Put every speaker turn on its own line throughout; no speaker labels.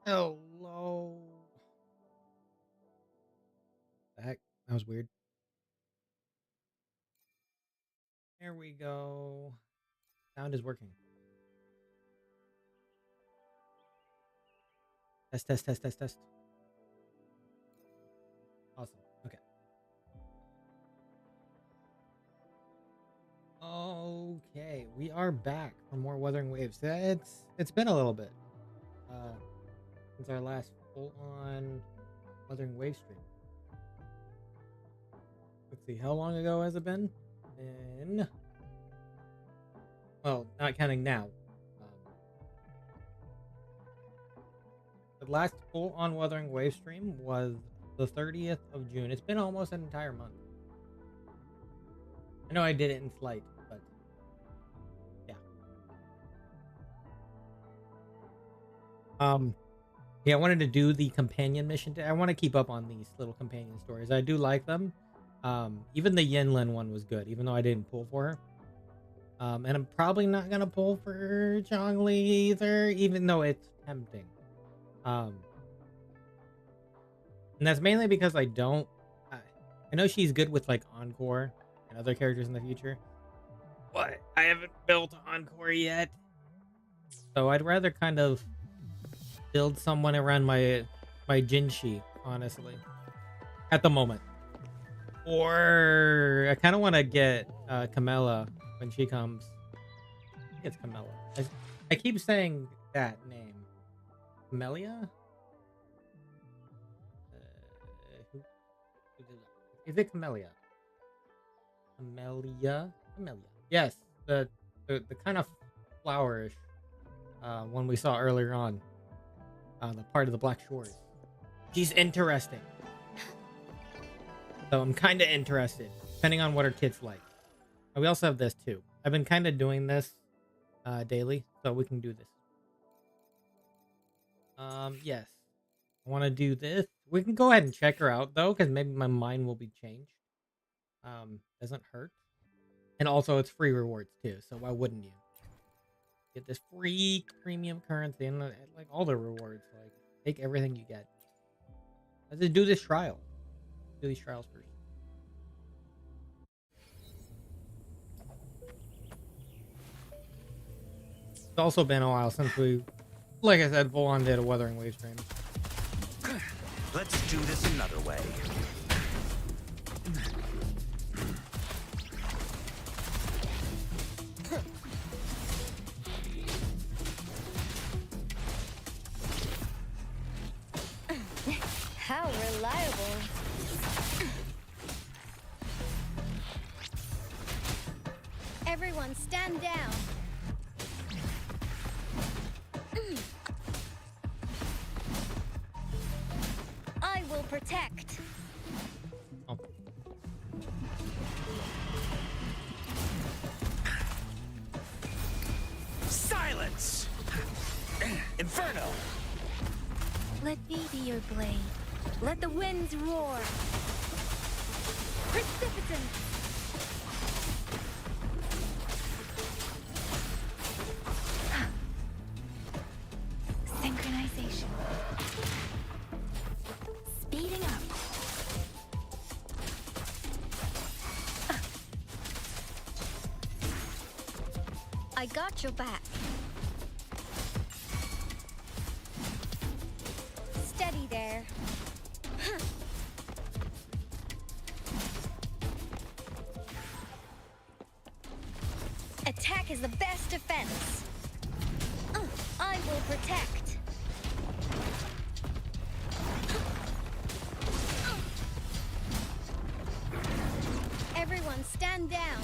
Hello. The heck? That was weird. There we go. Sound is working. Test, test, test, test, test. Awesome. Okay. Okay, we are back for more Wuthering Waves. It's been a little bit uh, since our last full-on Wuthering Wave stream. Let's see, how long ago has it been? Well, not counting now. Um, the last full-on Wuthering Wave stream was the 30th of June. It's been almost an entire month. I know I did it in flight, but yeah. Yeah, I wanted to do the companion mission. I want to keep up on these little companion stories. I do like them. Even the Yinlin one was good, even though I didn't pull for her. And I'm probably not gonna pull for Changli either, even though it's tempting. And that's mainly because I don't. I know she's good with like Encore and other characters in the future, but I haven't built Encore yet. So I'd rather kind of build someone around my Jinshi, honestly, at the moment. Or I kind of want to get Camilla when she comes. I think it's Camilla. I keep saying that name. Camellia? Who did that? Is it Camellia? Camellia? Camellia. Yes, the kind of flowerish one we saw earlier on. The part of the Black Shores. She's interesting. So I'm kind of interested, depending on what her kids like. And we also have this too. I've been kind of doing this daily, so we can do this. Yes. I want to do this. We can go ahead and check her out though, because maybe my mind will be changed. Doesn't hurt. And also it's free rewards too, so why wouldn't you? Get this free premium currency and like all the rewards. Like take everything you get. Let's just do this trial. Do these trials first. It's also been a while since we, like I said, full on did a Wuthering Waves stream.
Let's do this another way.
How reliable. Everyone stand down. I will protect.
Oh.
Silence! Inferno!
Let me be your blade. Let the winds roar. Precipitant. Synchronization. Speeding up. I got your back. Steady there. Attack is the best defense. I will protect. Everyone stand down.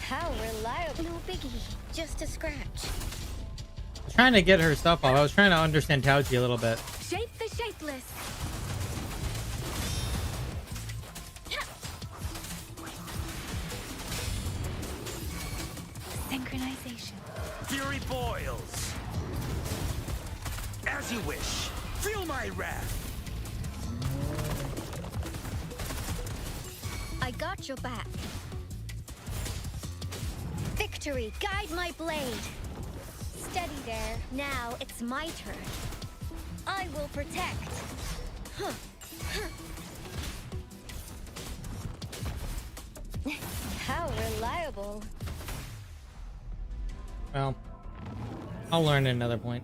How reliable. No biggie, just a scratch.
I was trying to get her stuff off. I was trying to understand Tauchi a little bit.
Shape the shapeless. Synchronization.
Fury boils! As you wish. Feel my wrath!
I got your back. Victory, guide my blade. Steady there. Now it's my turn. I will protect. How reliable.
Well, I'll learn at another point.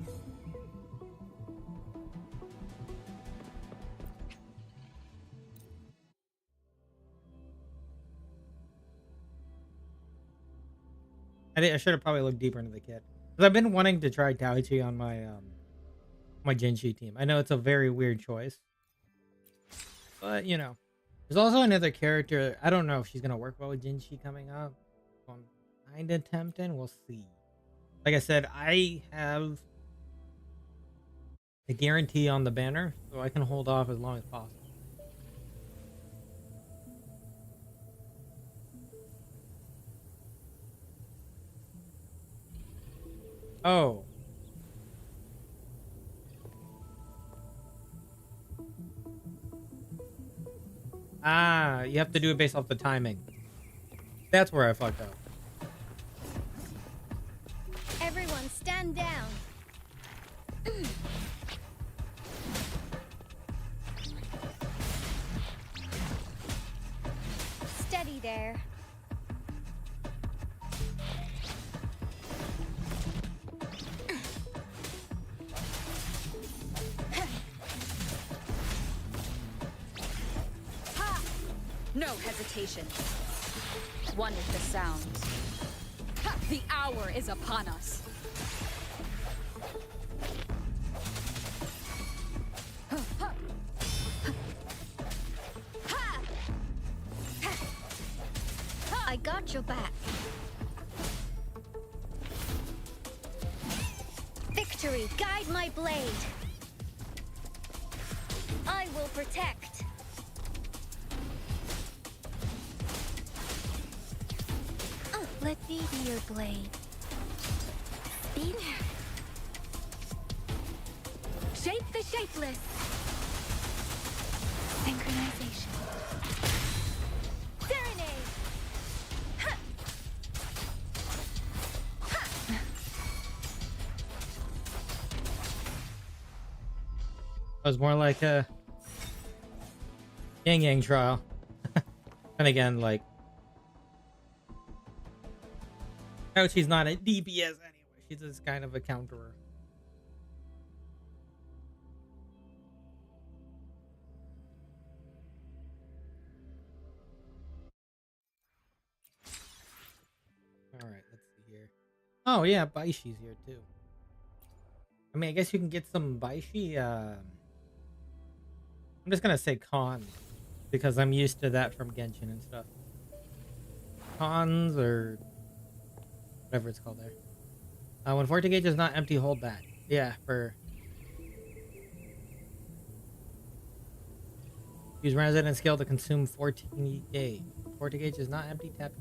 I should have probably looked deeper into the kit. Because I've been wanting to try Taoichi on my my Jinshi team. I know it's a very weird choice. But, you know. There's also another character. I don't know if she's going to work well with Jinshi coming up. So I'm kind of tempted. We'll see. Like I said, I have a guarantee on the banner. So I can hold off as long as possible. Oh. Ah, you have to do it based off the timing. That's where I fucked up.
Everyone stand down. Steady there.
No hesitation. One is the sound. Ha! The hour is upon us.
I got your back. Victory, guide my blade. I will protect. Let me be your blade. Be there. Shape the shapeless. Synchronization. Serenade. Ha! Ha!
It was more like a yang trial. And again, like, oh, she's not a DPS anyway. She's just kind of a counterer. Alright, let's see here. Oh, yeah, Baishi's here too. I mean, I guess you can get some Baishi. I'm just gonna say Khans, because I'm used to that from Genshin and stuff. Khans or whatever it's called there. When 14 gauge is not empty, hold that. Yeah, for... Use resident skill to consume 14 gauge. 14 gauge is not empty, tap.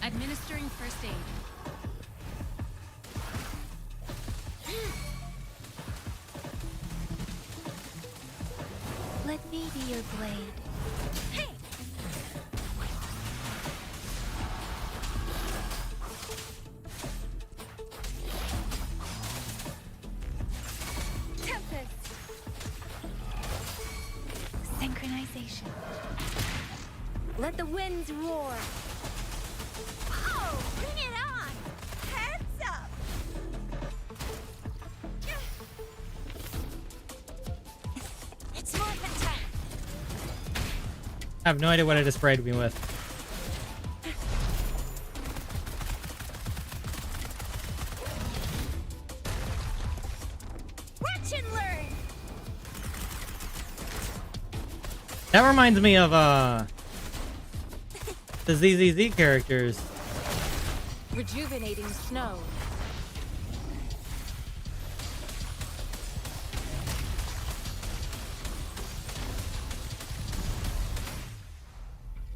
Administering first aid.
Let me be your blade. Hey! Tempest! Synchronization. Let the winds roar. Oh, bring it on! Heads up! It's more than time.
I have no idea what it just sprayed me with.
Watch and learn!
That reminds me of the ZZZ characters.
Rejuvenating snow.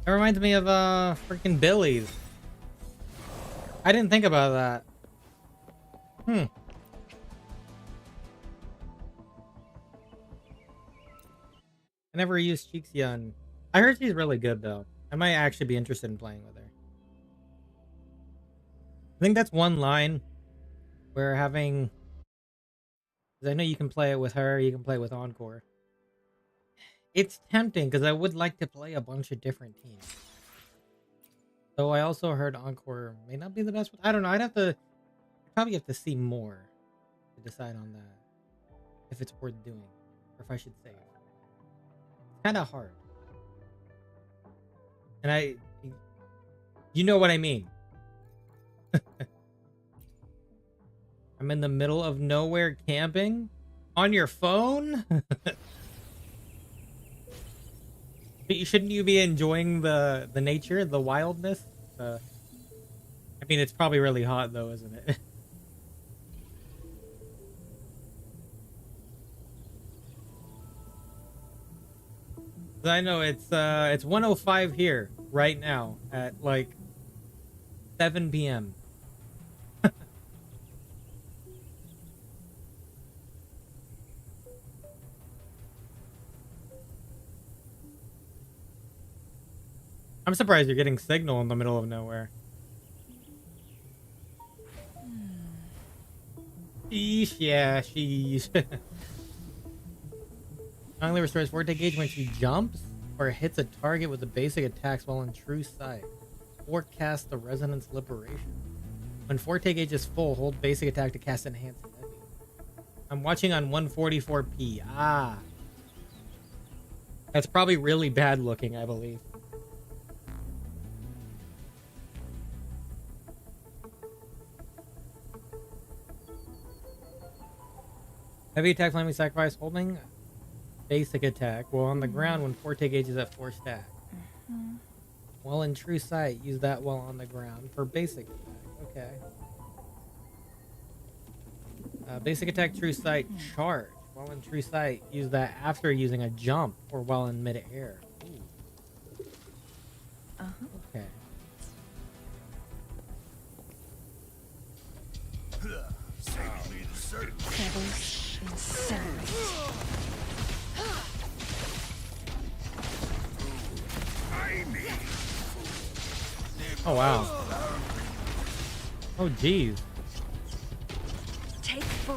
That reminds me of freaking Billy's. I didn't think about that. I never used Cheeksyon. I heard she's really good though. I might actually be interested in playing with her. I think that's one line where having, because I know you can play it with her, you can play it with Encore. It's tempting because I would like to play a bunch of different teams. Though I also heard Encore may not be the best one. I don't know. I'd probably have to see more to decide on that. If it's worth doing. Or if I should save. It's kind of hard. And you know what I mean. I'm in the middle of nowhere camping on your phone. Shouldn't you be enjoying the nature, the wildness? I mean, it's probably really hot though, isn't it? I know it's 1:05 here right now at like 7 p.m. I'm surprised you're getting signal in the middle of nowhere. Sheesh, yeah, sheesh. Changli restores forte gauge when she jumps or hits a target with the basic attacks while in true sight. Or cast the Resonance Liberation. When forte gauge is full, hold basic attack to cast Enhanced Heavy. I'm watching on 144p. Ah. That's probably really bad looking, I believe. Heavy attack, flaming sacrifice, holding basic attack. While on the ground when forte gauge is at 4 stack. While in true sight, use that while on the ground for basic attack. Okay. Basic attack, true sight, charge. While in true sight, use that after using a jump or while in mid-air. Okay.
Feathers incinerate.
Oh wow. Oh geez.
Take 4.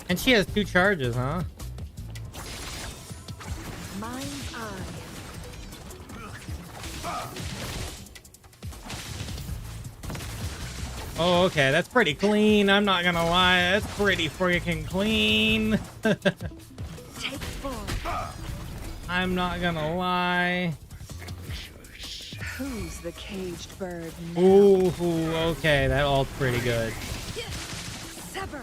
And she has 2 charges, huh?
Mind's eye.
Oh, okay, that's pretty clean. I'm not gonna lie, that's pretty freaking clean.
Take 4.
I'm not gonna lie.
Who's the caged bird now?
Ooh, okay, that all's pretty good.
Sever.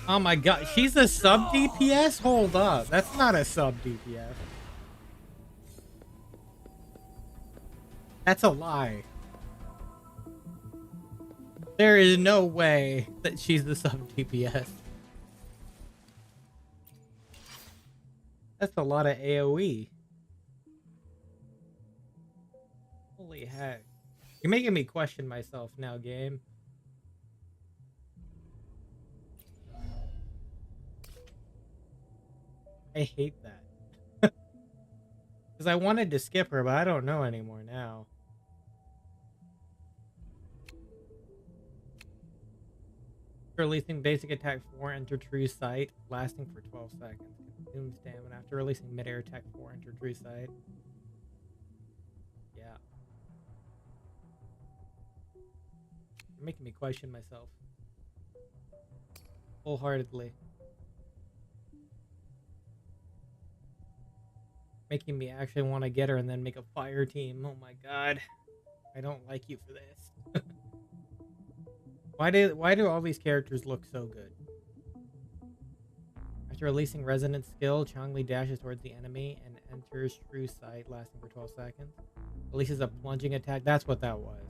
Oh my god, she's a sub DPS? Hold up, that's not a sub DPS. That's a lie. There is no way that she's the sub DPS. That's a lot of AoE. Holy heck. You're making me question myself now, game. I hate that. Because I wanted to skip her, but I don't know anymore now. Releasing basic attack 4, enter true sight, lasting for 12 seconds. Consume stamina. After releasing mid-air attack 4, enter true sight. Yeah. You're making me question myself. Wholeheartedly. Making me actually want to get her and then make a fire team. Oh my god. I don't like you for this. Why do all these characters look so good? After releasing resonance skill, Changli dashes towards the enemy and enters true sight, lasting for 12 seconds. Releases a plunging attack. That's what that was.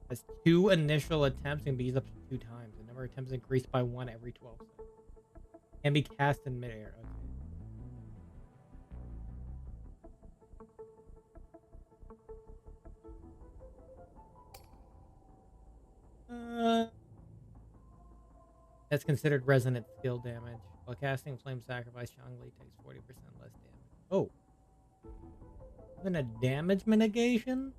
Has 2 initial attempts and be used up to 2 times. The number of attempts increased by 1 every 12 seconds. Can be cast in midair. Okay. That's considered resonant skill damage. While casting Flame Sacrifice, Changli takes 40% less damage. Oh. Then a damage mitigation?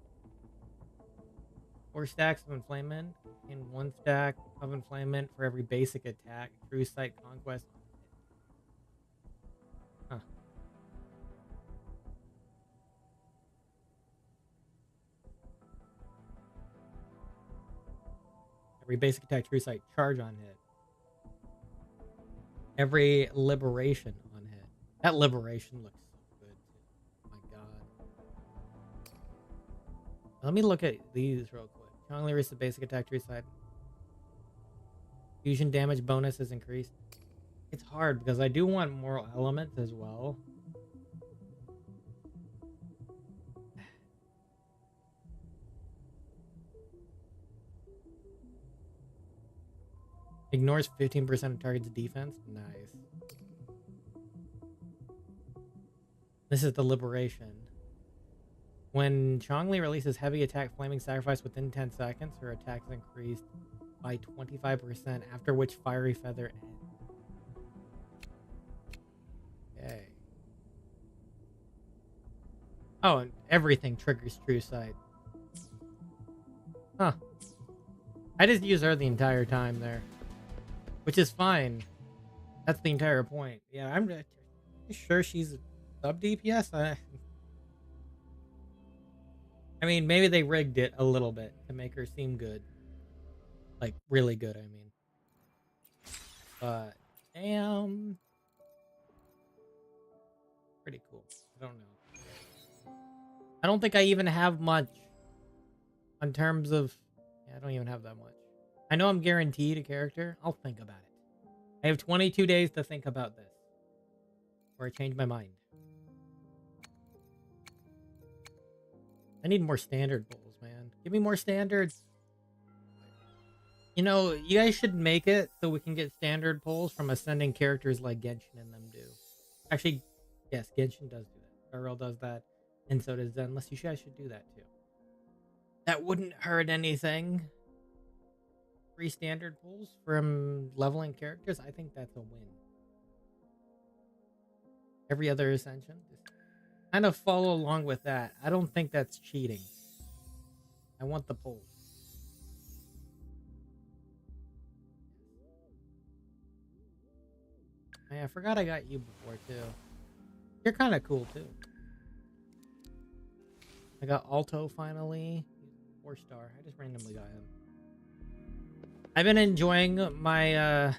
4 stacks of enflammement and 1 stack of enflammement for every basic attack. True Sight Conquest. Huh. Every basic attack, True Sight, charge on hit. Every liberation on hit. That liberation looks so good too. Oh my god. Let me look at these real quick. Changli raises the basic attack, True Sight. Fusion damage bonus is increased. It's hard because I do want moral elements as well. Ignores 15% of target's defense. Nice. This is the liberation. When Changli releases heavy attack Flaming Sacrifice within 10 seconds, her attack is increased by 25%, after which Fiery Feather ends. Okay. Oh, and everything triggers True Sight. Huh. I just use her the entire time there. Which is fine. That's the entire point. Yeah, I'm sure she's a sub DPS. I mean, maybe they rigged it a little bit to make her seem good. Like, really good, I mean. But, damn. Pretty cool. I don't know. I don't think I even have much in terms of... Yeah, I don't even have that much. I know I'm guaranteed a character. I'll think about it. I have 22 days to think about this. Or I change my mind. I need more standard pulls, man. Give me more standards. You know, you guys should make it so we can get standard pulls from ascending characters like Genshin and them do. Actually, yes, Genshin does do that. Garel does that. And so does Zenless. You guys should do that too. That wouldn't hurt anything. 3 standard pulls from leveling characters. I think that's a win. Every other ascension. Just kind of follow along with that. I don't think that's cheating. I want the pulls. Hey, I forgot I got you before too. You're kind of cool too. I got Alto finally. 4-star. I just randomly got him. I've been enjoying my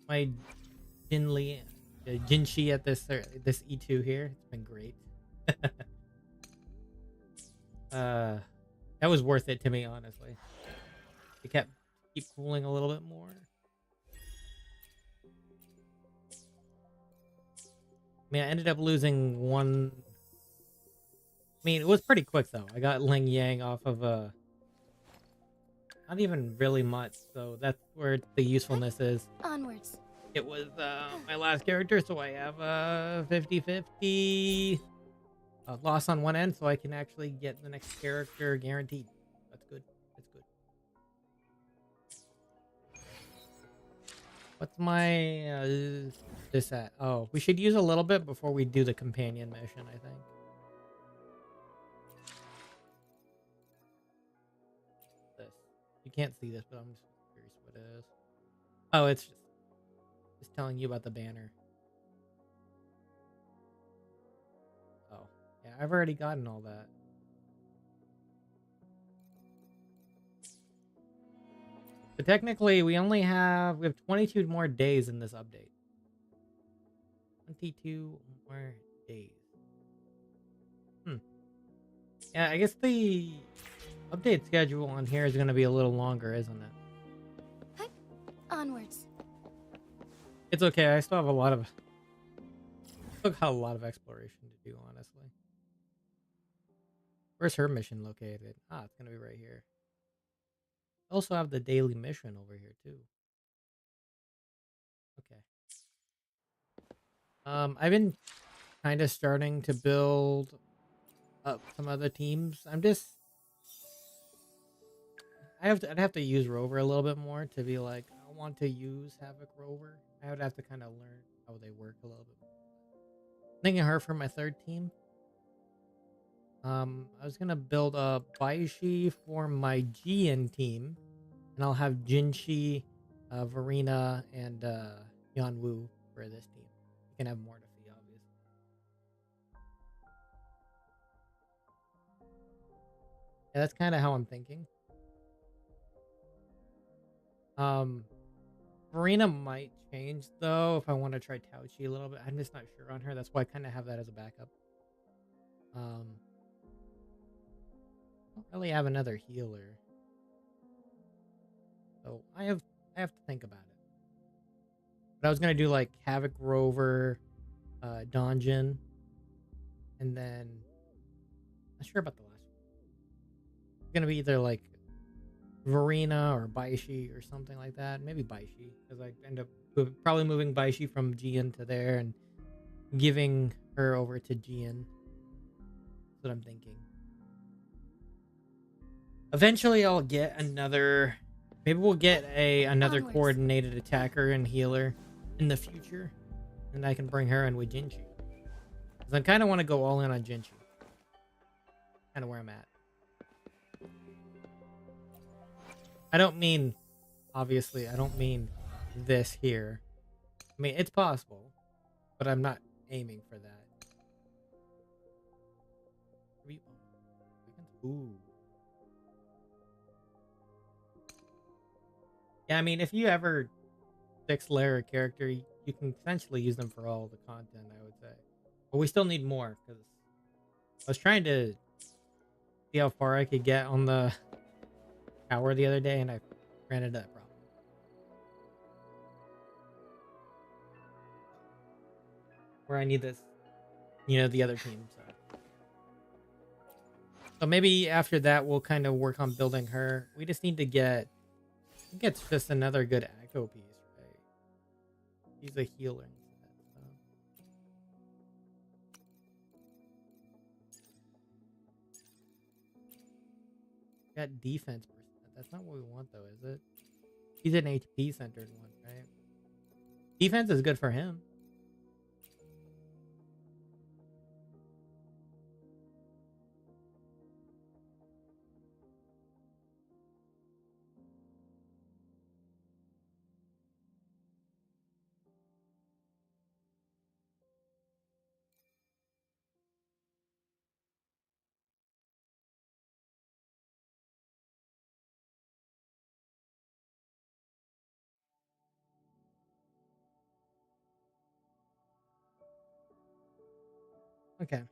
my Jinshi at this E2 here. It's been great. That was worth it to me, honestly. It keep cooling a little bit more. I mean, I ended up losing one. I mean, it was pretty quick though. I got Ling Yang off of not even really much, so that's where the usefulness is.
Onwards.
It was my last character, so I have 50-50 loss on one end, so I can actually get the next character guaranteed. That's good. That's good. What's my this at? Oh, we should use a little bit before we do the companion mission, I think. You can't see this, but I'm just curious what it is. Oh, it's just telling you about the banner. Oh, yeah, I've already gotten all that. But technically, we have 22 more days in this update. 22 more days. Yeah, I guess the update schedule on here is going to be a little longer, isn't it?
Onwards.
It's okay. I still have a lot of exploration to do, honestly. Where's her mission located? Ah, it's going to be right here. I also have the daily mission over here too. Okay. I've been kind of starting to build up some other teams. I'd have to use Rover a little bit more to be like, I want to use Havoc Rover. I would have to kind of learn how they work a little bit more. Thinking of her for my third team. I was gonna build a Baishi for my Jian team, and I'll have Jinshi, Verena, and Yanwu for this team. You can have Mortefi, obviously. Yeah, that's kind of how I'm thinking. Verena might change though if I want to try Tauchi a little bit. I'm just not sure on her. That's why I kind of have that as a backup. Don't really have another healer, so I have to think about it. But I was gonna do like Havoc Rover, Donjin, and then not sure about the last one. It's gonna be either like Verena or Baishi or something like that. Maybe Baishi, because I end up probably moving Baishi from Jian to there and giving her over to Jian. That's what I'm thinking. Eventually, I'll get another. Maybe we'll get another
Onwards.
coordinated attacker and healer in the future, and I can bring her in with Jinshi. Because I kind of want to go all in on Jinshi. Kind of where I'm at. I don't mean, obviously, I don't mean this here. I mean, it's possible, but I'm not aiming for that. Ooh. Yeah, I mean, if you ever 6-layer a character, you can essentially use them for all the content, I would say. But we still need more, because I was trying to see how far I could get on the tower the other day, and I ran into that problem. Where I need this, the other team, so maybe after that, we'll kind of work on building her. We just need to get... I think it's just another good Echo piece, right? He's a healer. Got defense percent. That's not what we want, though, is it? He's an HP centered one, right? Defense is good for him. Okay.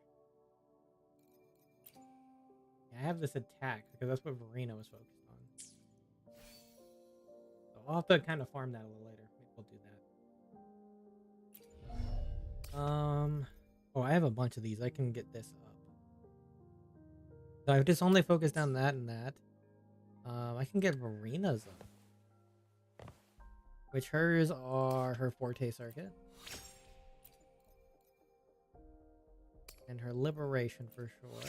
Yeah, I have this attack because that's what Verena was focused on. So I'll have to kind of farm that a little later. Maybe we'll do that. Oh, I have a bunch of these. I can get this up. So I've just only focused on that and that. I can get Verena's up. Which hers are her Forte Circuit. And her Liberation for sure.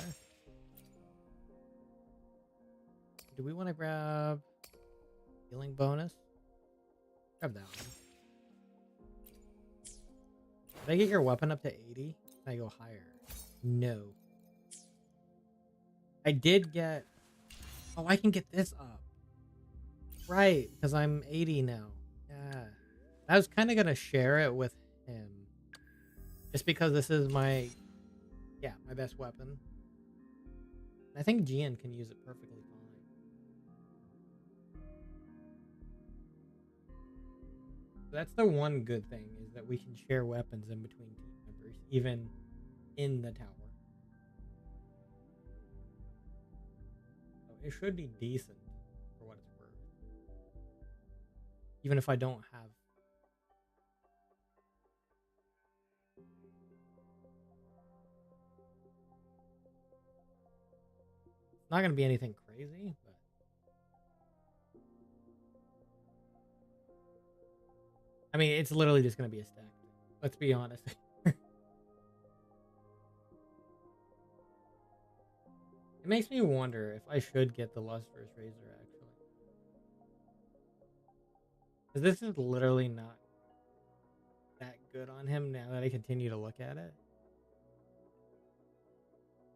Do we want to grab healing bonus? Grab that one. Did I get your weapon up to 80? Can I go higher? No. I did get... Oh, I can get this up. Right, because I'm 80 now. Yeah. I was kind of going to share it with him. Just because this is my... Yeah, my best weapon. I think Jian can use it perfectly fine. That's the one good thing, is that we can share weapons in between team members, even in the tower. So it should be decent for what it's worth. Even if I don't have... It's not going to be anything crazy, but... I mean, it's literally just going to be a stack. Let's be honest. It makes me wonder if I should get the Lustrous Razor, actually. 'Cause this is literally not that good on him now that I continue to look at it.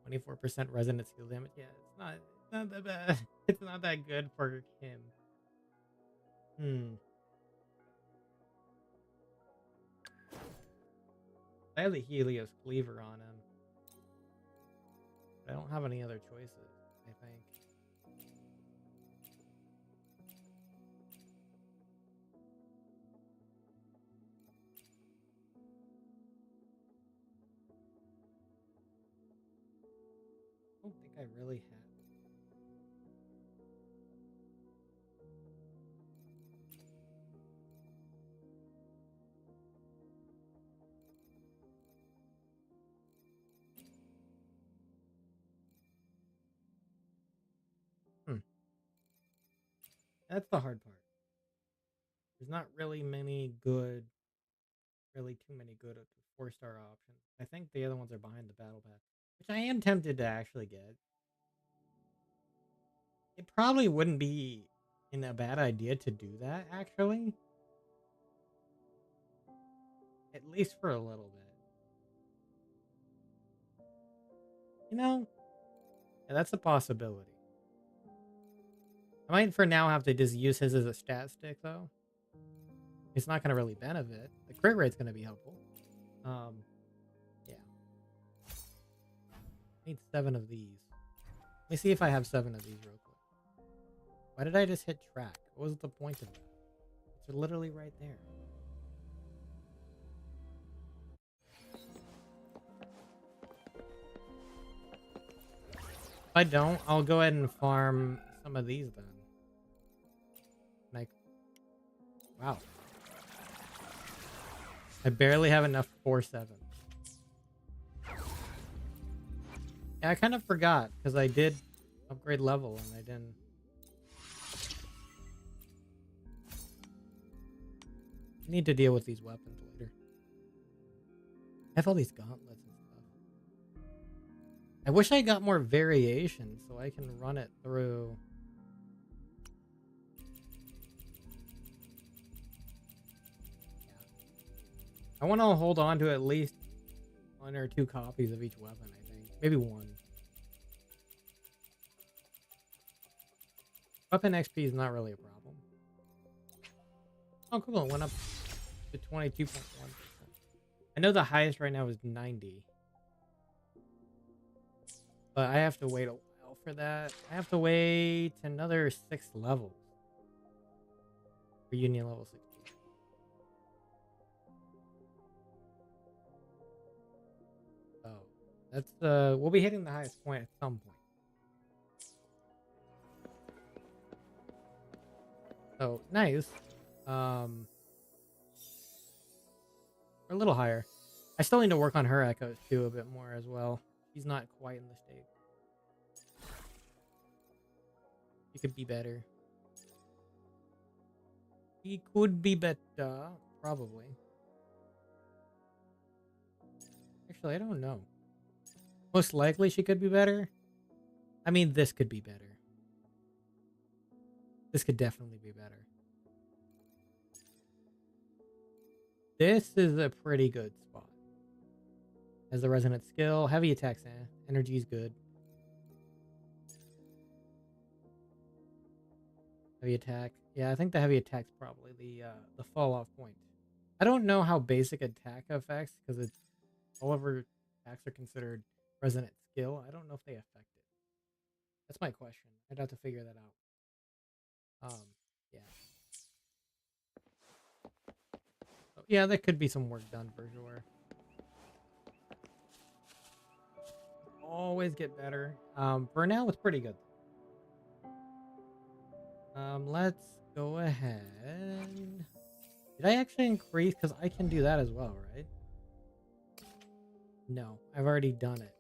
24% resonant skill damage. Yeah, it's not that bad. It's not that good for him. I have the Helios Cleaver on him. I don't have any other choices, I think. I don't think I really have. That's the hard part. There's not really too many good 4-star options. I think the other ones are behind the battle pass, which I am tempted to actually get. It probably wouldn't be a bad idea to do that, actually. At least for a little bit. You know? Yeah, that's a possibility. I might for now have to just use his as a stat stick, though. It's not going to really benefit. The crit rate's going to be helpful. Yeah. I need 7 of these. Let me see if I have 7 of these real quick. Why did I just hit track? What was the point of that? It's literally right there. If I don't, I'll go ahead and farm some of these then. Like, wow. I barely have enough 4-7. Yeah, I kind of forgot because I did upgrade level and I didn't. I need to deal with these weapons later. I have all these gauntlets and stuff. I wish I got more variation so I can run it through. I want to hold on to at least 1 or 2 copies of each weapon, I think. Maybe 1. Weapon XP is not really a problem. Oh, cool. It went up to 22.1%. I know the highest right now is 90. But I have to wait a while for that. I have to wait another 6 levels. For Union level 60. So, that's, we'll be hitting the highest point at some point. So, nice. Or a little higher. I still need to work on her echoes too a bit more as well. She's not quite in the state. She could be better. She could be better, probably. Actually, I don't know. Most likely she could be better. I mean, this could be better. This could definitely be better. This is a pretty good spot. Has the resonant skill, heavy attacks, energy is good. Heavy attack. Yeah, I think the heavy attack's probably the fall off point. I don't know how basic attack affects because it's all of her attacks are considered resonant skill. I don't know if they affect it. That's my question. I'd have to figure that out. Yeah. So, yeah, there could be some work done for sure. Always get better. For now, it's pretty good. Let's go ahead. Did I actually increase? Because I can do that as well, right? No, I've already done it.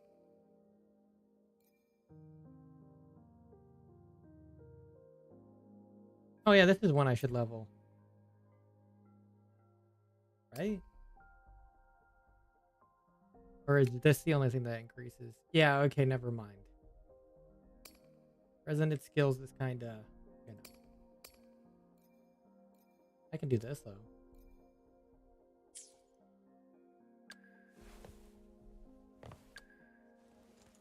Oh yeah, this is one I should level. Right? Or is this the only thing that increases? Yeah, okay, never mind. Resonant skills is kind of, you know. I can do this though.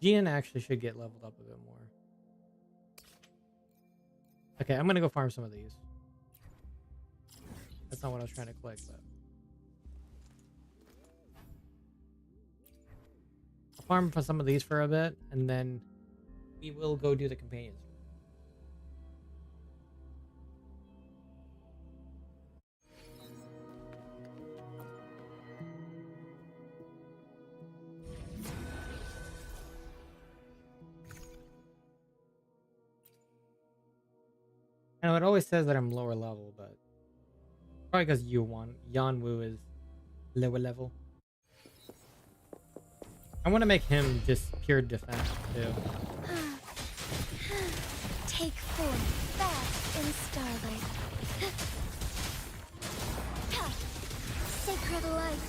Gian actually should get leveled up a bit more. Okay, I'm gonna go farm some of these. That's not what I was trying to click, but I'll farm for some of these for a bit, and then we will go do the companions. I know it always says that I'm lower level, but probably because Yanwu is lower level. I want to make him just pure defense too.
Take form, fast in starlight. Sacred light.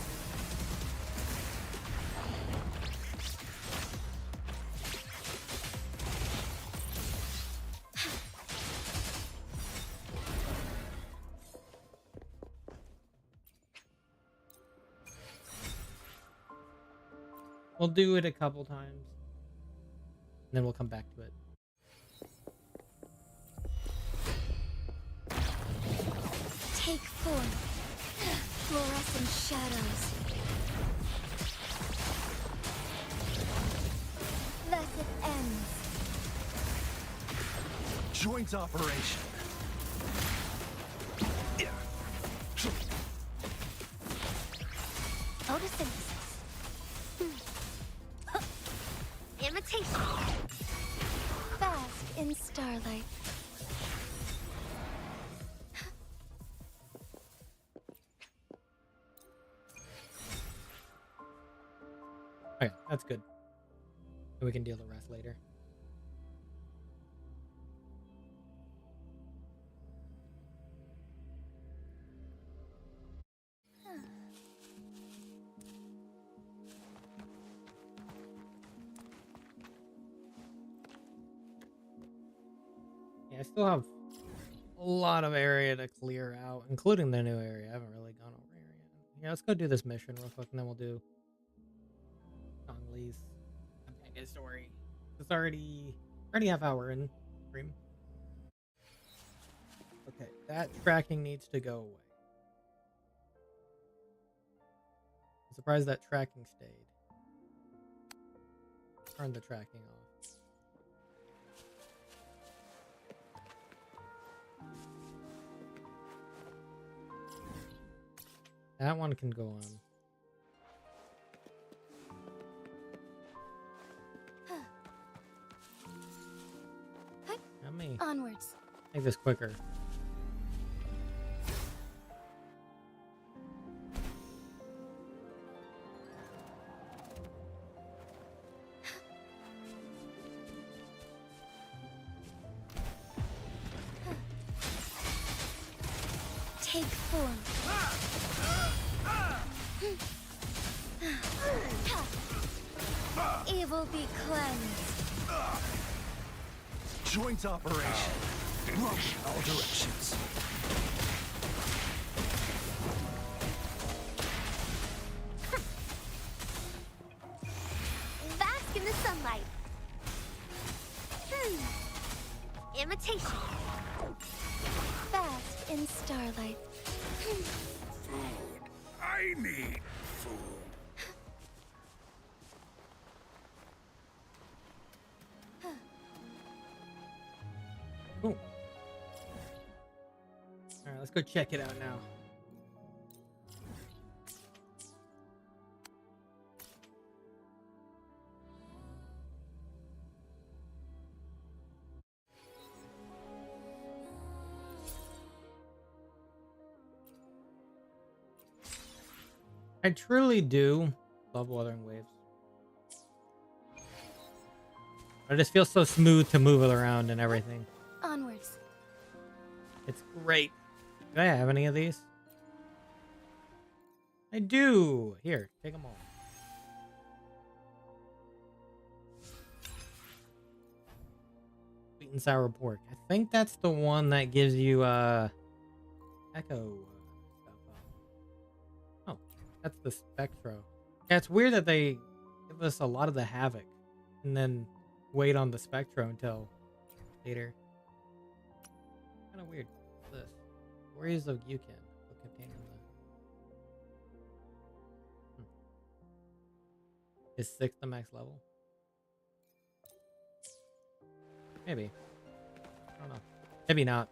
We'll do it a couple times, and then we'll come back to it.
Take form, fluorescent shadows. Thus it ends.
Joint operation.
Photosynthesis. Imitation. Fast in starlight.
Okay, that's good. And we can deal the rest later. Yeah, I still have a lot of area to clear out, including the new area. I haven't really gone over here yet. Yeah, let's go do this mission real quick, and then we'll do Changli's companion story. It's already half hour in stream. Okay, that tracking needs to go away. I'm surprised that tracking stayed. Turn the tracking off. That one can go on. Not me.
Onwards.
Make this quicker.
Take form. Evil be cleansed.
Joint operation. Rush all directions.
Bask in the sunlight. Imitation. Fast in starlight.
I need food.
Cool. Alright, let's go check it out now. I truly do love Wuthering Waves. It just feels so smooth to move it around and everything.
Onwards.
It's great. Do I have any of these? I do. Here, take them all. Sweet and sour pork. I think that's the one that gives you echo. That's the Spectro. Yeah, it's weird that they give us a lot of the Havoc and then wait on the Spectro until later. Kind of weird. What's this? Warriors of Yukin. Book container Is 6 the max level? Maybe. I don't know. Maybe not.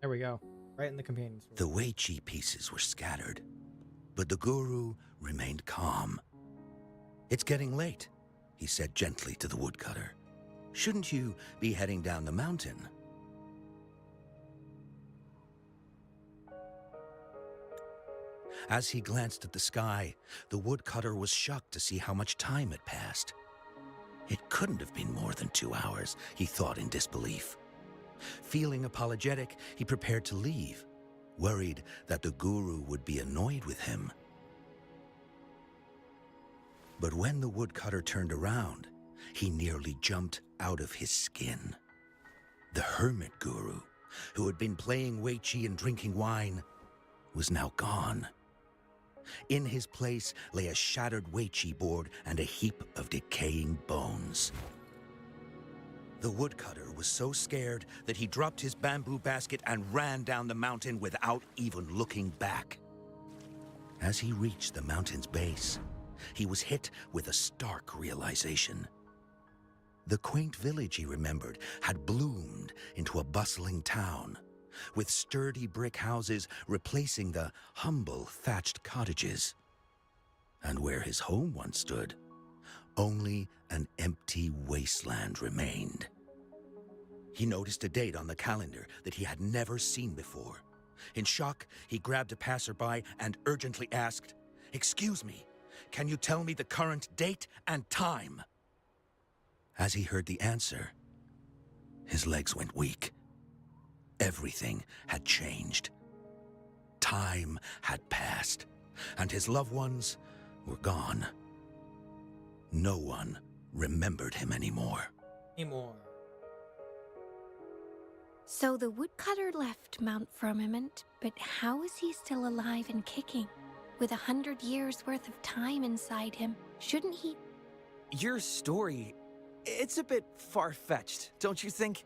There we go. Right in the companion sword.
The Wei Chi pieces were scattered, but the guru remained calm. "It's getting late," he said gently to the woodcutter. "Shouldn't you be heading down the mountain?" As he glanced at the sky, the woodcutter was shocked to see how much time had passed. It couldn't have been more than 2 hours, he thought in disbelief. Feeling apologetic, he prepared to leave, worried that the guru would be annoyed with him. But when the woodcutter turned around, he nearly jumped out of his skin. The hermit guru, who had been playing Wei Chi and drinking wine, was now gone. In his place lay a shattered Wei Chi board and a heap of decaying bones. The woodcutter was so scared that he dropped his bamboo basket and ran down the mountain without even looking back. As he reached the mountain's base, he was hit with a stark realization. The quaint village he remembered had bloomed into a bustling town, with sturdy brick houses replacing the humble thatched cottages. And where his home once stood, only an empty wasteland remained. He noticed a date on the calendar that he had never seen before. In shock, he grabbed a passerby and urgently asked, "Excuse me, can you tell me the current date and time?" As he heard the answer, his legs went weak. Everything had changed. Time had passed, and his loved ones were gone. No one remembered him anymore.
So the woodcutter left Mount Firmament, but how is he still alive and kicking? With 100 years worth of time inside him, shouldn't he?
Your story, it's a bit far-fetched, don't you think?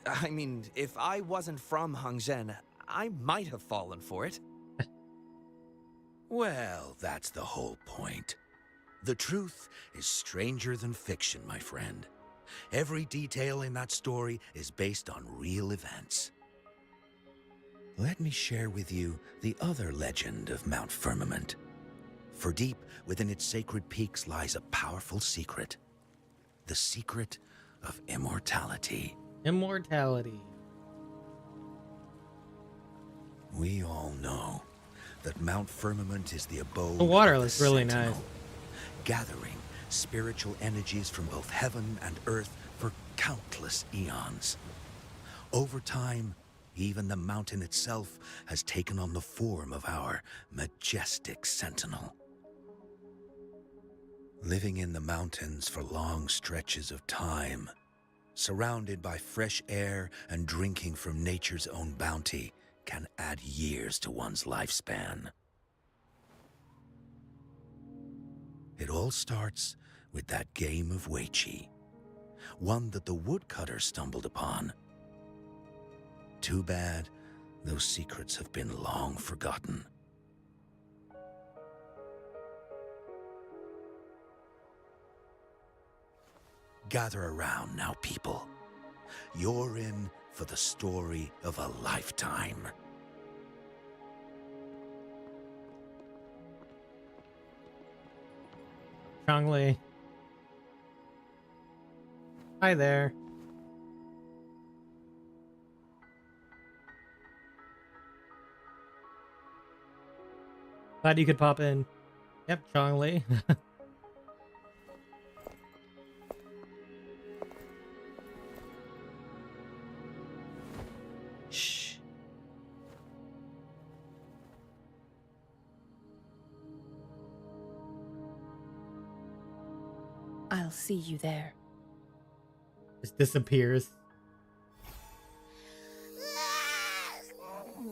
I mean, if I wasn't from Hongzhen, I might have fallen for it.
Well, that's the whole point. The truth is stranger than fiction, my friend. Every detail in that story is based on real events. Let me share with you the other legend of Mount Firmament. For deep within its sacred peaks lies a powerful secret. The secret of immortality.
Immortality.
We all know that Mount Firmament is the abode
The water
of
looks really
Sentinel,
nice.
gathering spiritual energies from both heaven and earth for countless eons. Over time, even the mountain itself has taken on the form of our majestic sentinel. Living in the mountains for long stretches of time, surrounded by fresh air and drinking from nature's own bounty, can add years to one's lifespan. It all starts with that game of Wei Chi, one that the woodcutter stumbled upon. Too bad those secrets have been long forgotten. Gather around now, people. You're in for the story of a lifetime.
Changli. Hi there. Glad you could pop in. Yep, Changli.
Shh.
I'll see you there.
Just disappears.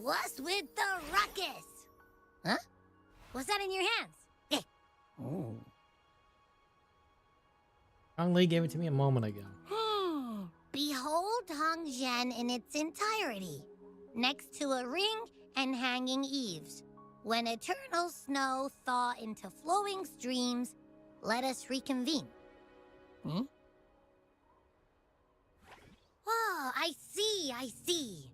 What's with the ruckus? Huh? What's that in your hands? Oh.
Changli gave it to me a moment ago.
Behold Hongzhen in its entirety, next to a ring and hanging eaves. When eternal snow thaw into flowing streams, let us reconvene. Oh, I see, I see.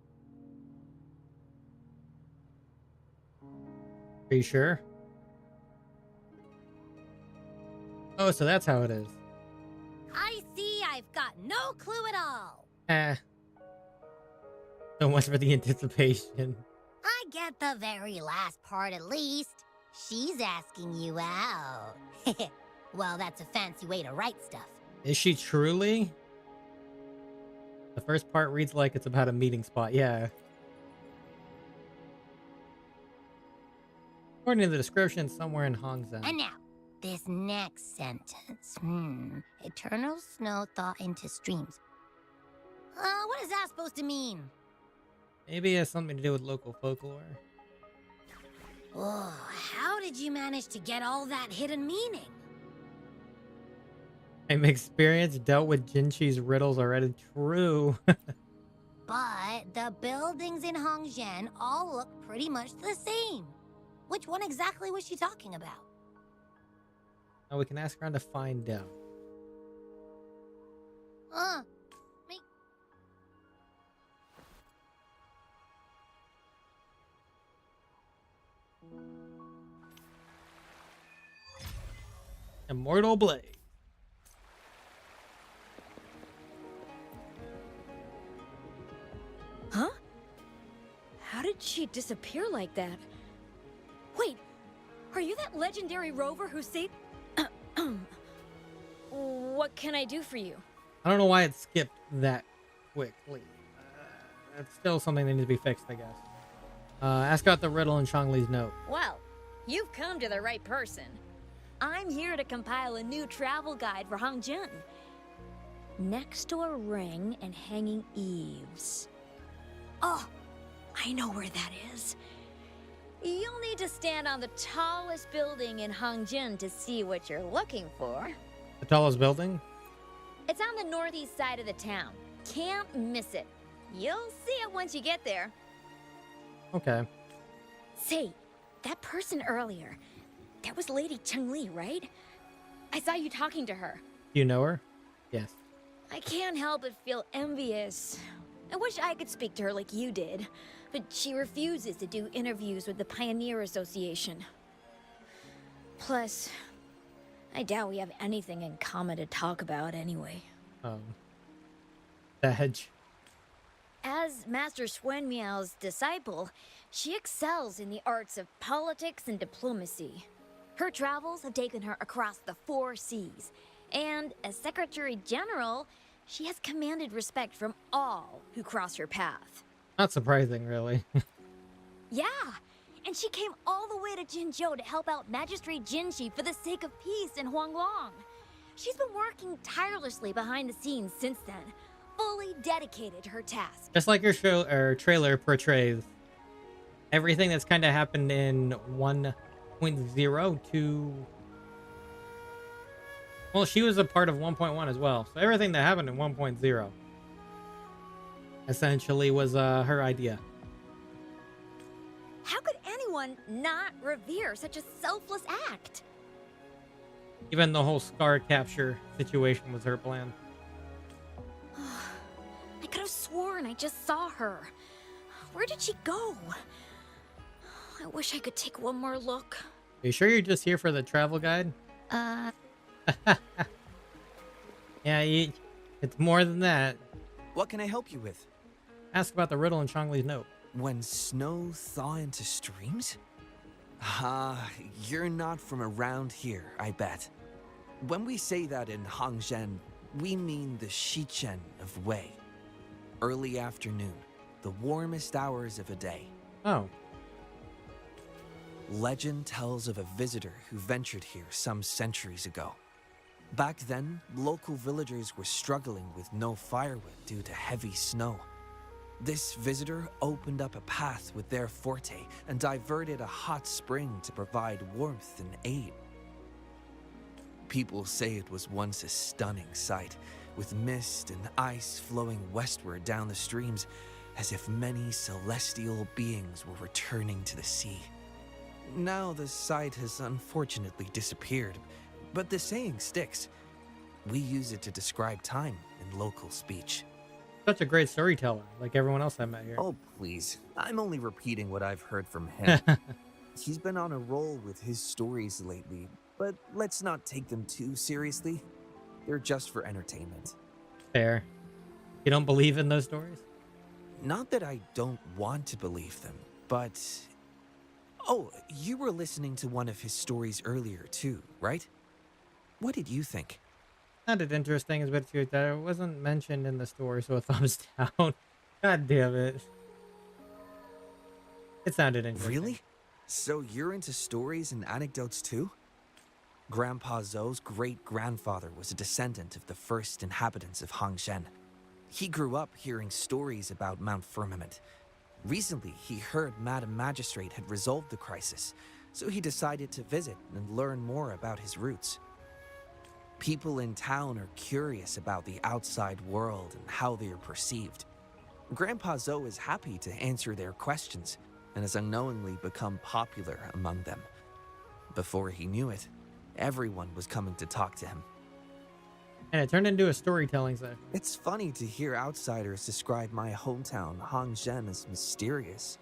Are you sure? Oh, so that's how it is.
I see I've got no clue at all.
So much for the anticipation.
I get the very last part at least. She's asking you out. Well, that's a fancy way to write stuff.
Is she truly? The first part reads like it's about a meeting spot. Yeah. According to the description, somewhere in Hongzhen.
And now, this next sentence. Eternal snow thaw into streams. What is that supposed to mean?
Maybe it has something to do with local folklore.
Oh, how did you manage to get all that hidden meaning?
I'm experienced, dealt with Jinchi's riddles already. True.
But the buildings in Hongzhen all look pretty much the same. Which one exactly was she talking about?
Now we can ask around to find out.
Me.
Immortal Blade.
Huh? How did she disappear like that? Wait, are you that legendary rover who saved... What can I do for you?
I don't know why it skipped that quickly. That's still something that needs to be fixed, I guess. Ask out the riddle in Changli's note.
Well, you've come to the right person. I'm here to compile a new travel guide for Hongzhen. Next to a ring and hanging eaves. Oh, I know where that is. You'll need to stand on the tallest building in Hongzhen to see what you're looking for.
The tallest building?
It's on the northeast side of the town. Can't miss it. You'll see it once you get there.
Okay.
Say, that person earlier, that was Lady Changli, right? I saw you talking to her.
Do you know her? Yes.
I can't help but feel envious. I wish I could speak to her like you did, but she refuses to do interviews with the Pioneer Association. Plus, I doubt we have anything in common to talk about anyway.
Badge.
As Master Swen Miao's disciple, she excels in the arts of politics and diplomacy. Her travels have taken her across the 4 seas, and as Secretary General, she has commanded respect from all who cross her path.
Not surprising, really.
Yeah, and she came all the way to Jinzhou to help out Magistrate Jinshi for the sake of peace in Huanglong. She's been working tirelessly behind the scenes since then, fully dedicated to her task.
Just like your show or trailer portrays, everything that's kind of happened in 1.0 to... Well, she was a part of 1.1 as well. So everything that happened in 1.0 essentially was her idea.
How could anyone not revere such a selfless act?
Even the whole Scar capture situation was her plan.
I could have sworn I just saw her. Where did she go? I wish I could take one more look.
Are you sure you're just here for the travel guide? Yeah, it's more than that.
What can I help you with?
Ask about the riddle in Changli's note.
When snow thaw into streams? You're not from around here, I bet. When we say that in Hongzhen, we mean the Shichen of Wei. Early afternoon, the warmest hours of a day.
Oh.
Legend tells of a visitor who ventured here some centuries ago. Back then, local villagers were struggling with no firewood due to heavy snow. This visitor opened up a path with their forte and diverted a hot spring to provide warmth and aid. People say it was once a stunning sight, with mist and ice flowing westward down the streams, as if many celestial beings were returning to the sea. Now the site has unfortunately disappeared, but the saying sticks. We use it to describe time in local speech.
Such a great storyteller, like everyone else I met here.
Oh, please. I'm only repeating what I've heard from him. He's been on a roll with his stories lately, but let's not take them too seriously. They're just for entertainment.
Fair. You don't believe in those stories?
Not that I don't want to believe them, but... Oh, you were listening to one of his stories earlier too, right? What did you think?
Sounded interesting, as but that it wasn't mentioned in the story, so a thumbs down. God damn it. It sounded interesting.
Really? So you're into stories and anecdotes too? Grandpa Zhou's great-grandfather was a descendant of the first inhabitants of Hongzhen. He grew up hearing stories about Mount Firmament. Recently, he heard Madam Magistrate had resolved the crisis, so he decided to visit and learn more about his roots. People in town are curious about the outside world and how they are perceived. Grandpa Zhou is happy to answer their questions and has unknowingly become popular among them. Before he knew it, everyone was coming to talk to him.
And it turned into a storytelling session.
It's funny to hear outsiders describe my hometown, Hongzhen, as mysterious.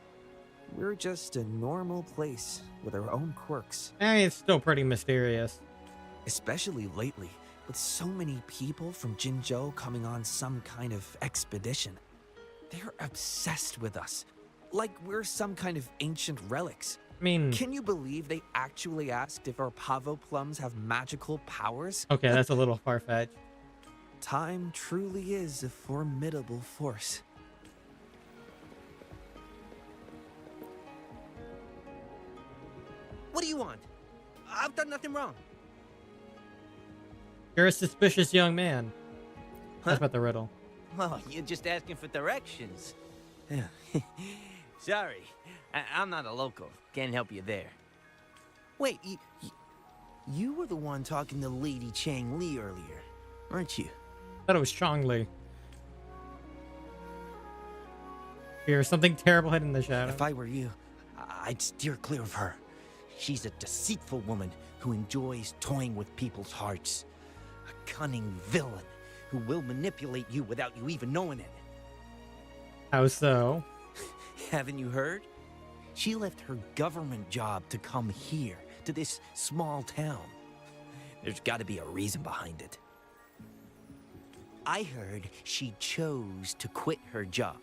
We're just a normal place with our own quirks.
It's still pretty mysterious.
Especially lately, with so many people from Jinzhou coming on some kind of expedition. They're obsessed with us, like we're some kind of ancient relics.
I mean...
Can you believe they actually asked if our pavo plums have magical powers?
Okay, that's a little far-fetched.
Time truly is a formidable force. What do you want? I've done nothing wrong.
You're a suspicious young man. That's about the riddle.
Well, you're just asking for directions. Sorry, I'm not a local. Can't help you there.
Wait, you were the one talking to Lady Changli earlier, weren't you?
Thought it was Changli. Here's something terrible hidden in the shadow.
If I were you, I'd steer clear of her. She's a deceitful woman who enjoys toying with people's hearts. A cunning villain who will manipulate you without you even knowing it.
How so?
Haven't you heard? She left her government job to come here, to this small town. There's got to be a reason behind it. I heard she chose to quit her job,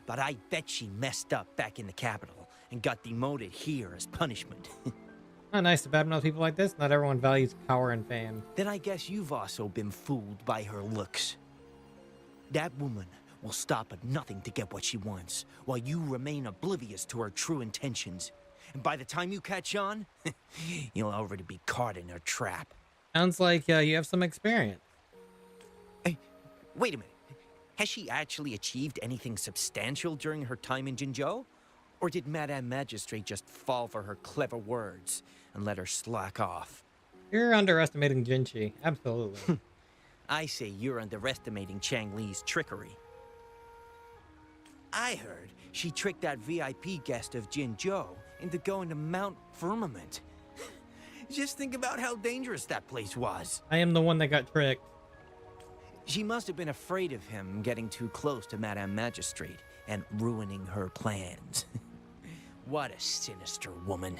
but I bet she messed up back in the capital and got demoted here as punishment.
Not nice to badmouth people like this. Not everyone values power and fame.
Then I guess you've also been fooled by her looks. That woman will stop at nothing to get what she wants, while you remain oblivious to her true intentions. And by the time you catch on, you'll already be caught in her trap.
Sounds like you have some experience.
Hey, wait a minute. Has she actually achieved anything substantial during her time in Jinzhou? Or did Madame Magistrate just fall for her clever words and let her slack off?
You're underestimating Jinchi. Absolutely.
I say you're underestimating Changli's trickery. I heard she tricked that VIP guest of Jinzhou into going to Mount Firmament. Just think about how dangerous that place was.
I am the one that got tricked.
She must have been afraid of him getting too close to Madame Magistrate and ruining her plans. What a sinister woman.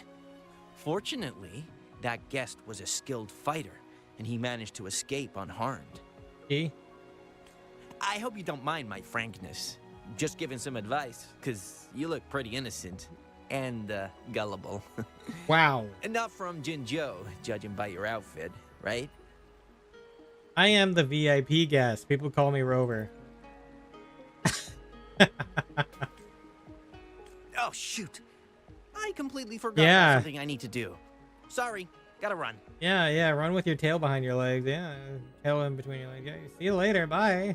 Fortunately, that guest was a skilled fighter, and he managed to escape unharmed.
He?
I hope you don't mind my frankness. Just giving some advice, because you look pretty innocent and gullible.
Wow.
And not from Jinzhou, judging by your outfit, right?
I am the VIP guest. People call me Rover.
Oh, shoot. I completely forgot about something I need to do. Sorry.
Gotta run.
Yeah, yeah. Run with your tail behind your legs. Yeah, tail in between your legs. Yeah. See you later. Bye.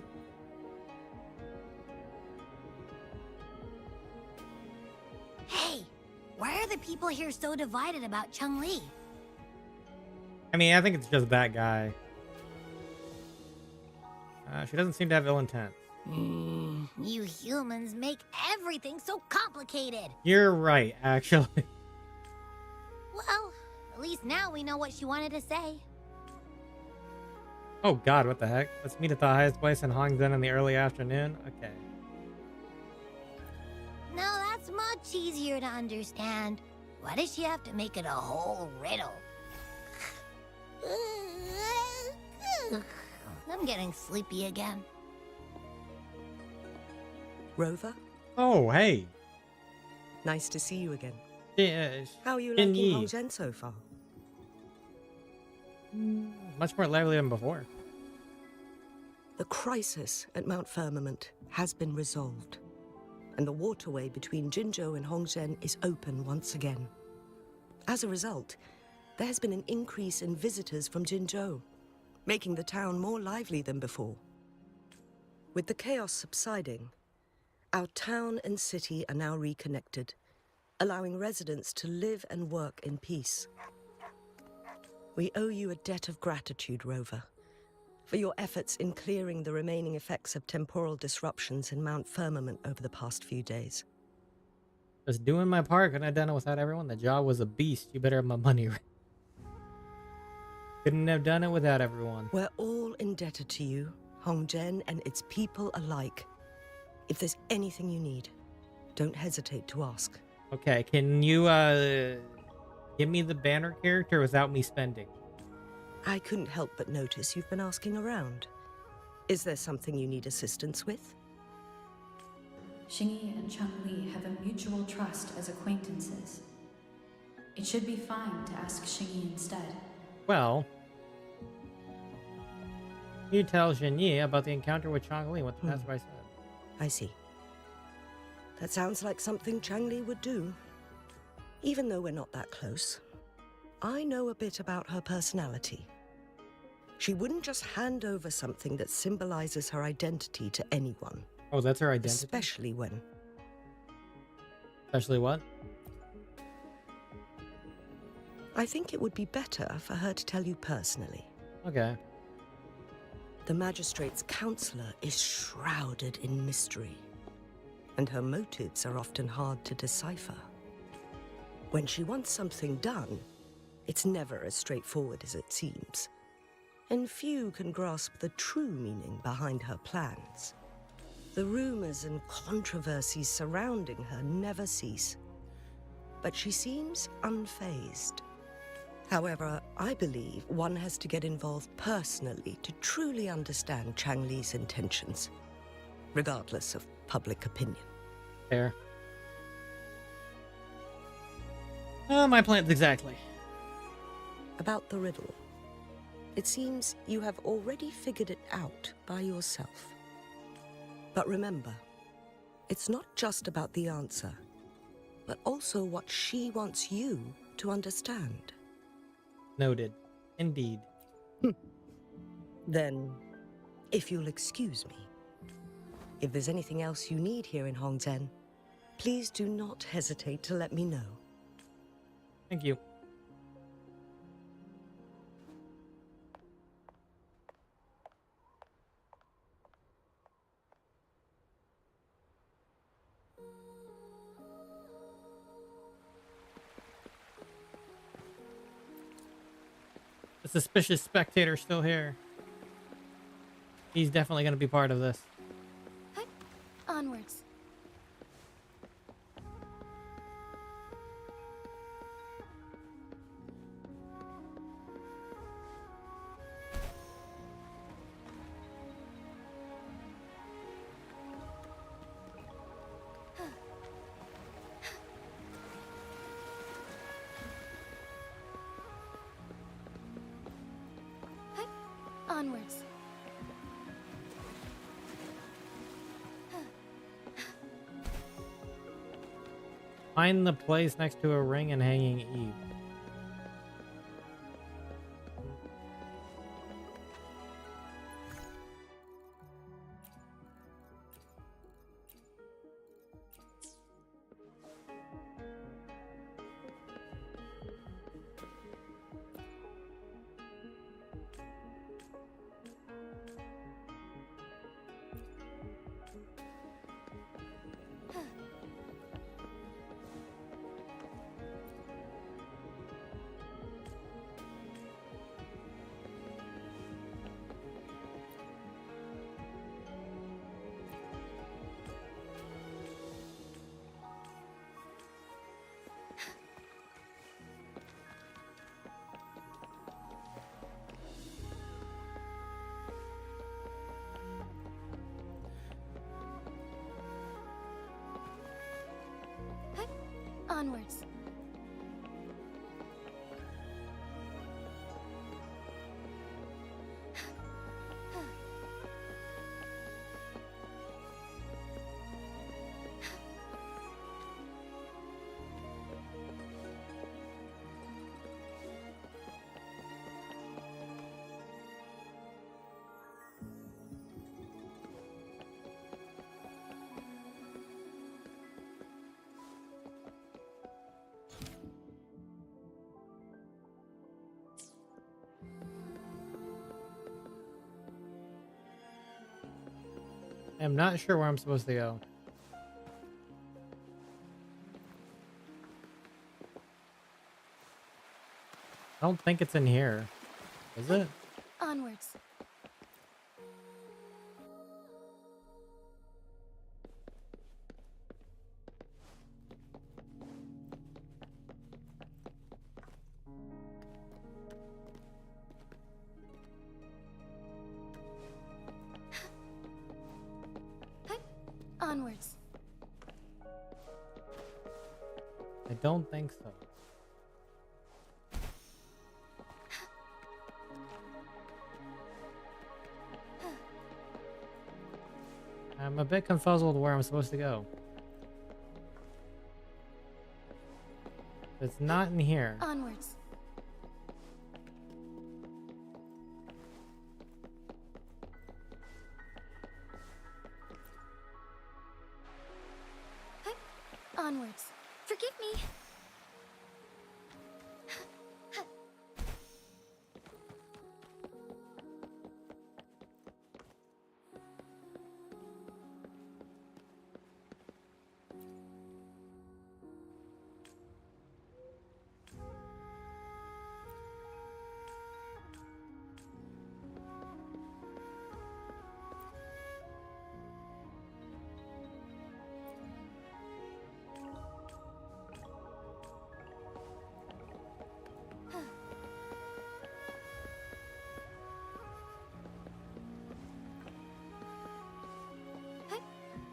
Hey, why are the people here so divided about Changli?
I mean, I think it's just that guy. She doesn't seem to have ill intent.
You humans make everything so complicated.
You're right, actually.
Well, at least now we know what she wanted to say.
Oh God, what the heck? Let's meet at the highest place in Hongzhen in the early afternoon. Okay.
No, that's much easier to understand. Why does she have to make it a whole riddle? I'm getting sleepy again.
Rover,
Oh, hey.
nice to see you again.
Yeah,
How are you liking
Yi.
Hongzhen so far?
much more lively than before.
The crisis at Mount Firmament has been resolved, and the waterway between Jinzhou and Hongzhen is open once again. As a result, there has been an increase in visitors from Jinzhou, making the town more lively than before. With the chaos subsiding, our town and city are now reconnected, allowing residents to live and work in peace. We owe you a debt of gratitude, Rover, for your efforts in clearing the remaining effects of temporal disruptions in Mount Firmament over the past few days.
Just doing my part. Couldn't have done it without everyone. The job was a beast. You better have my money. Couldn't have done it without everyone.
We're all indebted to you, Hongzhen and its people alike. If there's anything you need, don't hesitate to ask.
Okay, can you give me the banner character without me spending?
I couldn't help but notice you've been asking around. Is there something you need assistance with?
Xingyi and Changli have a mutual trust as acquaintances. It should be fine to ask Xingyi instead.
Well, you tell Changli about the encounter with Changli. That's what I said.
I see. That sounds like something Changli would do. Even though we're not that close, I know a bit about her personality. She wouldn't just hand over something that symbolizes her identity to anyone.
Oh, that's her identity?
Especially when...
Especially what?
I think it would be better for her to tell you personally.
Okay.
The magistrate's counselor is shrouded in mystery, and her motives are often hard to decipher. When she wants something done, it's never as straightforward as it seems, and few can grasp the true meaning behind her plans. The rumors and controversies surrounding her never cease, but she seems unfazed. However, I believe one has to get involved personally to truly understand Changli's intentions, regardless of public opinion.
Fair. My plans exactly.
About the riddle. It seems you have already figured it out by yourself. But remember, it's not just about the answer, but also what she wants you to understand.
Noted. Indeed.
Then, if you'll excuse me, if there's anything else you need here in Hongzhen, please do not hesitate to let me know.
Thank you. The suspicious spectator's still here. He's definitely going to be part of this.
Onwards. Onwards.
Find the place next to a ring and hanging Eve.
Onwards.
I'm not sure where I'm supposed to go. I don't think it's in here. Is it?
Onwards. Onwards.
I don't think so. I'm a bit confuzzled where I'm supposed to go. It's not in here.
Onwards. Onwards. Forgive me.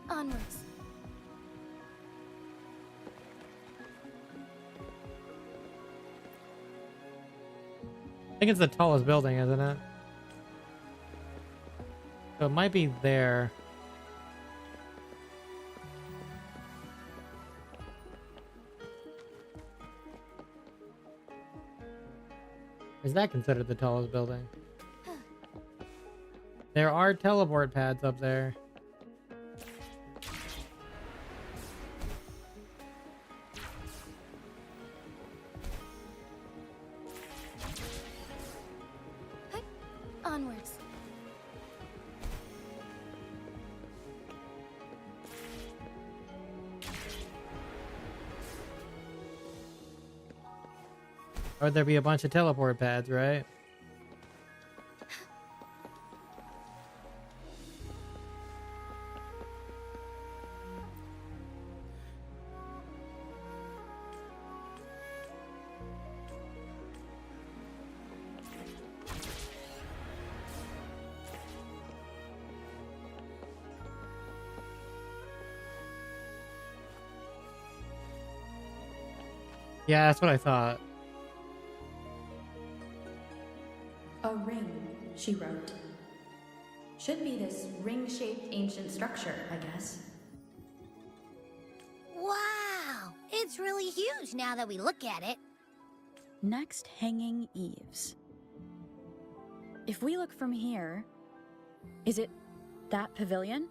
Onwards.
I think it's the tallest building, isn't it? So it might be there. Is that considered the tallest building? There are teleport pads up there.
Onwards.
Or there'd be a bunch of teleport pads, right? Yeah, that's what I thought.
A ring, she wrote. Should be this ring-shaped ancient structure, I guess.
Wow! It's really huge now that we look at it.
Next, hanging eaves. If we look from here, is it that pavilion?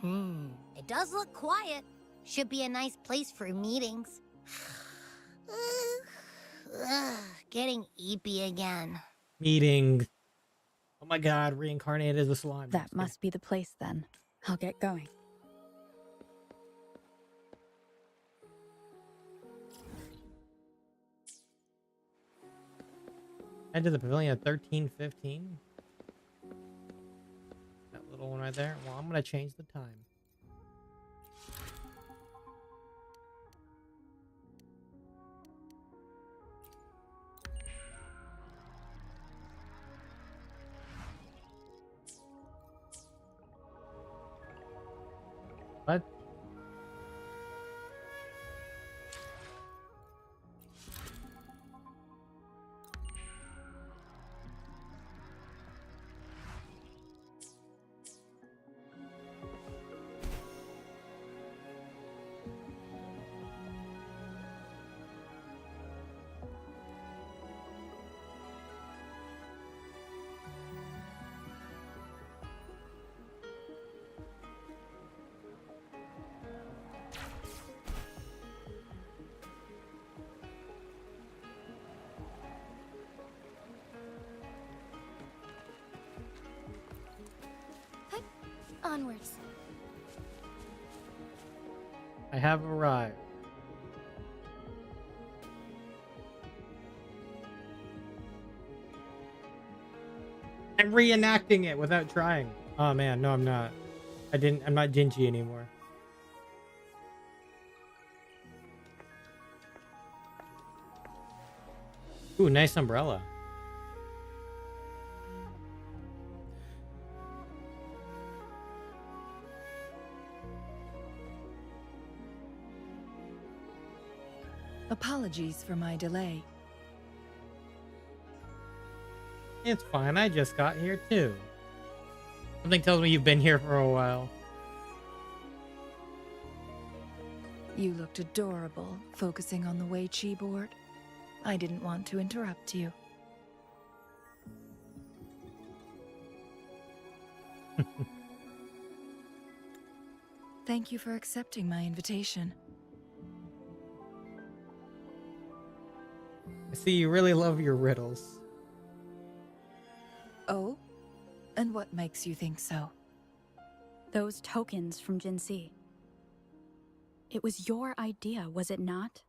It does look quiet. Should be a nice place for meetings. Getting eepy again.
Meeting. Oh my god, reincarnated as a slime.
That must be the place then. I'll get going.
Head to the pavilion at 13:15. That little one right there. Well, I'm gonna change the time. What?
Onwards.
I have arrived. I'm reenacting it without trying. Oh man, no, I'm not. I'm not Gingy anymore. Ooh, nice umbrella.
Apologies for my delay.
It's fine, I just got here too. Something tells me you've been here for a while.
You looked adorable, focusing on the Wei Chi board. I didn't want to interrupt you. Thank you for accepting my invitation.
I see you really love your riddles.
Oh? And what makes you think so?
Those tokens from Jinxi. It was your idea, was it not?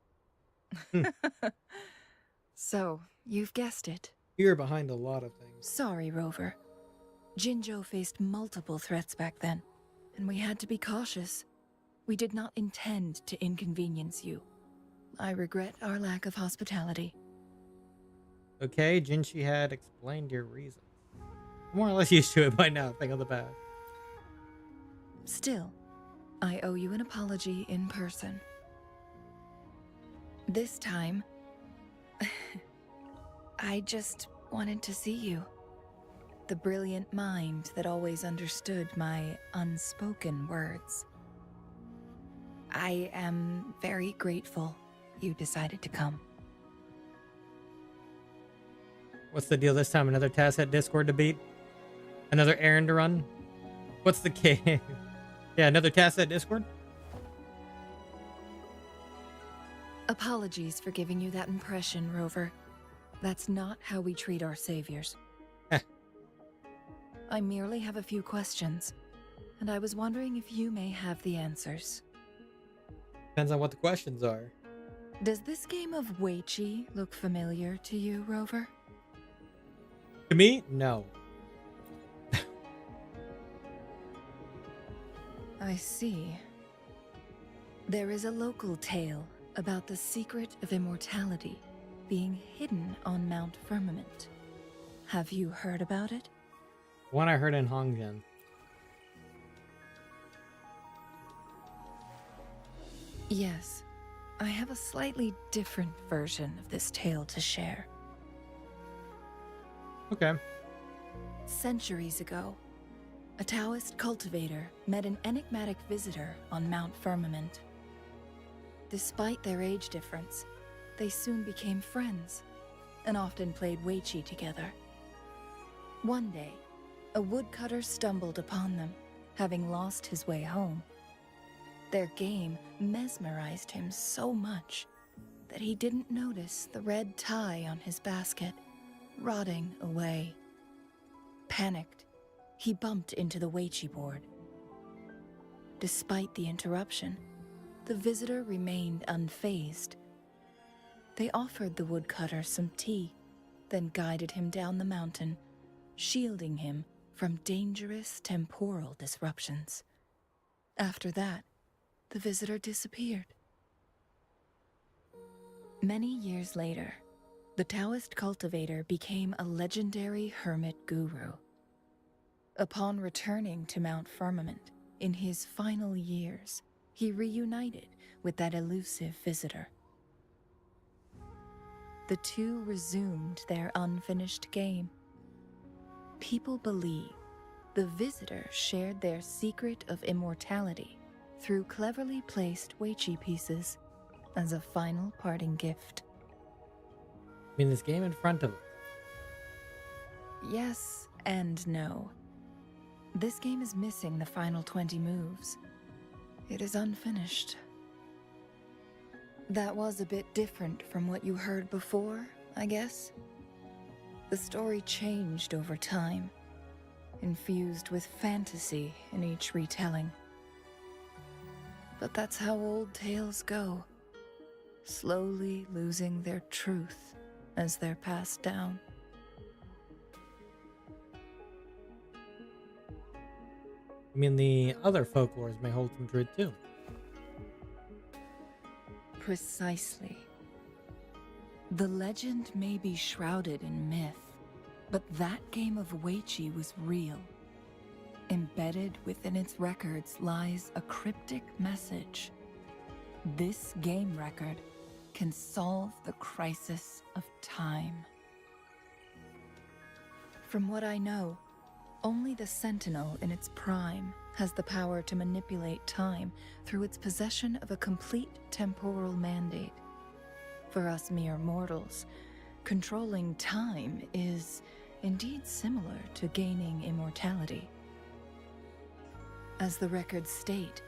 So, you've guessed it.
You're behind a lot of things.
Sorry, Rover. Jinzhou faced multiple threats back then, and we had to be cautious. We did not intend to inconvenience you. I regret our lack of hospitality.
Okay, Jinshi had explained your reasons. I'm more or less used to it by now, think of the bad.
Still, I owe you an apology in person. This time, I just wanted to see you. The brilliant mind that always understood my unspoken words. I am very grateful you decided to come.
What's the deal this time? Another task at Discord to beat? Another errand to run? What's the game? Yeah, another task at Discord?
Apologies for giving you that impression, Rover. That's not how we treat our saviors. I merely have a few questions, and I was wondering if you may have the answers.
Depends on what the questions are.
Does this game of Wei Chi look familiar to you, Rover?
To me, no.
I see. There is a local tale about the secret of immortality being hidden on Mount Firmament. Have you heard about it?
One I heard in Hongjian.
Yes. I have a slightly different version of this tale to share.
Okay.
Centuries ago, a Taoist cultivator met an enigmatic visitor on Mount Firmament. Despite their age difference, they soon became friends and often played Wei Chi together. One day, a woodcutter stumbled upon them, having lost his way home. Their game mesmerized him so much that he didn't notice the red tie on his basket, rotting away. Panicked, he bumped into the Wei Chi board. Despite the interruption, the visitor remained unfazed. They offered the woodcutter some tea, then guided him down the mountain, shielding him from dangerous temporal disruptions. After that, the visitor disappeared. Many years later, the Taoist cultivator became a legendary hermit guru. Upon returning to Mount Firmament in his final years, he reunited with that elusive visitor. The two resumed their unfinished game. People believe the visitor shared their secret of immortality through cleverly placed Wei Chi pieces as a final parting gift.
I mean, this game in front of us.
Yes and no. This game is missing the final 20 moves. It is unfinished. That was a bit different from what you heard before, I guess. The story changed over time. infused with fantasy in each retelling. But that's how old tales go, slowly losing their truth as they're passed down.
I mean, the other folklores may hold some truth too.
Precisely. The legend may be shrouded in myth, but that game of Weiqi was real. Embedded within its records lies a cryptic message. This game record can solve the crisis of time. From what I know, only the Sentinel in its prime has the power to manipulate time through its possession of a complete temporal mandate. For us mere mortals, controlling time is indeed similar to gaining immortality. As the records state,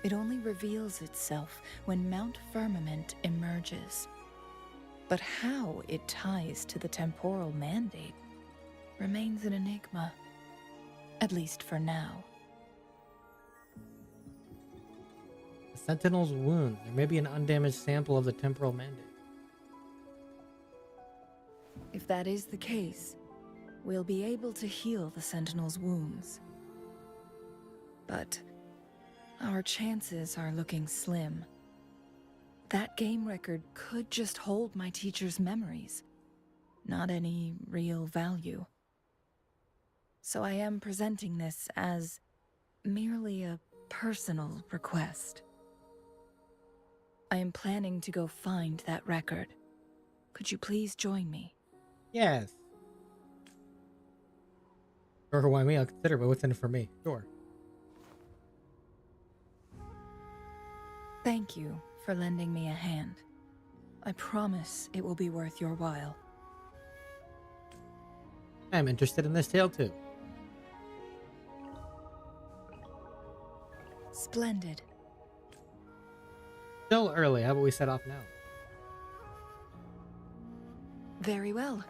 it only reveals itself when Mount Firmament emerges. But how it ties to the temporal mandate remains an enigma, at least for now.
The Sentinel's wound. There may be an undamaged sample of the temporal mandate.
If that is the case, we'll be able to heal the Sentinel's wounds. But our chances are looking slim. That game record could just hold my teacher's memories, not any real value. So I am presenting this as merely a personal request. I am planning to go find that record. Could you please join me?
Yes. Or why me? I'll consider, but what's in it for me? Sure.
Thank you for lending me a hand. I promise it will be worth your while.
I'm interested in this tale too.
Splendid.
Still early. How about we set off now?
Very well.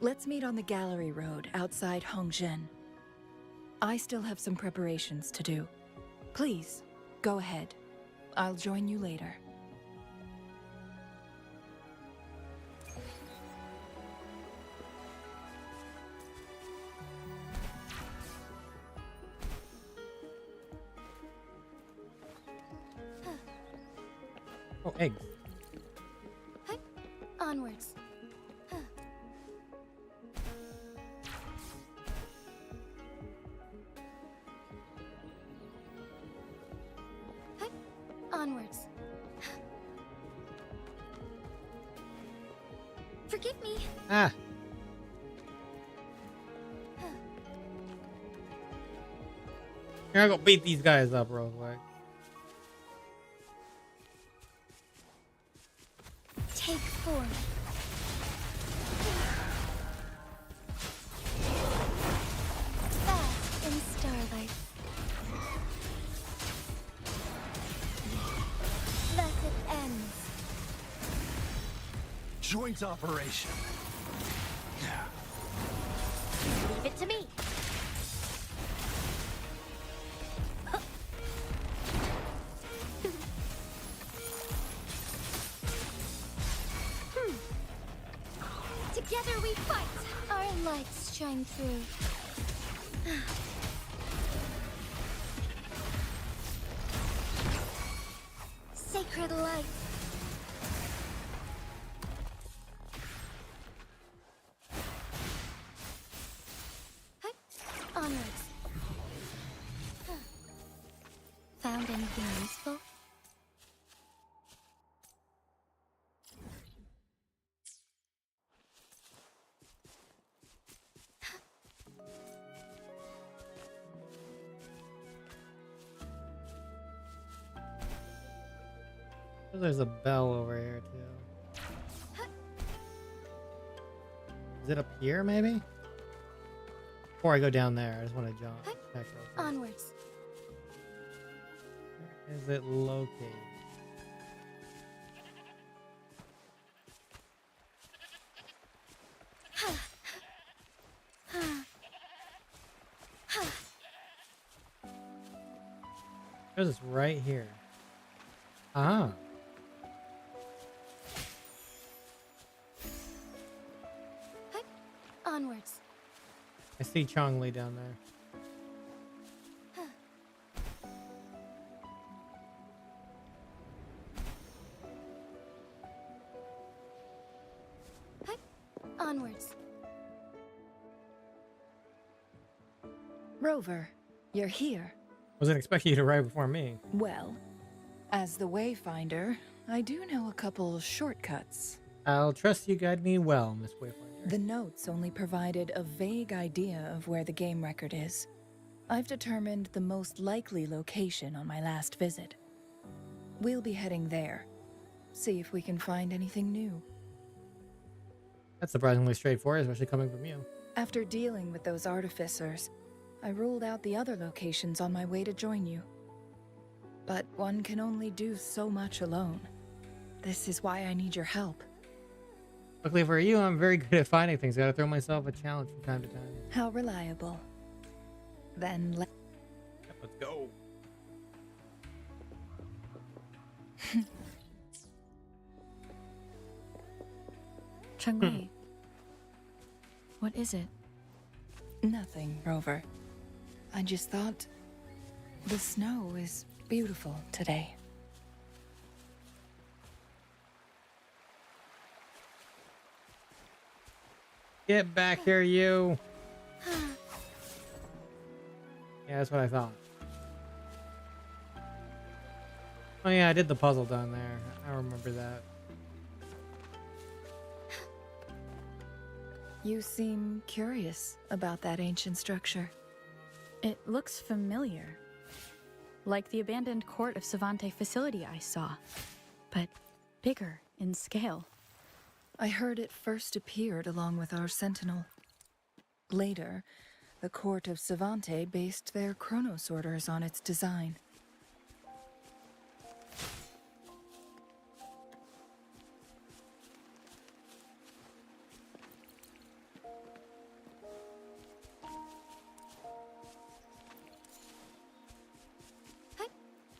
Let's meet on the gallery road outside Hongzhen. I still have some preparations to do. Please, go ahead. I'll join you later.
Oh, eggs.
Onwards. Onwards. Forgive me.
Ah. Here, I go beat these guys up real quick.
Take form. Fast in starlight. Thus it ends.
Joint operation.
Leave it to me. Together we fight. Our lights shine through. Sacred light. Onwards. Found anything useful?
There's a bell over here too. Is it up here maybe? Before I go down there, I just want to jump. Check real quick.
Onwards.
Where is it located? There's this right here. Ah.
Onwards.
I see Changli down there.
Onwards.
Rover, you're here.
Wasn't expecting you to arrive before me.
Well, as the Wayfinder, I do know a couple shortcuts.
I'll trust you guide me well, Miss Wayfinder.
The notes only provided a vague idea of where the game record is. I've determined the most likely location on my last visit. We'll be heading there. See if we can find anything new.
That's surprisingly straightforward, especially coming from you.
After dealing with those artificers, I ruled out the other locations on my way to join you. But one can only do so much alone. This is why I need your help.
Luckily for you, I'm very good at finding things. Gotta throw myself a challenge from time to time.
How reliable. Then
Let's go.
Changli, what is it?
Nothing, Rover. I just thought the snow is beautiful today.
Get back here, you. Yeah, that's what I thought. Oh yeah, I did the puzzle down there. I remember that.
You seem curious about that ancient structure.
It looks familiar. Like the abandoned court of Savante facility I saw, but bigger in scale.
I heard it first appeared along with our sentinel. Later, the court of Savante based their Chronos orders on its design.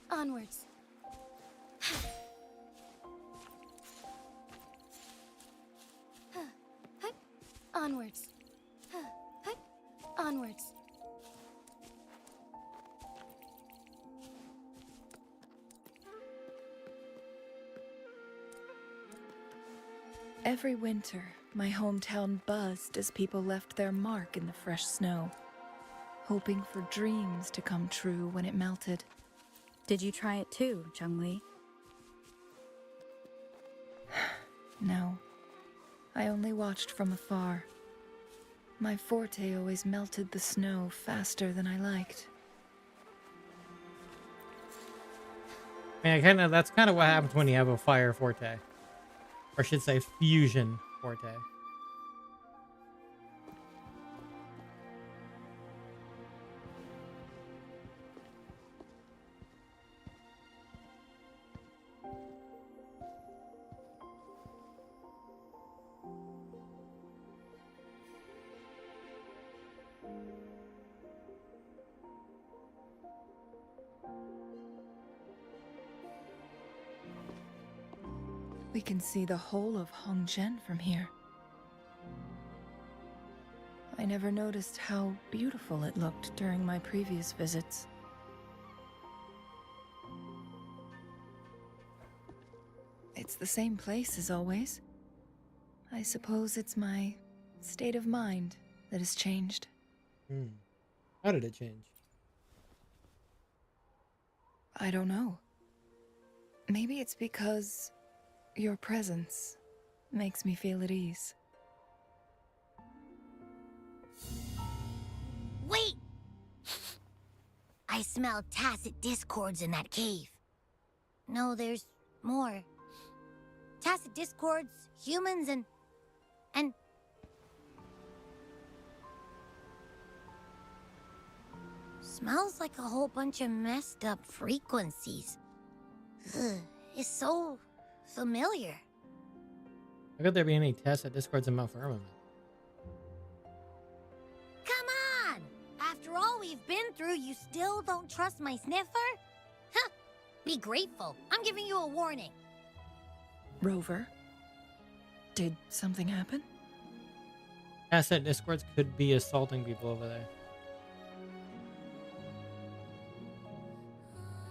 Onwards. Onwards. Onwards.
Every winter, my hometown buzzed as people left their mark in the fresh snow, hoping for dreams to come true when it melted.
Did you try it too, Changli?
No, I only watched from afar. My forte always melted the snow faster than I liked.
Man, that's kind of what happens when you have a fire forte. Or I should say fusion forte.
We can see the whole of Hongzhen from here. I never noticed how beautiful it looked during my previous visits. It's the same place as always. I suppose it's my state of mind that has changed.
How did it change?
I don't know. Maybe it's because your presence makes me feel at ease.
Wait! I smell tacit discords in that cave. No, there's more. Tacit discords, humans, and... Smells like a whole bunch of messed up frequencies. Ugh, it's so familiar.
How could there be any tests at Discords in Mount Firmament?
Come on! After all we've been through, you still don't trust my sniffer? Be grateful. I'm giving you a warning.
Rover, did something happen?
Asset discords could be assaulting people over there.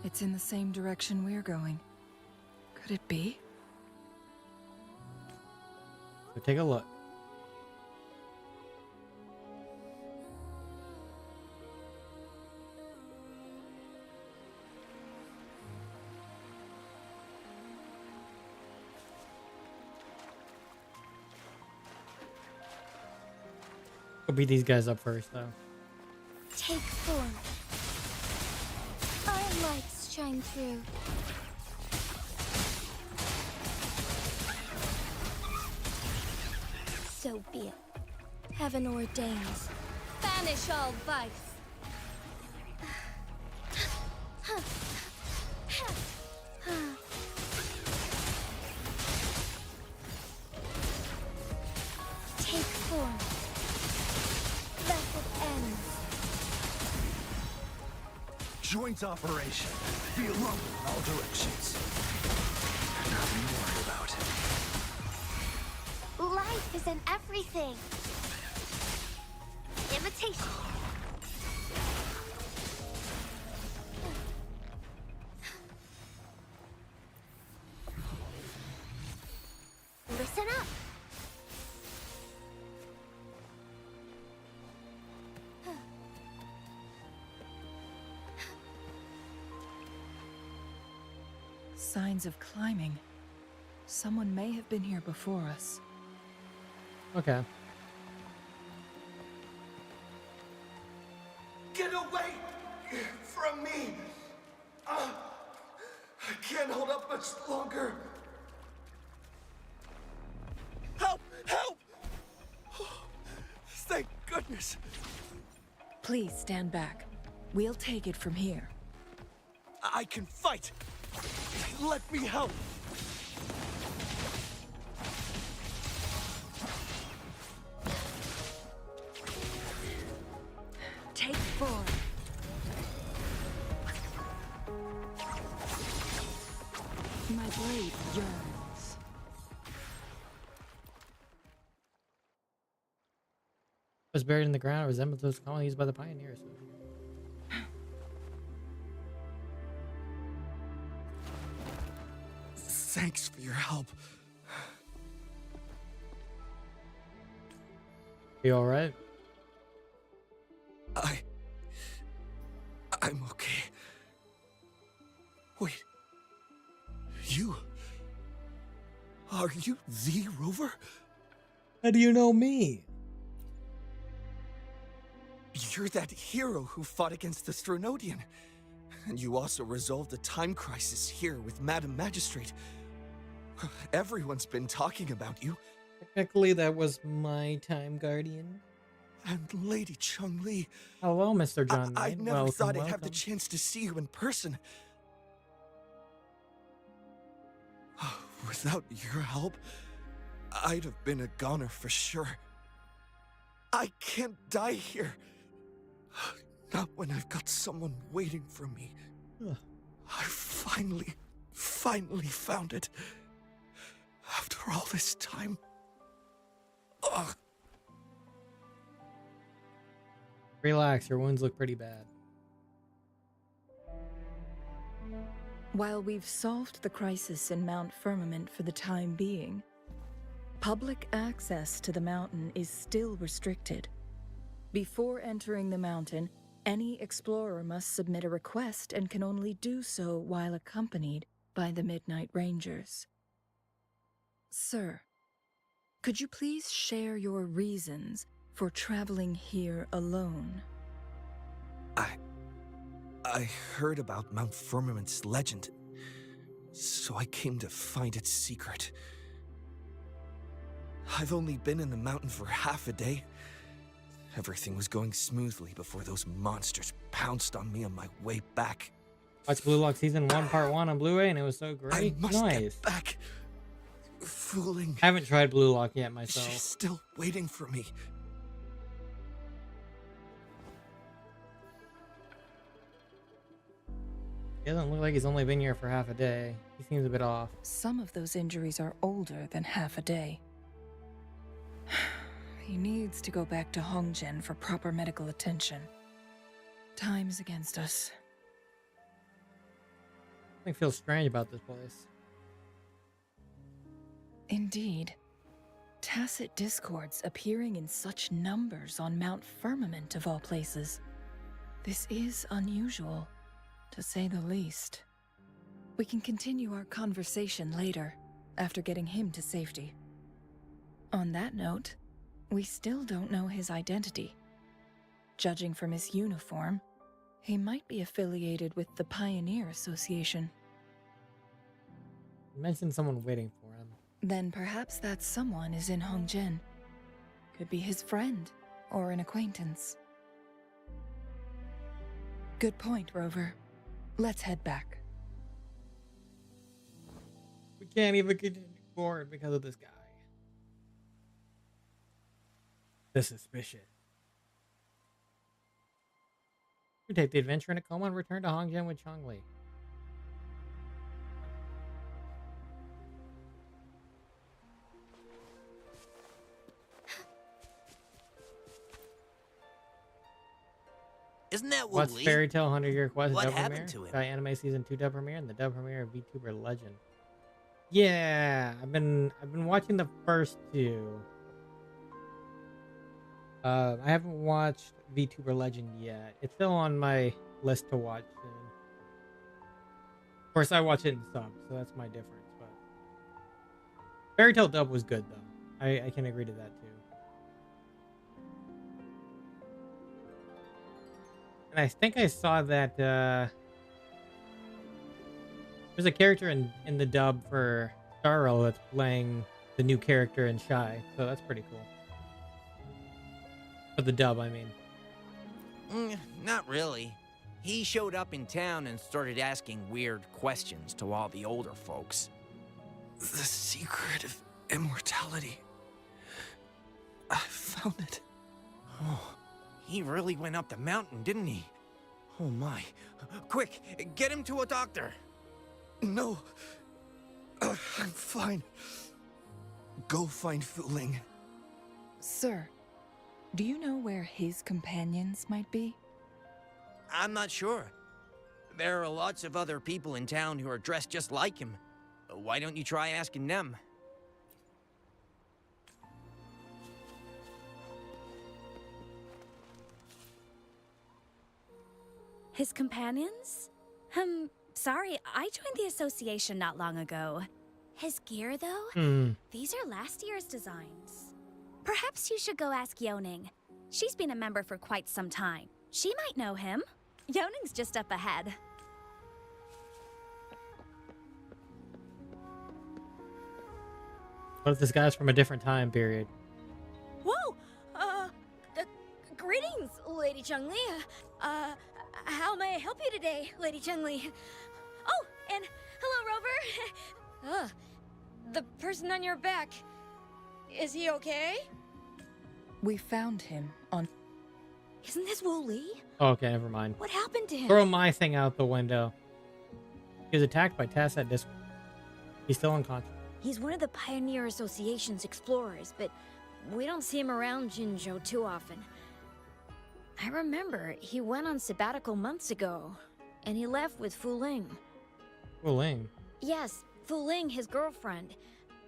It's in the same direction we're going. Could it be?
So take a look. We'll beat these guys up first, though.
Take form. Our lights shine through. So be it. Heaven ordains. Banish all vice. Take form. Let it end.
Joint operation. Be alone in all directions. Nothing to worry about.
Life is in everything. Imitation. Listen up.
Signs of climbing. Someone may have been here before us.
Okay.
Get away from me! I can't hold up much longer. Help! Help! Thank goodness.
Please stand back. We'll take it from here.
I can fight. Let me help.
Take form. My blade yearns.
Was buried in the ground, resembles those commonly used by the pioneers.
Thanks for your help.
You all right?
I'm okay. Wait. Are you the Rover?
How do you know me?
You're that hero who fought against the Stronodian. And you also resolved a time crisis here with Madam Magistrate. Everyone's been talking about you.
Technically, that was my time, Guardian.
And Lady Changli.
Hello, Mr. John.
I never
welcome,
thought I'd have the
welcome.
chance to see you in person. Without your help, I'd have been a goner for sure. I can't die here. Not when I've got someone waiting for me. I finally found it. After all this time. Ugh.
Relax, your wounds look pretty bad.
While we've solved the crisis in Mount Firmament for the time being, public access to the mountain is still restricted. Before entering the mountain, any explorer must submit a request and can only do so while accompanied by the Midnight Rangers. Sir, could you please share your reasons for traveling here alone?
I heard about Mount Firmament's legend, so I came to find its secret. I've only been in the mountain for half a day. Everything was going smoothly before those monsters pounced on me on my way back.
Watch Blue Lock Season 1 Part 1 on Blu-ray and it was so great.
I must
Nice.
get back. Fooling.
I haven't tried Blue Lock yet myself.
She's still waiting for me.
He doesn't look like he's only been here for half a day. He seems a bit off.
Some of those injuries are older than half a day. He needs to go back to Hongzhen for proper medical attention. Time's against us.
Something feels strange about this place.
Indeed. Tacit discords appearing in such numbers on Mount Firmament of all places. This is unusual, to say the least. We can continue our conversation later, after getting him to safety. On that note, we still don't know his identity. Judging from his uniform, he might be affiliated with the Pioneer Association.
You mentioned someone waiting for him.
Then perhaps that someone is in Hongzhen. Could be his friend, or an acquaintance. Good point, Rover. Let's head back.
We can't even continue forward because of this guy. This is suspicious. We take the adventure in a coma and return to Hongzhen with Changli.
Isn't that
What's
Wooly?
Fairy Tale 100-Year Quest
What
dub
happened
premiere?
to him?
Sky Anime Season 2 dub premiere and the dub premiere of VTuber Legend. Yeah, I've been watching the first two. I haven't watched VTuber Legend yet. It's still on my list to watch soon. Of course, I watch it in subs, so that's my difference. But Fairy Tale dub was good, though. I can agree to that too. And I think I saw that there's a character in the dub for Starro that's playing the new character in Shy, so that's pretty cool. For the dub, I mean.
Not really. He showed up in town and started asking weird questions to all the older folks.
The secret of immortality. I found it.
Oh, he really went up the mountain, didn't he? Oh my. Quick, get him to a doctor.
No. I'm fine. Go find Fu Ling.
Sir, do you know where his companions might be?
I'm not sure. There are lots of other people in town who are dressed just like him. Why don't you try asking them?
His companions? Sorry, I joined the association not long ago. His gear, though? These are last year's designs. Perhaps you should go ask Yoning. She's been a member for quite some time. She might know him. Yoning's just up ahead.
What if this guy's from a different time period?
Whoa! Greetings, Lady Changli. How may I help you today, Lady Changli? Oh, and hello, Rover. The person on your back. Is he okay?
We found him on...
Isn't this Wooly?
Oh, okay, never mind.
What happened to him?
Throw my thing out the window. He was attacked by Tess at Discord. He's still unconscious.
He's one of the Pioneer Association's explorers, but we don't see him around Jinzhou too often. I remember he went on sabbatical months ago, and he left with Fu Ling.
Fu Ling?
Yes, Fu Ling, his girlfriend.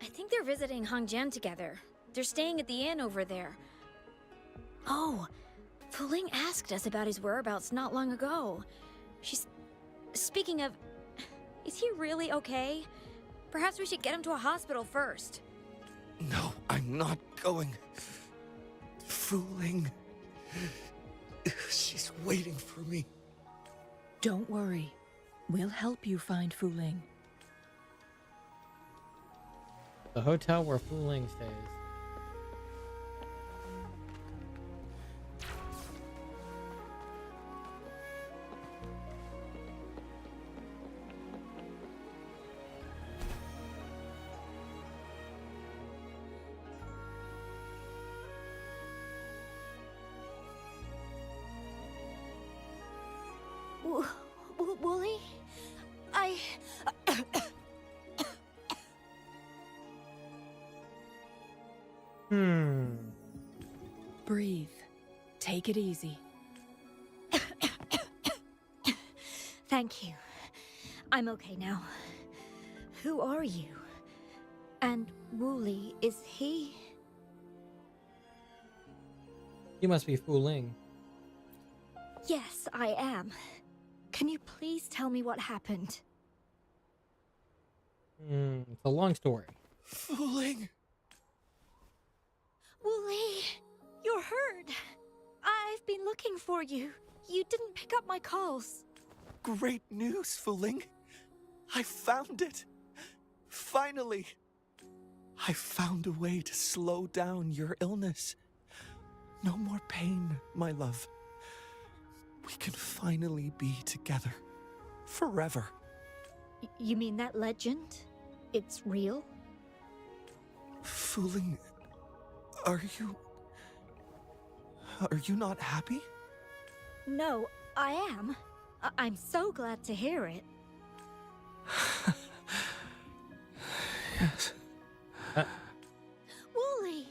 I think they're visiting Hongzhen together. They're staying at the inn over there. Oh, Fu Ling asked us about his whereabouts not long ago. She's... Speaking of... Is he really okay? Perhaps we should get him to a hospital first.
No, I'm not going. Fu Ling. She's waiting for me.
Don't worry. We'll help you find Fu Ling.
The hotel where Fu Ling stays.
Wooly?
Breathe. Take it easy.
Thank you. I'm okay now. Who are you? And Wooly, is he?
You must be fooling.
Yes, I am. Can you please tell me what happened?
It's a long story.
Fooling?
Wooly, you're hurt. I've been looking for you. You didn't pick up my calls.
Great news, Fooling. I found it. Finally. I found a way to slow down your illness. No more pain, my love. We can finally be together. Forever.
You mean that legend? It's real?
Fooling, are you not happy?
No, I am. I'm so glad to hear it.
Yes.
Wooly!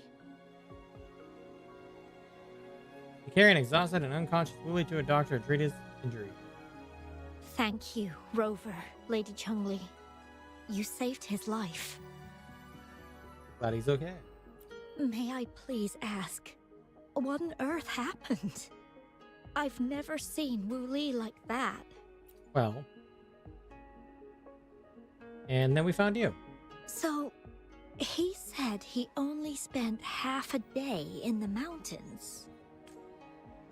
You carry an exhausted and unconscious Wooly to a doctor to treat his injury.
Thank you, Rover, Lady Changli. You saved his life.
Glad he's okay.
May I please ask, what on earth happened? I've never seen Wooly like that.
Well. And then we found you.
So, he said he only spent half a day in the mountains.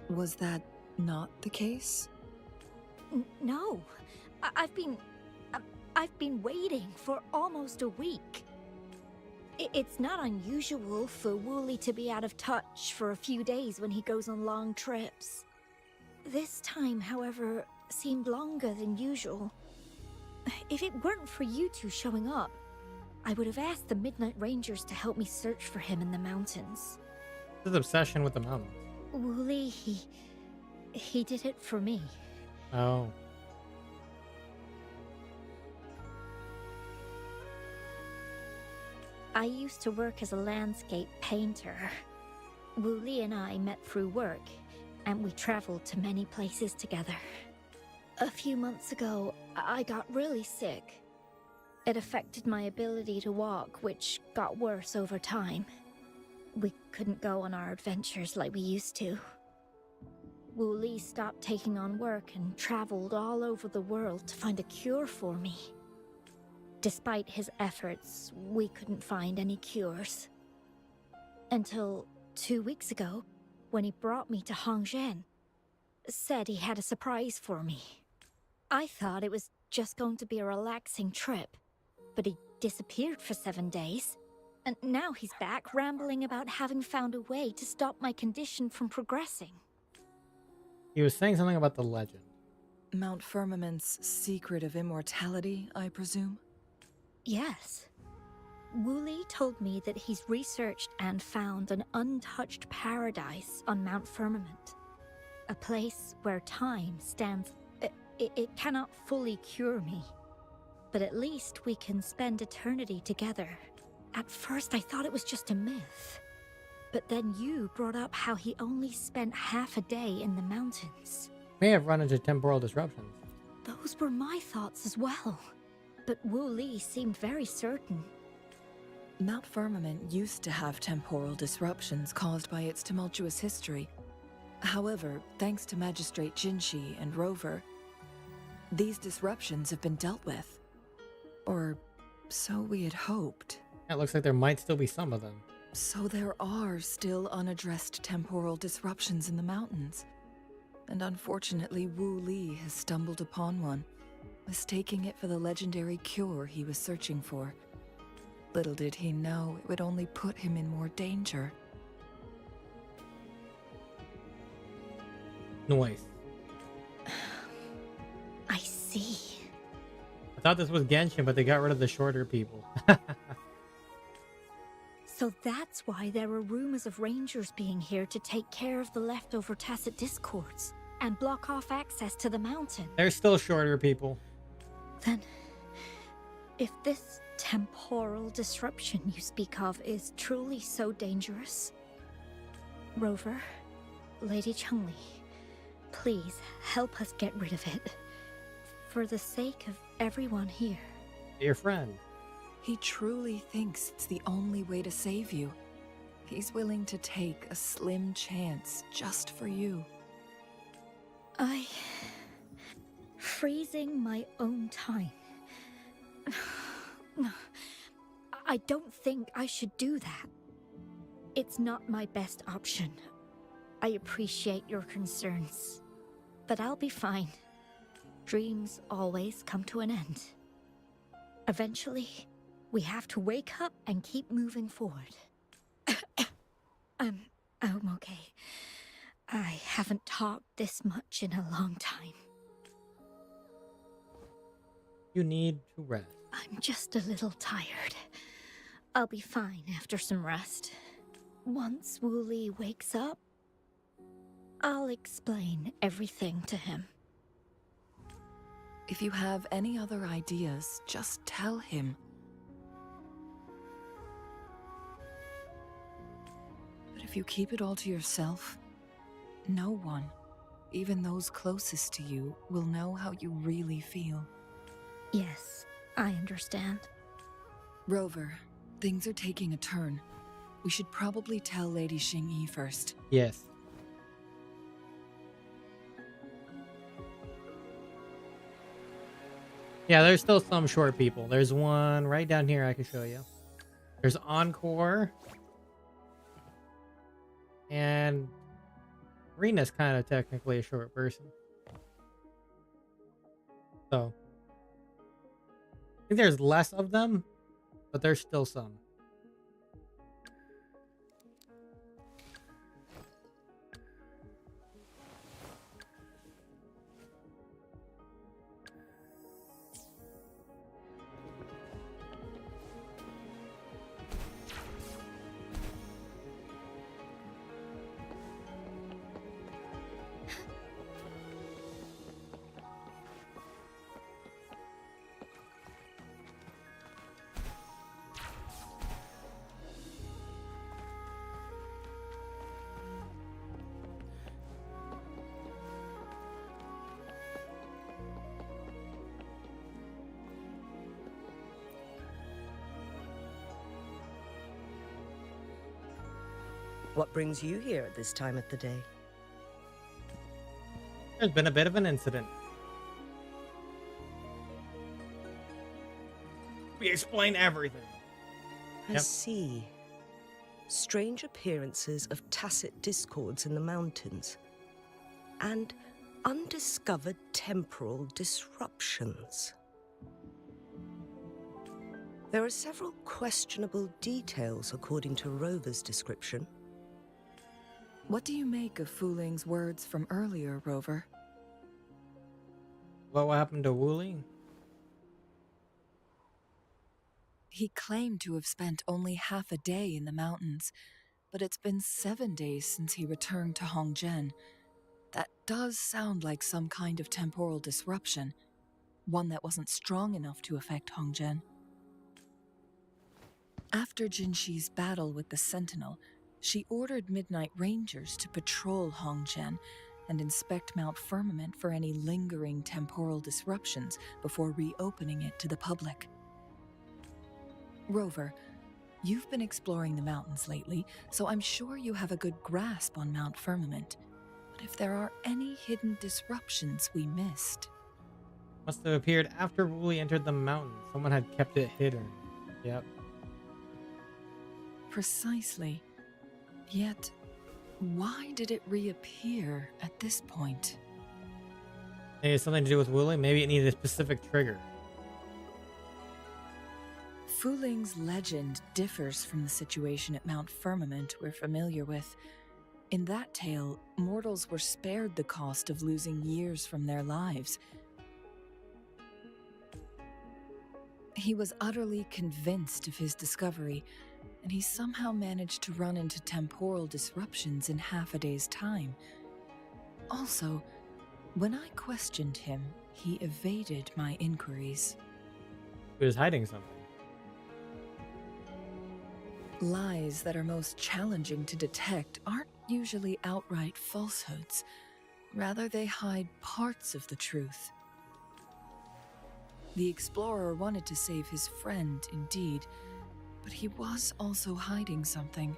Was that not the case?
No. I've been waiting for almost a week. It's not unusual for Wooly to be out of touch for a few days when he goes on long trips. This time, however, seemed longer than usual. If it weren't for you two showing up, I would have asked the Midnight Rangers to help me search for him in the mountains.
His obsession with the mountains.
Wooly, he did it for me.
Oh.
I used to work as a landscape painter. Wooly and I met through work, and we traveled to many places together. A few months ago, I got really sick. It affected my ability to walk, which got worse over time. We couldn't go on our adventures like we used to. Wooly stopped taking on work and traveled all over the world to find a cure for me. Despite his efforts, we couldn't find any cures. Until 2 weeks ago, when he brought me to Hongzhen, said he had a surprise for me. I thought it was just going to be a relaxing trip, but he disappeared for 7 days, and now he's back rambling about having found a way to stop my condition from progressing.
He was saying something about the legend.
Mount Firmament's secret of immortality, I presume?
Yes. Wooly told me that he's researched and found an untouched paradise on Mount Firmament. A place where time stands. It cannot fully cure me, but at least we can spend eternity together. At first I thought it was just a myth, but then you brought up how he only spent half a day in the mountains.
May have run into temporal disruptions.
Those were my thoughts as well, but Wooly seemed very certain.
Mount Firmament used to have temporal disruptions caused by its tumultuous history. However, thanks to Magistrate Jinshi and Rover, these disruptions have been dealt with. Or so we had hoped.
It looks like there might still be some of them.
So there are still unaddressed temporal disruptions in the mountains. And unfortunately, Wooly has stumbled upon one, mistaking it for the legendary cure he was searching for. Little did he know it would only put him in more danger.
Noise.
I see.
I thought this was Genshin, but they got rid of the shorter people.
So that's why there are rumors of rangers being here to take care of the leftover tacit discords and block off access to the mountain.
There's still shorter people.
Then, if this temporal disruption you speak of is truly so dangerous? Rover, Lady Changli, please help us get rid of it. For the sake of everyone here.
Your friend.
He truly thinks it's the only way to save you. He's willing to take a slim chance just for you.
Freezing my own time. I don't think I should do that. It's not my best option. I appreciate your concerns, but I'll be fine. Dreams always come to an end. Eventually, we have to wake up and keep moving forward. I'm okay. I haven't talked this much in a long time.
You need to rest.
I'm just a little tired. I'll be fine after some rest. Once Wooly wakes up, I'll explain everything to him.
If you have any other ideas, just tell him. But if you keep it all to yourself, no one, even those closest to you, will know how you really feel.
Yes, I understand.
Rover, things are taking a turn. We should probably tell Lady Xingyi first.
Yes. Yeah, there's still some short people. There's one right down here I can show you. There's Encore. And Rena's kind of technically a short person. So I think there's less of them, but there's still some.
What brings you here at this time of the day?
There's been a bit of an incident. We explain everything.
I
Yep.
see. Strange appearances of tacit discords in the mountains. And undiscovered temporal disruptions. There are several questionable details according to Rover's description.
What do you make of Fuling's words from earlier, Rover?
What happened to Wooly?
He claimed to have spent only half a day in the mountains, but it's been 7 days since he returned to Hongzhen. That does sound like some kind of temporal disruption, one that wasn't strong enough to affect Hongzhen. After Jinxi's battle with the Sentinel, she ordered Midnight Rangers to patrol Hongzhen and inspect Mount Firmament for any lingering temporal disruptions before reopening it to the public. Rover, you've been exploring the mountains lately, so I'm sure you have a good grasp on Mount Firmament. But if there are any hidden disruptions we missed...
Must have appeared after Wooly entered the mountain. Someone had kept it hidden. Yep.
Precisely. Yet, why did it reappear at this point?
Maybe it's something to do with Wooly. Maybe it needed a specific trigger.
Fuling's legend differs from the situation at Mount Firmament we're familiar with. In that tale, mortals were spared the cost of losing years from their lives. He was utterly convinced of his discovery, and he somehow managed to run into temporal disruptions in half a day's time. Also, when I questioned him, he evaded my inquiries.
He was hiding something.
Lies that are most challenging to detect aren't usually outright falsehoods. Rather, they hide parts of the truth. The explorer wanted to save his friend, indeed, but he was also hiding something.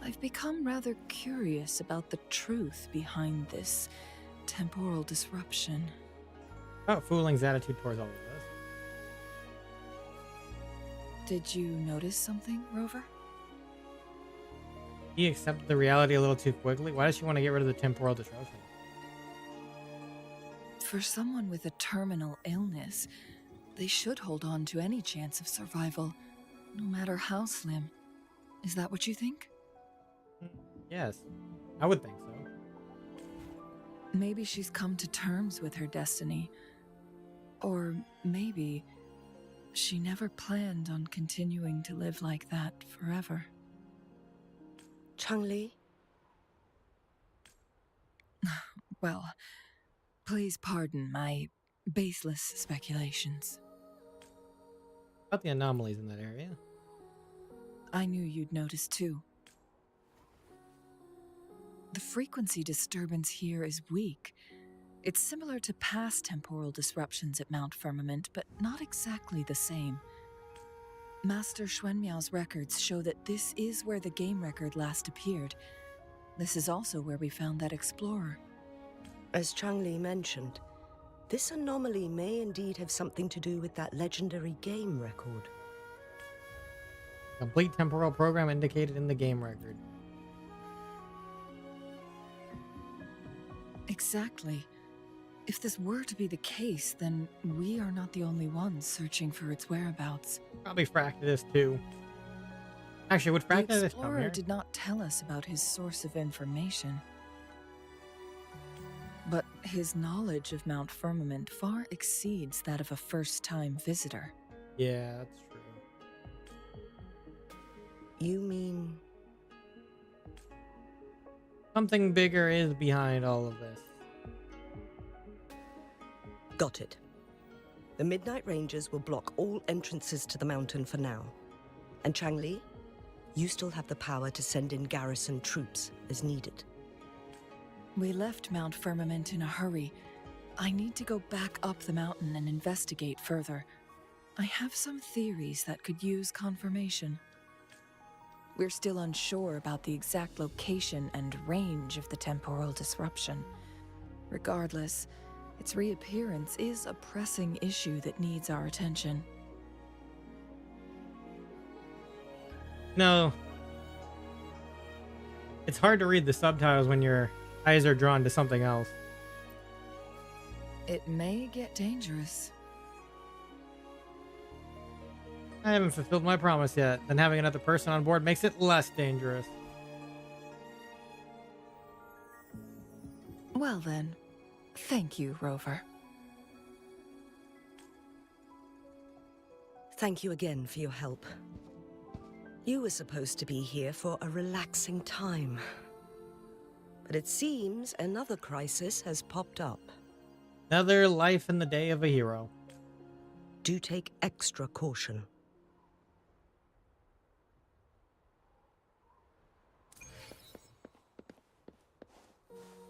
I've become rather curious about the truth behind this temporal disruption.
About Fooling's attitude towards all of this.
Did you notice something, Rover?
He accepted the reality a little too quickly. Why does she want to get rid of the temporal disruption?
For someone with a terminal illness, they should hold on to any chance of survival, no matter how slim. Is that what you think?
Yes, I would think so.
Maybe she's come to terms with her destiny. Or maybe she never planned on continuing to live like that forever.
Changli?
Well, please pardon my baseless speculations.
About the anomalies in that area.
I knew you'd notice too. The frequency disturbance here is weak. It's similar to past temporal disruptions at Mount Firmament, but not exactly the same. Master Xuanmiao's records show that this is where the game record last appeared. This is also where we found that explorer.
As Changli mentioned, this anomaly may indeed have something to do with that legendary game record.
Complete temporal program indicated in the game record.
Exactly. If this were to be the case, then we are not the only ones searching for its whereabouts.
Probably Fractus too. Actually, would
The
Fractus come
explorer
here?
did not tell us about his source of information. But his knowledge of Mount Firmament far exceeds that of a first-time visitor.
Yeah, that's true.
You mean...
Something bigger is behind all of this.
Got it. The Midnight Rangers will block all entrances to the mountain for now. And Changli, you still have the power to send in garrison troops as needed.
We left Mount Firmament in a hurry. I need to go back up the mountain and investigate further. I have some theories that could use confirmation. We're still unsure about the exact location and range of the temporal disruption. Regardless, its reappearance is a pressing issue that needs our attention.
No. It's hard to read the subtitles when your eyes are drawn to something else.
It may get dangerous.
I haven't fulfilled my promise yet. Then having another person on board makes it less dangerous.
Well then, thank you, Rover.
Thank you again for your help. You were supposed to be here for a relaxing time. But it seems another crisis has popped up.
Another life in the day of a hero.
Do take extra caution.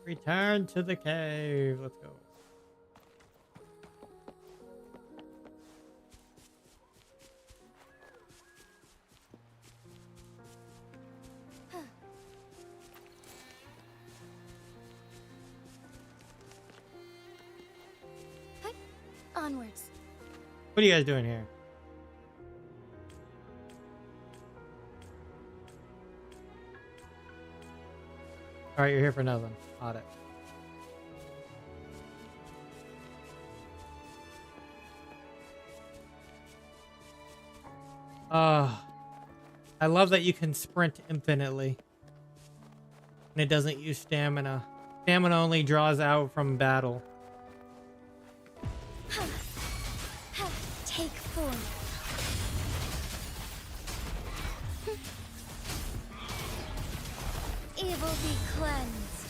Return to the cave. Let's go.
Onwards.
What are you guys doing here? Alright, you're here for nothing. Audit. I love that you can sprint infinitely. And it doesn't use stamina. Stamina only draws out from battle.
Take form. Evil be cleansed.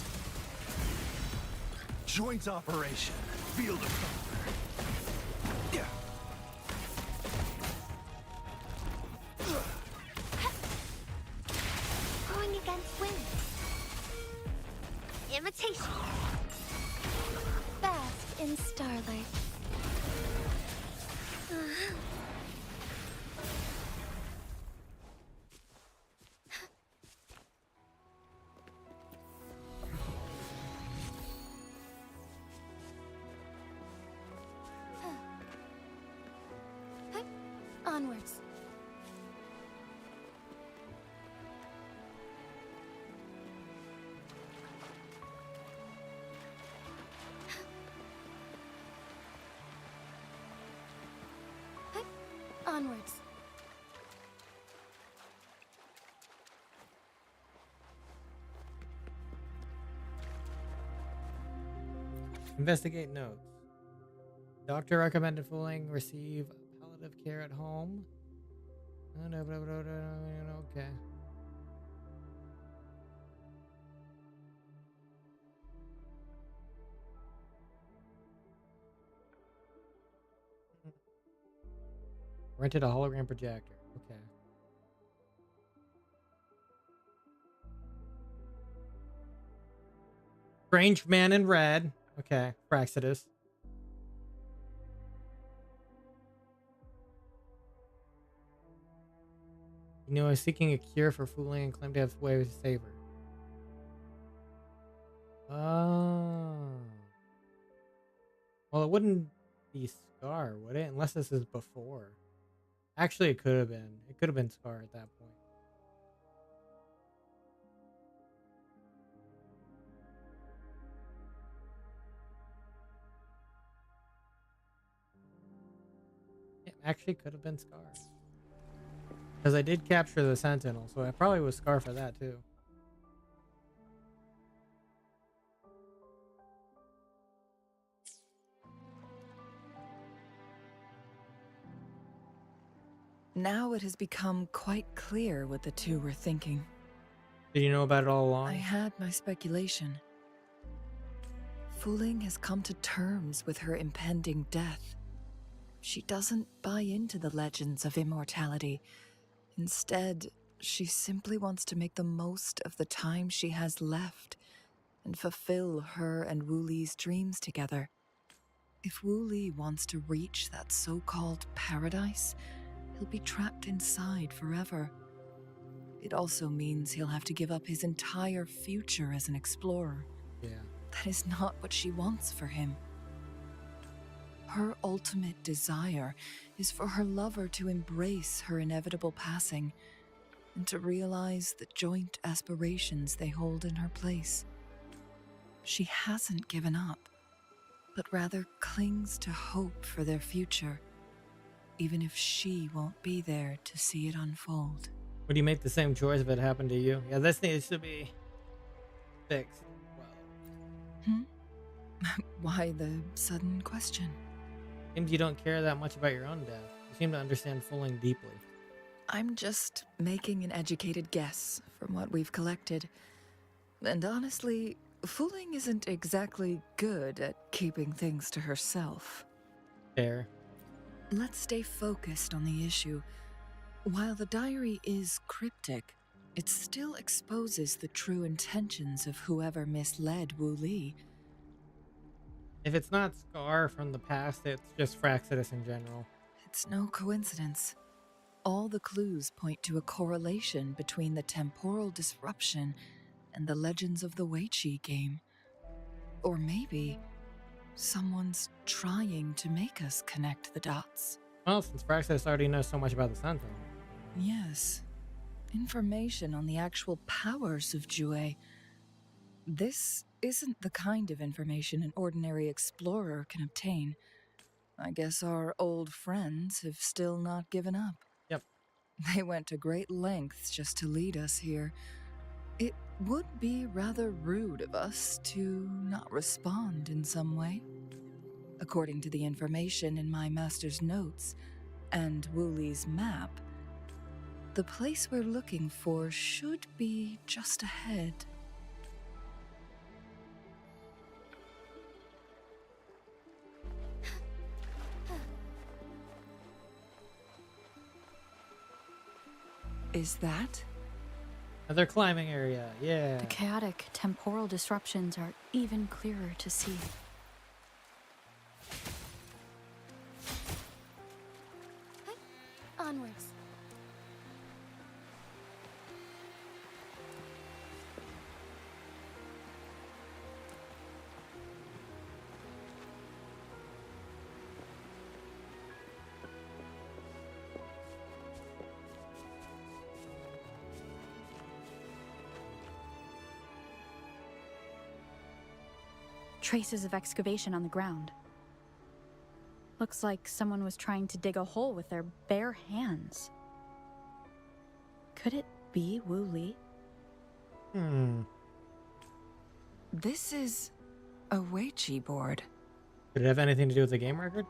Joint operation. Field of comfort. Yeah.
Onwards. Onwards.
Investigate notes. Doctor recommended fooling. Receive palliative care at home. Okay. Rented a hologram projector. Okay. Strange man in red. Okay. Praxidus. You know, I was seeking a cure for fooling and claimed to have ways to save her. Oh. Well, it wouldn't be Scar, would it? Unless this is before. Actually, it could have been. It could have been Scar at that point. It actually could have been Scar. Because I did capture the Sentinel, so it probably was Scar for that too.
Now it has become quite clear what the two were thinking.
Did you know about it all along?
I had my speculation. Fooling has come to terms with her impending death. She doesn't buy into the legends of immortality. Instead, she simply wants to make the most of the time she has left and fulfill her and Wu Li's dreams together. If Wu Li wants to reach that so-called paradise, he'll be trapped inside forever. It also means he'll have to give up his entire future as an explorer.
Yeah.
That is not what she wants for him. Her ultimate desire is for her lover to embrace her inevitable passing and to realize the joint aspirations they hold in her place. She hasn't given up, but rather clings to hope for their future, even if she won't be there to see it unfold.
Would you make the same choice if it happened to you? Yeah, this needs to be fixed. Well,
Why the sudden question?
seems you don't care that much about your own death. You seem to understand fooling deeply.
I'm just making an educated guess from what we've collected. And honestly, Fooling isn't exactly good at keeping things to herself.
Fair.
Let's stay focused on the issue. While the diary is cryptic, it still exposes the true intentions of whoever misled Wu Li.
If it's not Scar from the past, it's just Praxidus in general.
It's no coincidence. All the clues point to a correlation between the temporal disruption and the Legends of the Weiqi game. Or maybe someone's trying to make us connect the dots.
Well, since Praxidus already knows so much about the Sentinel.
Yes. Information on the actual powers of Jue. This isn't the kind of information an ordinary explorer can obtain. I guess our old friends have still not given up.
Yep.
They went to great lengths just to lead us here. It would be rather rude of us to not respond in some way. According to the information in my master's notes and Wu Li's map, the place we're looking for should be just ahead. Is that?
Another climbing area, yeah.
The chaotic temporal disruptions are even clearer to see.
Onwards.
traces of excavation on the ground. Looks like someone was trying to dig a hole with their bare hands. Could it be Wu Li?
This is a Weiqi board.
Could it have anything to do with the game record?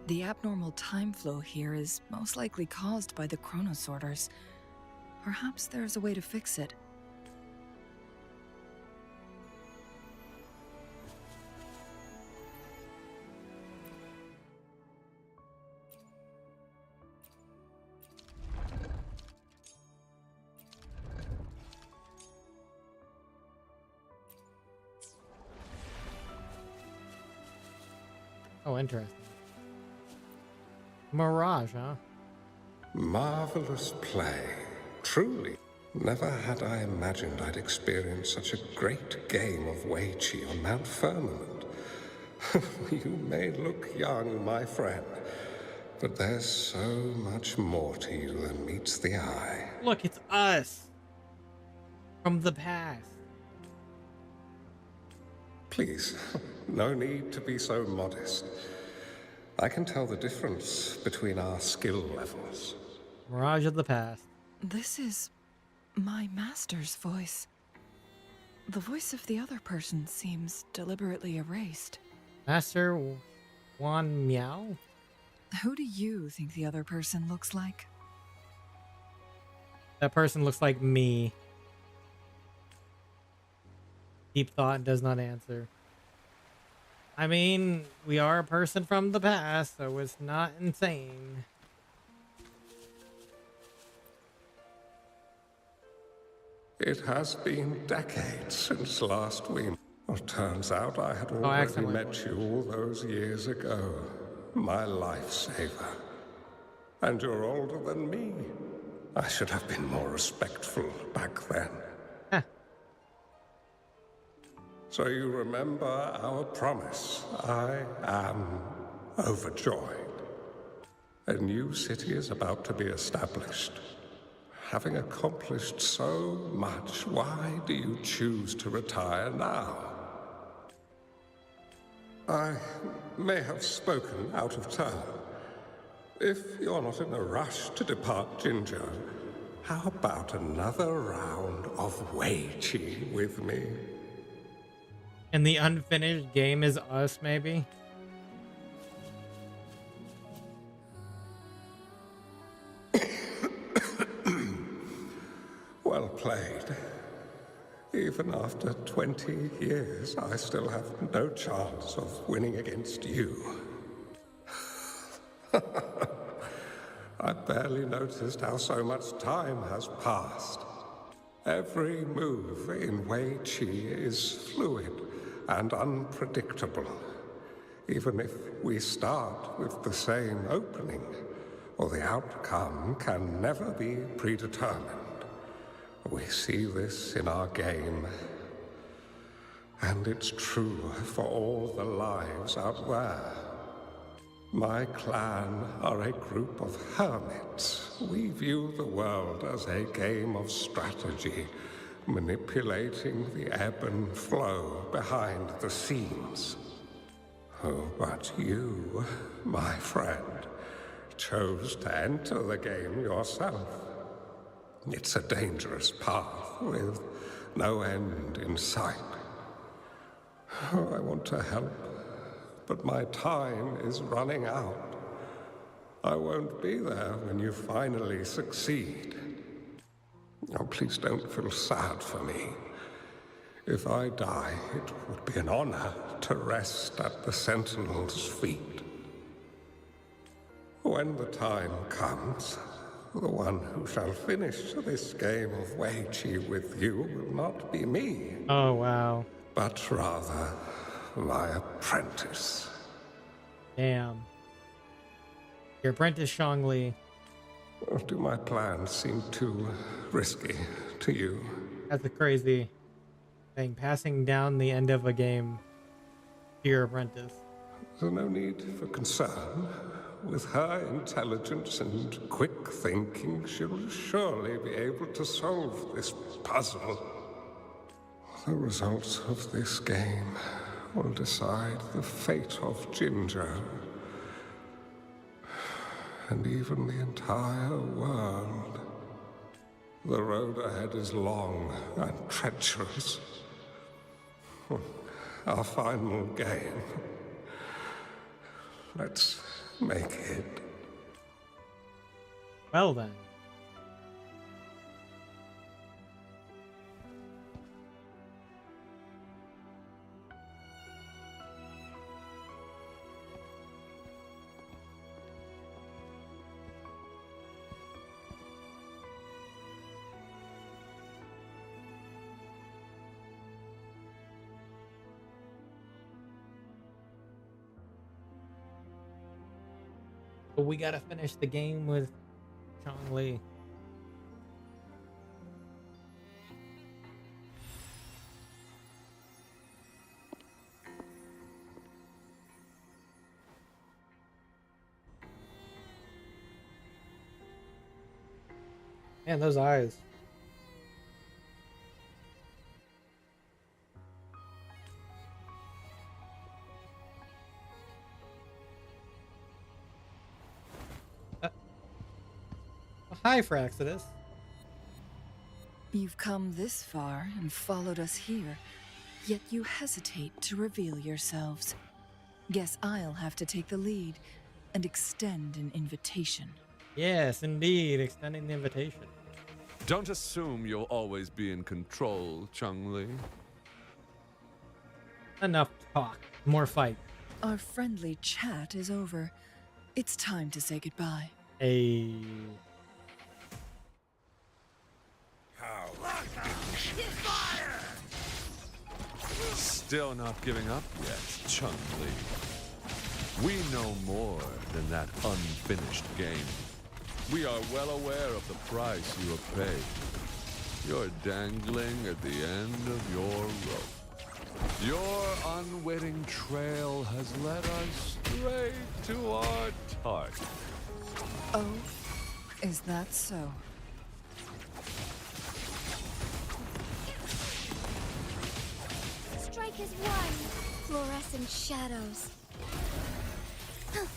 The abnormal time flow here is most likely caused by the chronosorters. Perhaps there's a way to fix it.
Oh, interesting. Mirage, huh?
Marvelous play. Truly. Never had I imagined I'd experience such a great game of Weiqi on Mount Firmament. You may look young, my friend, but there's so much more to you than meets the eye.
Look, it's us! From the past.
Please, no need to be so modest. I can tell the difference between our skill levels.
Mirage of the past.
This is my master's voice. The voice of the other person seems deliberately erased.
Master Wan Miao?
Who do you think the other person looks like?
That person looks like me. Deep thought does not answer. I mean, we are a person from the past, so it's not insane.
It has been decades since last we... Well, turns out I had already
accidentally
met you all those years ago. My lifesaver. And you're older than me. I should have been more respectful back then.
Huh.
So you remember our promise. I am overjoyed. A new city is about to be established. Having accomplished so much, why do you choose to retire now? I may have spoken out of turn. If you're not in a rush to depart Jinzhou, how about another round of Weiqi with me?
And the unfinished game is us, maybe?
Well played. Even after 20 years, I still have no chance of winning against you. I barely noticed how so much time has passed. Every move in Weiqi is fluid and unpredictable. Even if we start with the same opening, or the outcome can never be predetermined. We see this in our game, and it's true for all the lives out there. My clan are a group of hermits. We view the world as a game of strategy, manipulating the ebb and flow behind the scenes. Oh, but you, my friend, chose to enter the game yourself. It's a dangerous path with no end in sight. Oh, I want to help, but my time is running out. I won't be there when you finally succeed. Oh, please don't feel sad for me. If I die, it would be an honor to rest at the Sentinel's feet. When the time comes, the one who shall finish this game of Weiqi with you will not be me.
Oh, wow.
But rather, my apprentice.
Damn. Your apprentice, Changli.
Do my plans seem too risky to you?
That's a crazy thing. Passing down the end of a game to your apprentice.
There's no need for concern. With her intelligence and quick thinking, she'll surely be able to solve this puzzle. The results of this game will decide the fate of Jinjo, and even the entire world. The road ahead is long and treacherous. Our final game. Let's make it.
Well then. But we gotta finish the game with Changli. Man, those eyes. Hi, Fraxidus.
You've come this far and followed us here, yet you hesitate to reveal yourselves. Guess I'll have to take the lead and extend an invitation.
Yes, indeed, extending the invitation.
Don't assume you'll always be in control, Changli.
Enough talk. More fight.
Our friendly chat is over. It's time to say goodbye.
Hey.
Still not giving up yet, Changli. We know more than that unfinished game. We are well aware of the price you have paid. You're dangling at the end of your rope. Your unwitting trail has led us straight to our target.
Oh, is that so?
Strike is one. Fluorescent shadows.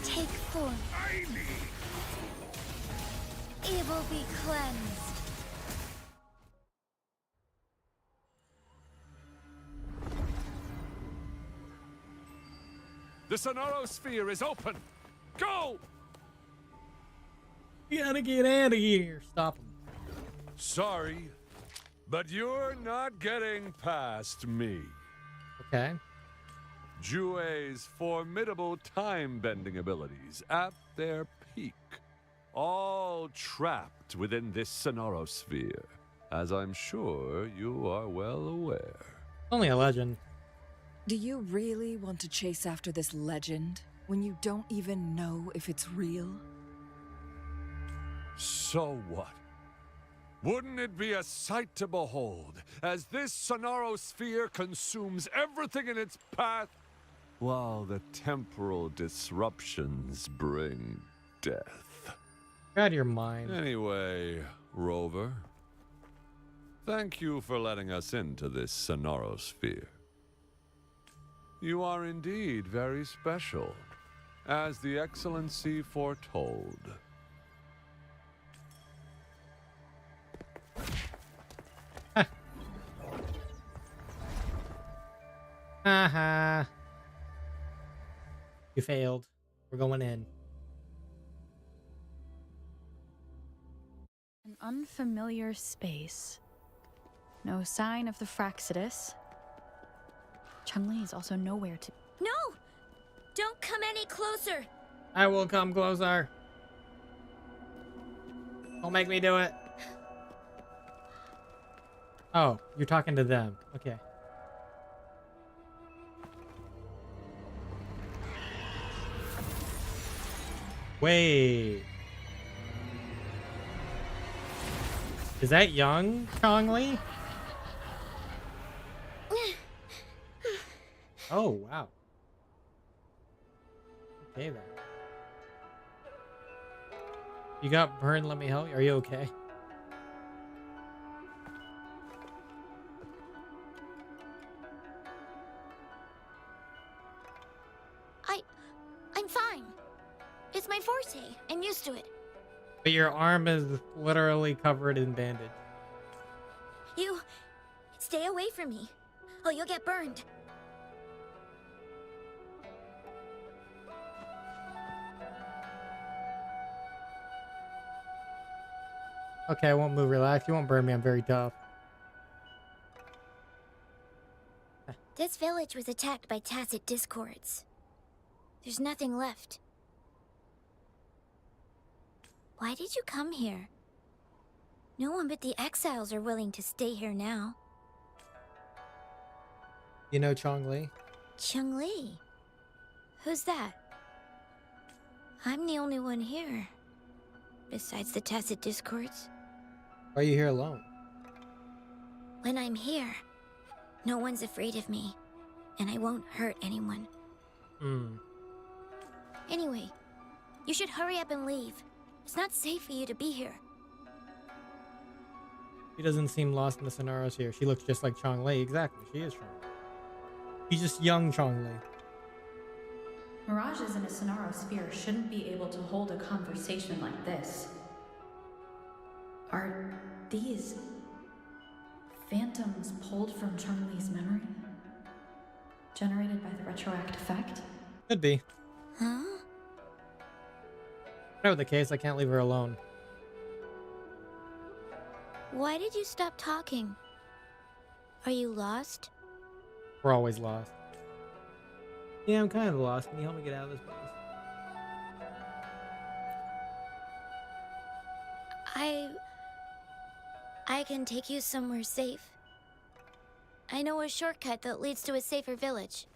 Take form. Evil be cleansed.
The Sonoro Sphere is open! Go!
You gotta get out of here. Stop him.
Sorry, but you're not getting past me.
Okay.
Jue's formidable time-bending abilities at their peak. All trapped within this Sonoro Sphere, as I'm sure you are well aware.
Only a legend.
Do you really want to chase after this legend when you don't even know if it's real?
So what? Wouldn't it be a sight to behold as this Sonoro Sphere consumes everything in its path, while the temporal disruptions bring death?
Get out of your mind.
Anyway, Rover, thank you for letting us into this Sonoro Sphere. You are indeed very special, as the Excellency foretold.
Haha. You failed. We're going in.
An unfamiliar space. No sign of the Fraxidus. Changli is also nowhere to...
No! Don't come any closer!
I will come closer. Don't make me do it. Oh, you're talking to them. Okay. Wait. Is that young Changli? Oh, wow. Okay then. You got burned, let me help you. Are you okay?
I'm fine. It's my forte. I'm used to it.
But your arm is literally covered in bandage.
You... stay away from me. Oh, you'll get burned.
Okay, I won't move. Relax. You won't burn me. I'm very tough.
This village was attacked by tacit discords. There's nothing left. Why did you come here? No one but the exiles are willing to stay here now.
You know Changli?
Changli? Who's that? I'm the only one here. Besides the tacit discords.
Why are you here alone?
When I'm here, no one's afraid of me. And I won't hurt anyone. Anyway, you should hurry up and leave. It's not safe for you to be here.
She doesn't seem lost in the scenarios here. She looks just like Changli. Exactly, she is Changli. She's just young Changli.
Mirages in a Sonaro sphere shouldn't be able to hold a conversation like this. Are these phantoms pulled from Changli's memory? Generated by the retroact effect?
Could be.
Huh?
Whatever the case, I can't leave her alone.
Why did you stop talking? Are you lost?
We're always lost. Yeah, I'm kind of lost. Can you help me get out of this place?
I can take you somewhere safe. I know a shortcut that leads to a safer village.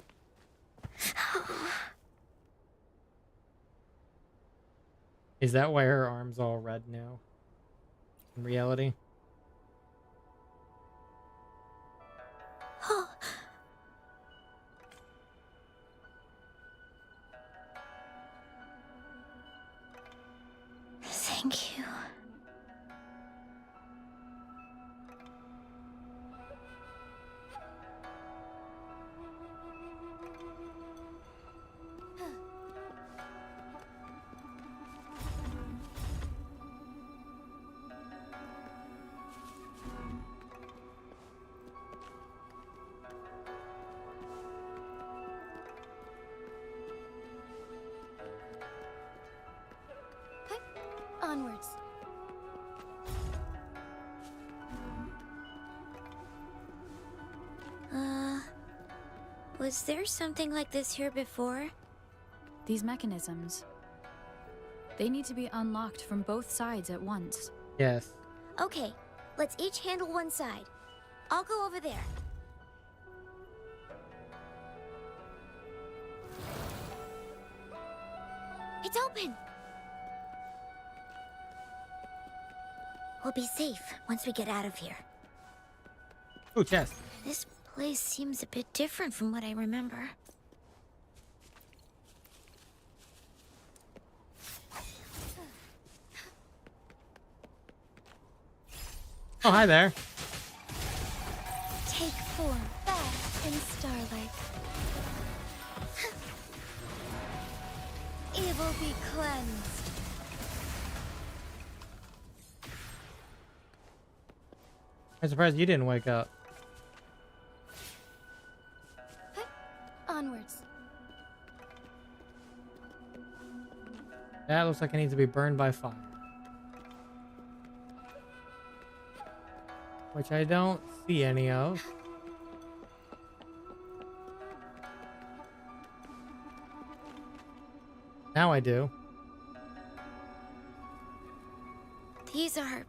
Is that why her arm's all red now? In reality?
Thank you. Onwards. Was there something like this here before?
These mechanisms, they need to be unlocked from both sides at once.
Yes.
Okay, let's each handle one side. I'll go over there. It's open! We'll be safe once we get out of here.
Oh, chest.
This place seems a bit different from what I remember.
Oh, hi there.
Take form fast in starlight. Evil be cleansed.
I'm surprised you didn't wake up.
Onwards.
That looks like it needs to be burned by fire. Which I don't see any of. Now I do.
These are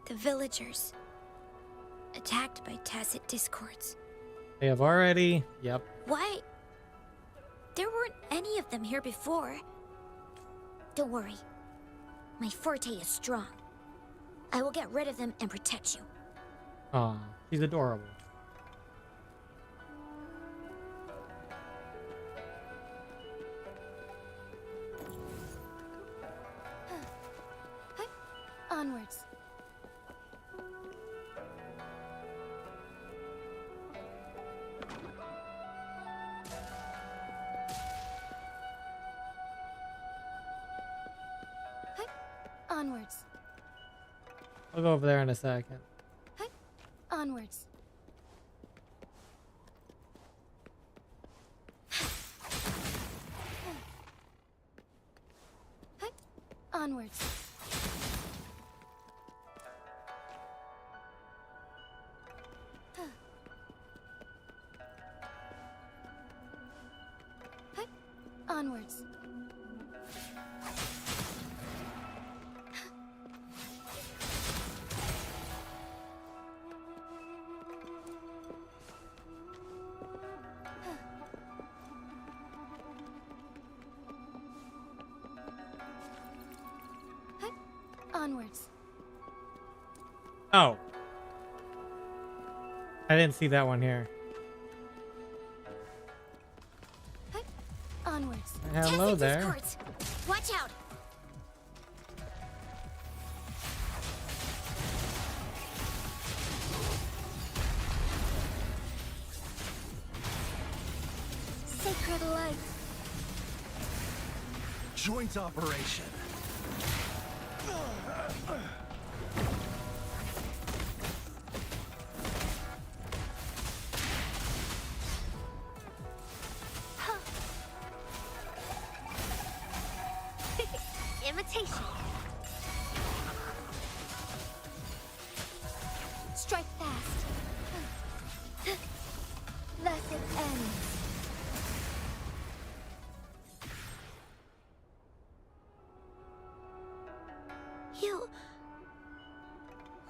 the villagers attacked by tacit discords.
They have already... Yep.
Why? There weren't any of them here before. Don't worry. My forte is strong. I will get rid of them and protect you.
Aw, she's adorable.
Onwards.
Onwards.
I'll go over there in a second.
Onwards. Onwards. Onwards. Onwards.
Oh. I didn't see that one here.
Onwards.
Hello there.
Courts. Watch out.
Sacred light.
Joint operation.
Imitation.
Strike fast. Thus it ends.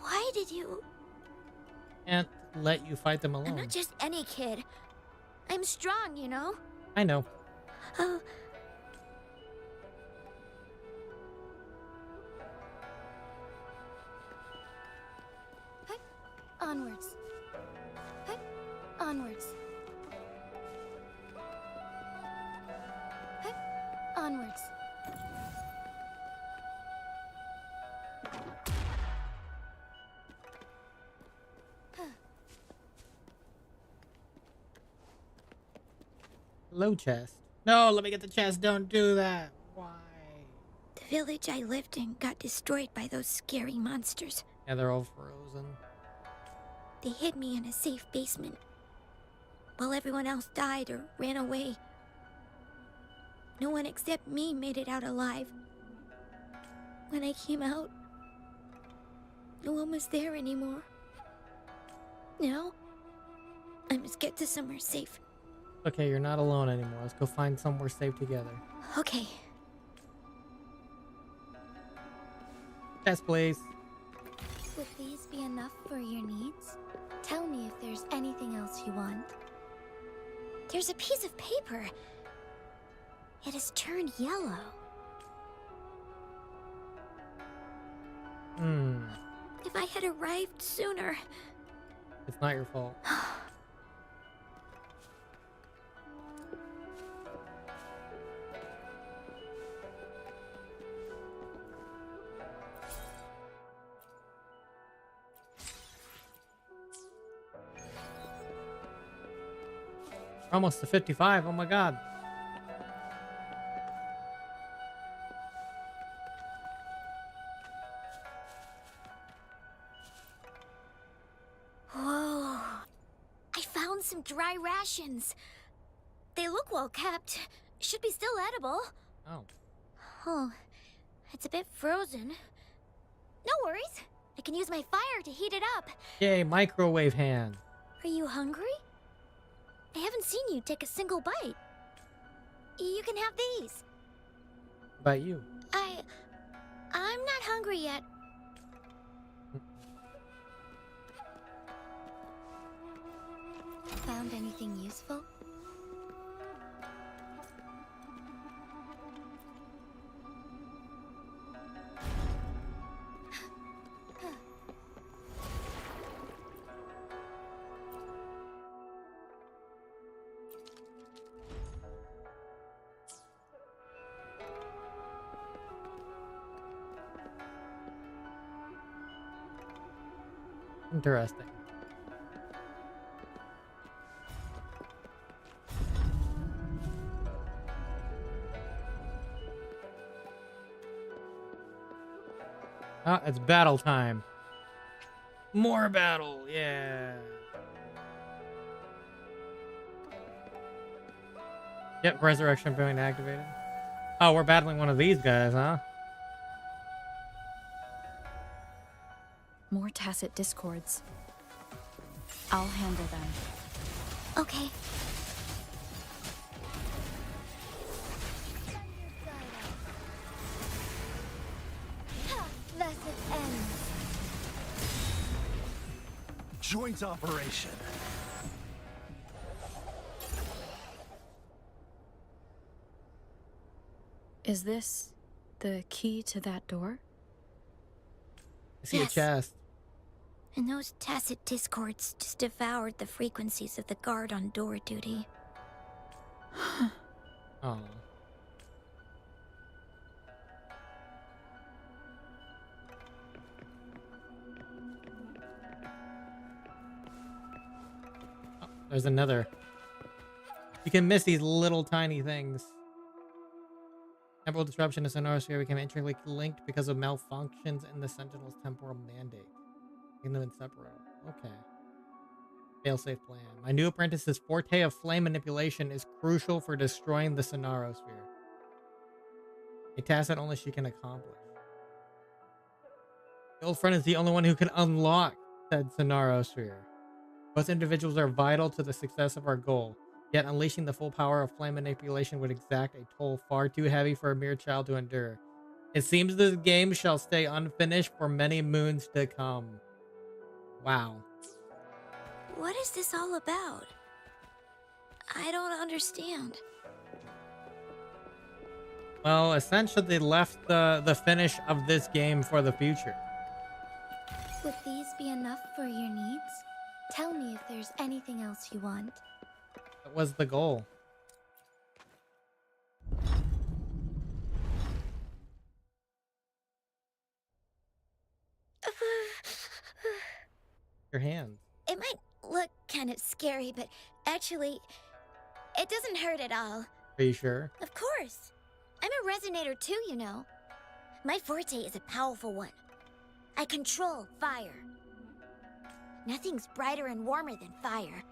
Why did you?
Can't let you fight them
I'm
alone.
not just any kid. I'm strong, you know?
I know.
Oh. Onwards. Onwards. Onwards.
Low chest. No, let me get the chest. Don't do that. Why?
The village I lived in got destroyed by those scary monsters.
Yeah, they're all frozen.
They hid me in a safe basement, while everyone else died or ran away. No one except me made it out alive. When I came out, no one was there anymore. Now, I must get to somewhere safe.
Okay, you're not alone anymore. Let's go find somewhere safe together.
Okay.
Chest, please.
Would these be enough for your needs? Tell me if there's anything else you want. There's a piece of paper. It has turned yellow. If I had arrived sooner.
It's not your fault. Almost to 55. Oh my god.
Whoa. I found some dry rations. They look well kept. Should be still edible.
Oh.
Oh, it's a bit frozen. No worries. I can use my fire to heat it up.
Yay, microwave hand.
Are you hungry? I haven't seen you take a single bite. You can have these.
What about you?
I'm not hungry yet. Found anything useful?
Interesting. Oh, it's battle time. More battle, yeah. Yep, resurrection point activated. Oh, we're battling one of these guys, huh?
More tacit discords. I'll handle them.
Okay.
Thus it ends.
Joint operation.
Is this the key to that door?
I see
Yes.
a chest.
And those tacit discords just devoured the frequencies of the guard on door duty.
Oh. There's another. You can miss these little tiny things. Temporal disruption to Sonosphere became intricately linked because of malfunctions in the Sentinel's temporal mandate. Making them inseparable. Okay. Failsafe plan. My new apprentice's forte of flame manipulation is crucial for destroying the Sonosphere. A task that only she can accomplish. The old friend is the only one who can unlock said Sonosphere. Both individuals are vital to the success of our goal, yet unleashing the full power of flame manipulation would exact a toll far too heavy for a mere child to endure. It seems this game shall stay unfinished for many moons to come. Wow.
What is this all about? I don't understand.
Well, essentially they left the finish of this game for the future.
Would these be enough for your needs? Tell me if there's anything else you want.
That was the goal. Your hands.
It might look kind of scary, but actually, it doesn't hurt at all.
Are you sure?
Of course. I'm a resonator too, you know. My forte is a powerful one. I control fire. Nothing's brighter and warmer than fire.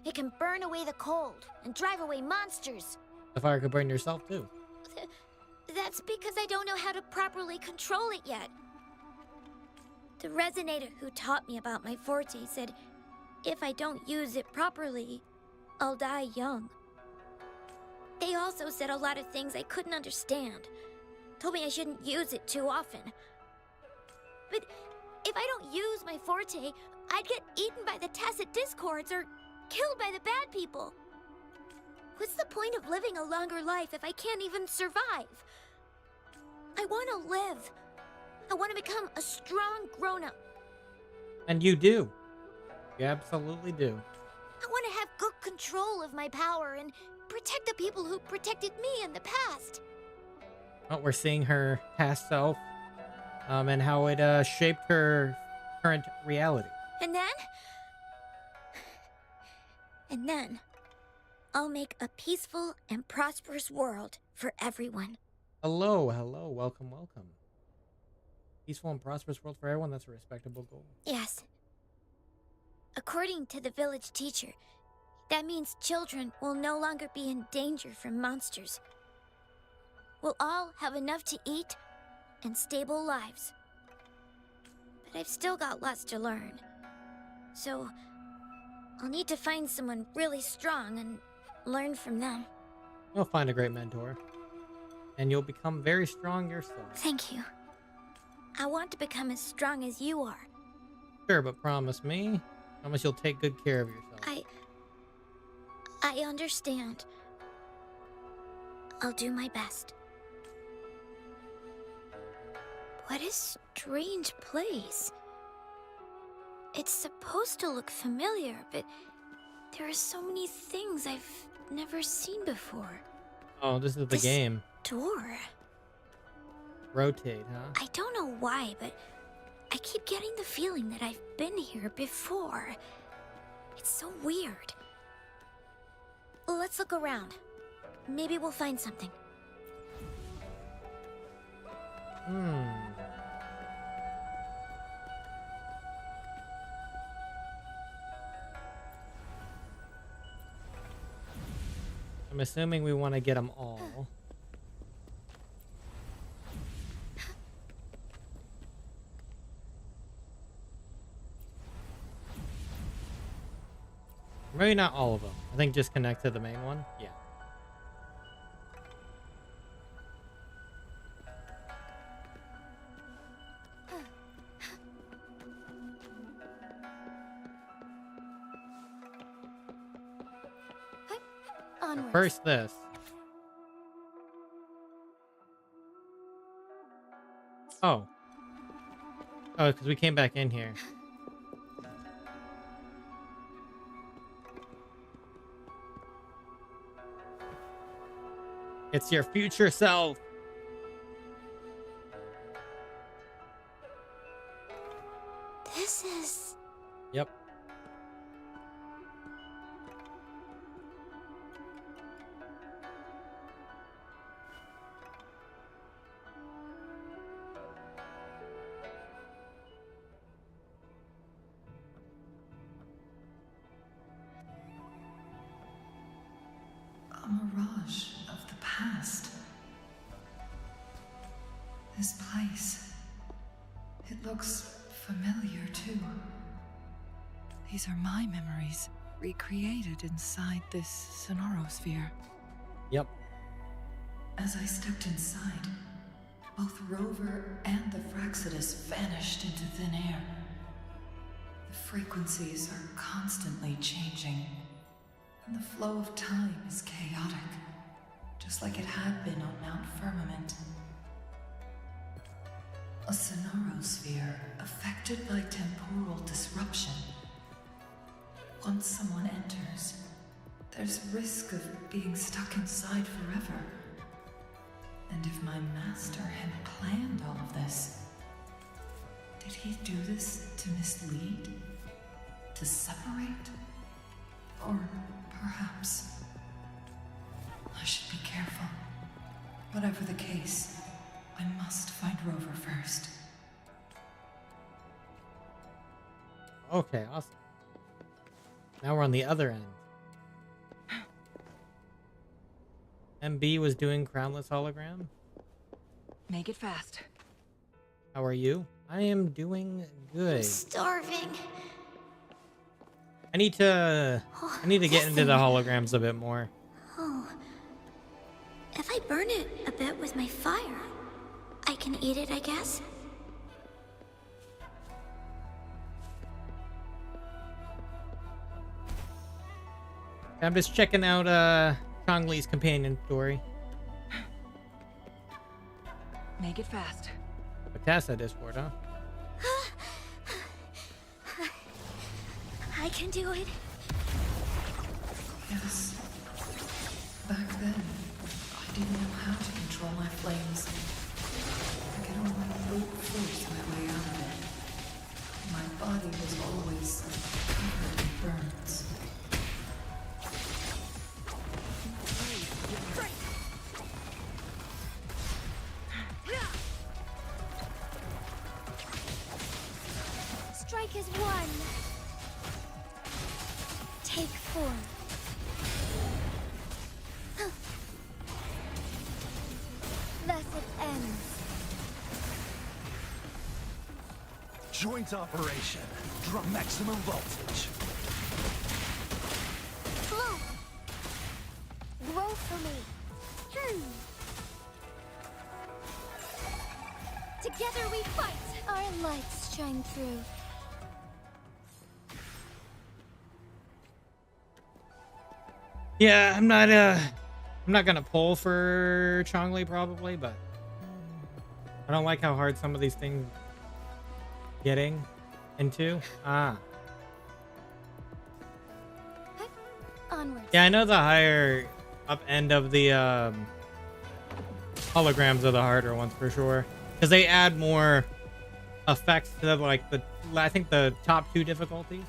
It can burn away the cold and drive away monsters.
The fire could burn yourself too.
That's because I don't know how to properly control it yet. The resonator who taught me about my forte said if I don't use it properly, I'll die young. They also said a lot of things I couldn't understand. Told me I shouldn't use it too often. But if I don't use my forte, I'd get eaten by the tacit discords or killed by the bad people. What's the point of living a longer life if I can't even survive? I want to live. I want to become a strong grown-up.
And you do. You absolutely do.
I want to have good control of my power and protect the people who protected me in the past.
Well, we're seeing her past self, and how it shaped her current reality.
And then, I'll make a peaceful and prosperous world for everyone.
Hello, hello, welcome, welcome. Peaceful and prosperous world for everyone, that's a respectable goal.
Yes. According to the village teacher, that means children will no longer be in danger from monsters. We'll all have enough to eat and stable lives. But I've still got lots to learn. So, I'll need to find someone really strong and learn from them.
You'll find a great mentor. And you'll become very strong yourself.
Thank you. I want to become as strong as you are.
Sure, but promise me. Promise you'll take good care of yourself.
I understand. I'll do my best. What a strange place. It's supposed to look familiar, but there are so many things I've never seen before.
Oh, this is the game.
Door.
Rotate, huh?
I don't know why, but I keep getting the feeling that I've been here before. It's so weird. Let's look around. Maybe we'll find something.
I'm assuming we want to get them all. Maybe not all of them. I think just connect to the main one. Yeah.
Onwards.
First this. Oh. Oh, because we came back in here. It's your future self.
This is...
Yep.
A mirage of the past. This place. It looks familiar too. These are my memories, recreated inside this sonorosphere.
Yep.
As I stepped inside, both Rover and the Fraxidus vanished into thin air. The frequencies are constantly changing, and the flow of time is chaotic, just like it had been on Mount Firmament. A sonorosphere affected by temporal disruption. Once someone enters, there's risk of being stuck inside forever. And if my master had planned all of this, did he do this to mislead? To separate? Or perhaps I should be careful. Whatever the case, I must find Rover first.
Okay, awesome. Now we're on the other end. MB was doing crownless hologram.
Make it fast.
How are you? I am doing good.
I'm starving.
I need to get
Listen.
into the holograms a bit more.
Oh. If I burn it a bit with my fire, I can eat it, I guess?
I'm just checking out Changli's companion story.
Make it fast.
Bethesda Discord, huh?
I can do it.
Yes. Back then, I didn't know how to control my flames. I could only brute force my way out of it. My body was always covered in burns.
Strike is one. Take four. Thus it ends.
Joint operation. Draw maximum voltage.
Flow. Grow for me. Together we fight. Our lights shine through.
Yeah, I'm not gonna pull for Changli probably, but I don't like how hard some of these things getting into.
Onwards.
Yeah, I know the higher up end of the holograms are the harder ones for sure, because they add more effects to like I think the top two difficulties.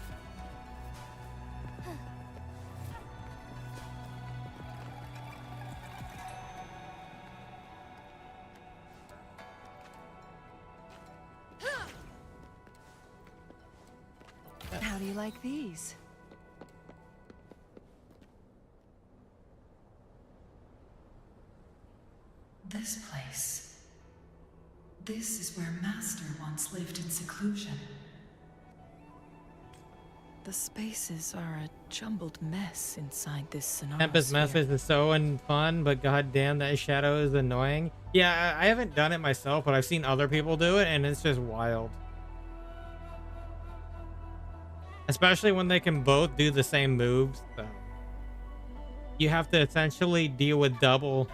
How do you like these?
This place. This is where Master once lived in seclusion.
The spaces are a jumbled mess inside this scenario.
Tempest Message is so unfun, but goddamn, that shadow is annoying. Yeah, I haven't done it myself, but I've seen other people do it, and it's just wild. Especially when they can both do the same moves. So you have to essentially deal with double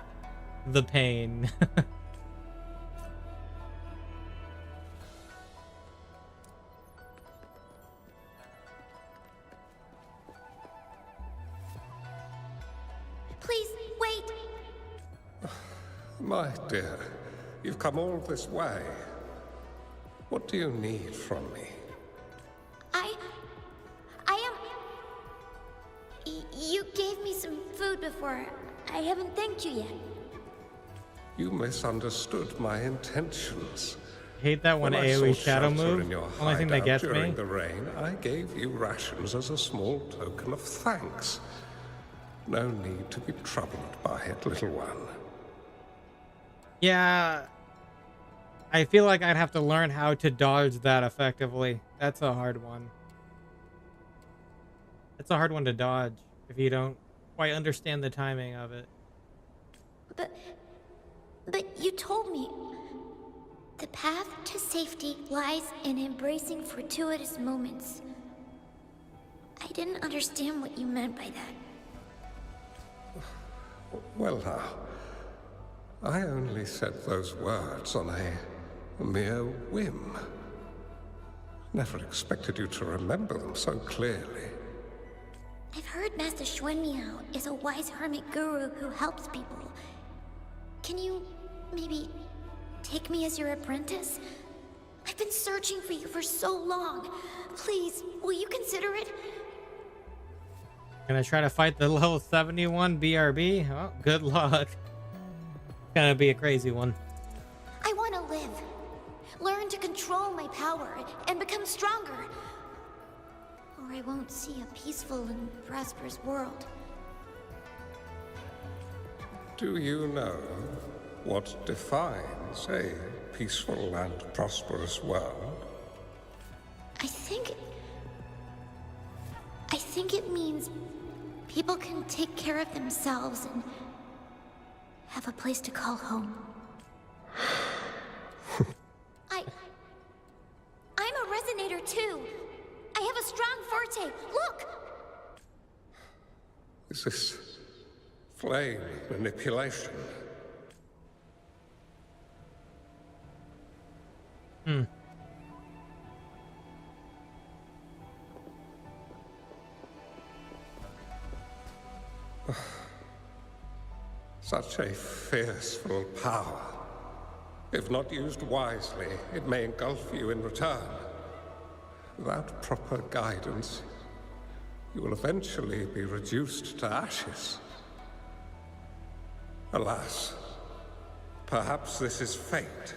the pain.
Please, wait!
My dear, you've come all this way. What do you need from me?
You gave me some food before. I haven't thanked you yet.
You misunderstood my intentions.
Hate that one
When I
AoE
sought
shadow
shelter
move.
in your
Only thing that
hideout
gets
during
me.
the rain, I gave you rations as a small token of thanks. No need to be troubled by it, little one.
Yeah, I feel like I'd have to learn how to dodge that effectively. That's a hard one. It's a hard one to dodge if you don't quite understand the timing of it.
But you told me the path to safety lies in embracing fortuitous moments. I didn't understand what you meant by that.
Well now, I only said those words on a mere whim. Never expected you to remember them so clearly.
I've heard Master Xuanmiao is a wise hermit guru who helps people. Can you maybe take me as your apprentice? I've been searching for you for so long. Please, will you consider it?
Gonna try to fight the level 71 BRB? Oh, good luck. Gonna be a crazy one.
I want to live. Learn to control my power and become stronger. Or I won't see a peaceful and prosperous world.
Do you know what defines a peaceful and prosperous world?
I think it means people can take care of themselves and have a place to call home. I'm a resonator too. I have a strong forte. Look!
Is this flame manipulation? Such a fearful power. If not used wisely, it may engulf you in return. Without proper guidance, you will eventually be reduced to ashes. Alas, perhaps this is fate.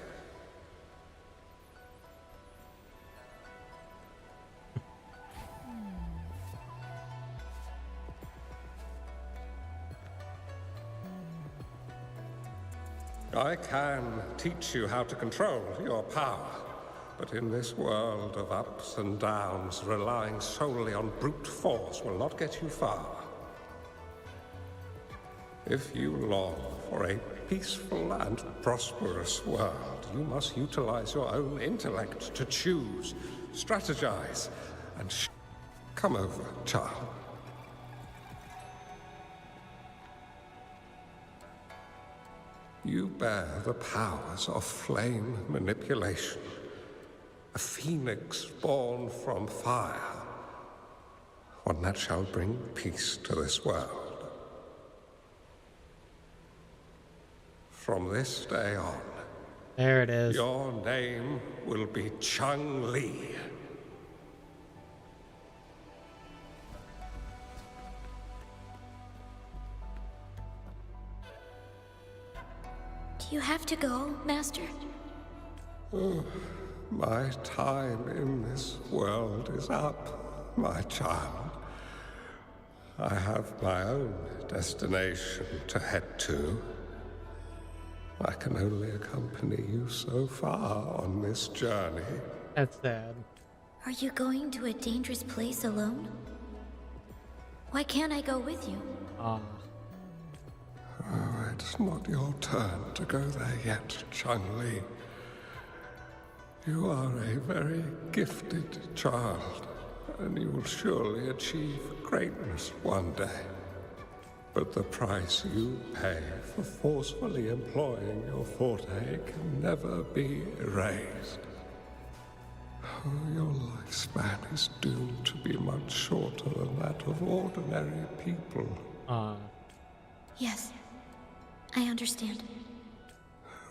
I can teach you how to control your power, but in this world of ups and downs, relying solely on brute force will not get you far. If you long for a peaceful and prosperous world, you must utilize your own intellect to choose, strategize, and come over, child. You bear the powers of flame manipulation, a phoenix born from fire, one that shall bring peace to this world. From this day on,
there it is.
Your name will be Changli.
Do you have to go, Master?
Oh, my time in this world is up, my child. I have my own destination to head to. I can only accompany you so far on this journey.
That's sad.
Are you going to a dangerous place alone? Why can't I go with you?
Ah.
Oh, it's not your turn to go there yet, Changli. You are a very gifted child, and you will surely achieve greatness one day. But the price you pay for forcefully employing your forte can never be erased. Oh, your lifespan is doomed to be much shorter than that of ordinary people.
Yes, I understand.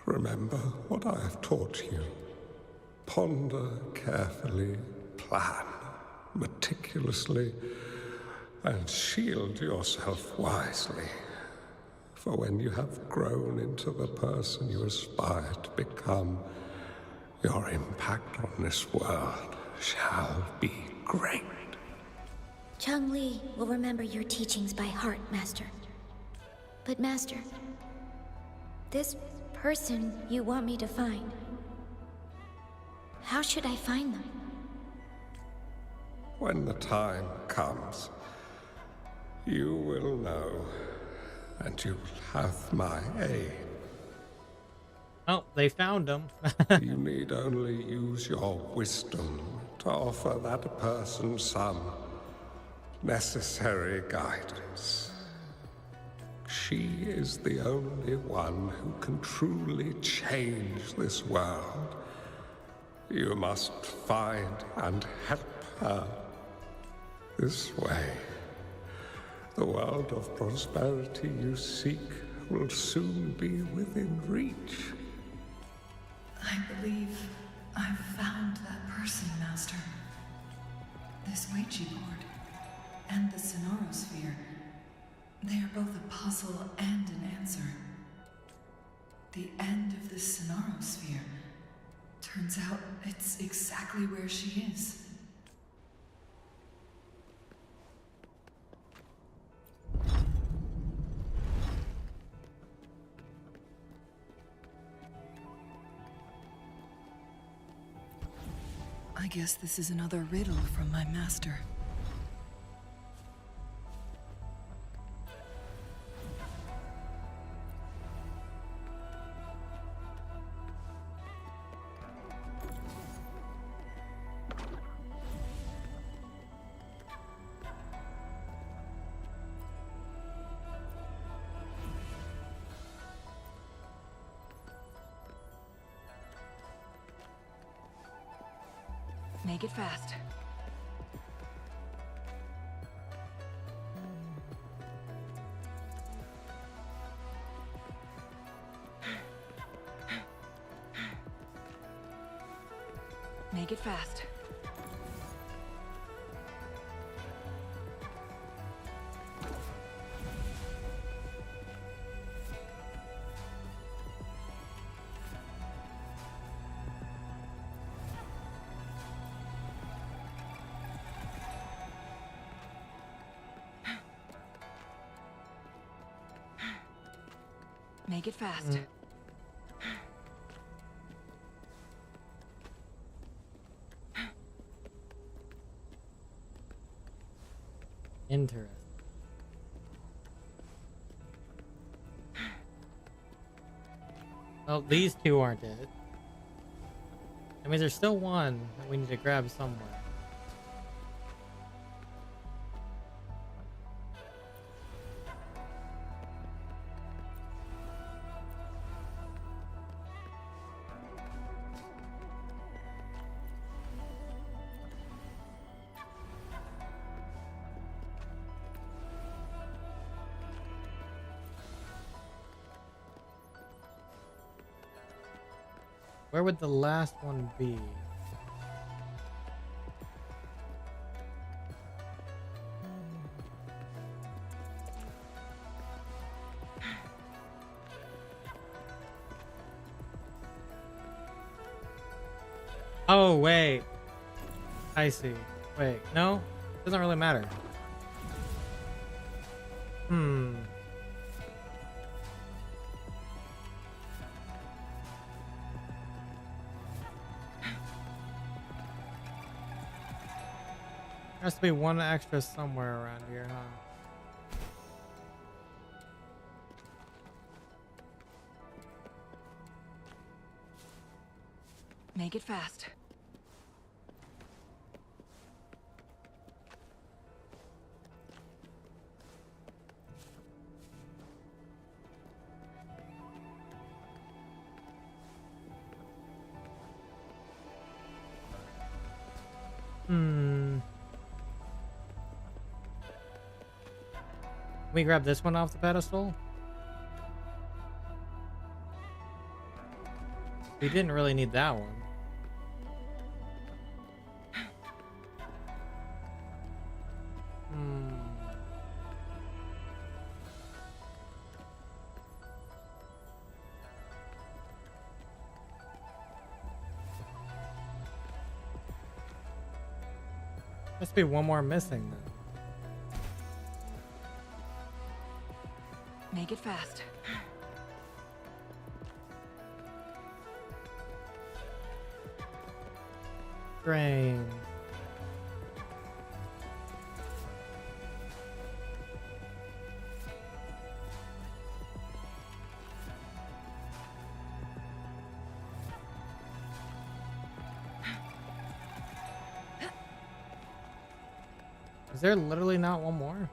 Remember what I have taught you. Ponder carefully, plan meticulously, and shield yourself wisely. For when you have grown into the person you aspire to become, your impact on this world shall be great.
Changli will remember your teachings by heart, Master. But Master, this person you want me to find, how should I find them?
When the time comes, you will know, and you will have my aid.
Oh, they found him.
You need only use your wisdom to offer that person some necessary guidance. She is the only one who can truly change this world. You must find and help her. This way, the world of prosperity you seek will soon be within reach.
I believe I've found that person, Master. This Ouija board and the Sonorosphere, they are both a puzzle and an answer. The end of the Sonorosphere, turns out it's exactly where she is. I guess this is another riddle from my master. Make it fast. Make it fast. Make it fast.
Interesting. Well, these two aren't it. I mean, there's still one that we need to grab somewhere. Where would the last one be? Oh, wait. I see. Wait, no? Doesn't really matter. Has to be one extra somewhere around here, huh?
Make it fast.
Can we grab this one off the pedestal? We didn't really need that one. Must be one more missing then.
Make it fast.
Drain. Is there literally not one more?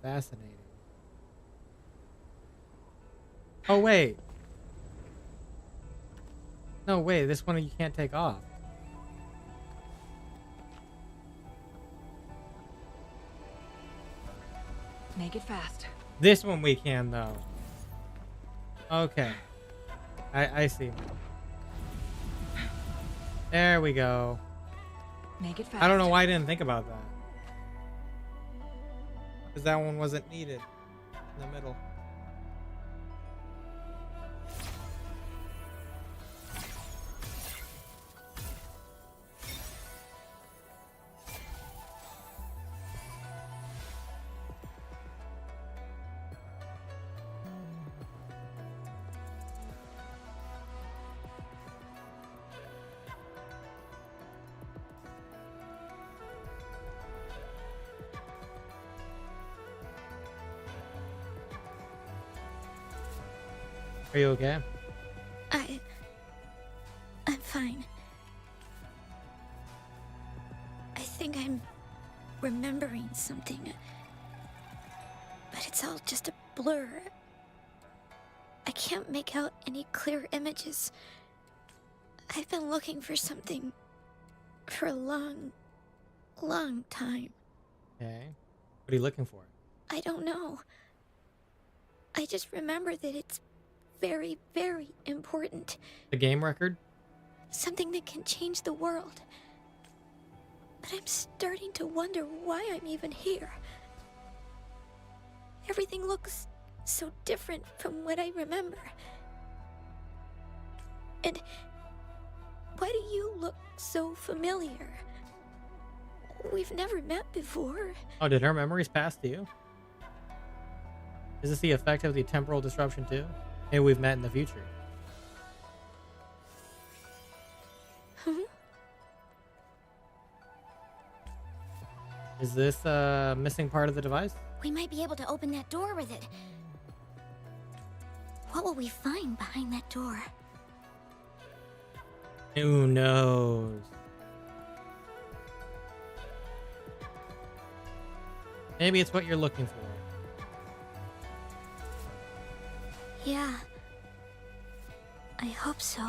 Fascinating. Oh, wait. No, wait, this one you can't take off.
Make it fast.
This one we can, though. Okay. I see. There we go.
Make it fast.
I don't know why I didn't think about that. Because that one wasn't needed in the middle. Are you okay?
I'm fine. I think I'm remembering something. But it's all just a blur. I can't make out any clear images. I've been looking for something for a long time.
Okay. What are you looking for?
I don't know. I just remember that it's very, very important.
The game record?
Something that can change the world. But I'm starting to wonder why I'm even here. Everything looks so different from what I remember. And why do you look so familiar? We've never met before.
Oh, did her memories pass to you? Is this the effect of the temporal disruption too? Maybe we've met in the future. Is this a missing part of the device?
We might be able to open that door with it. What will we find behind that door?
Who knows? Maybe it's what you're looking for.
Yeah. I hope so.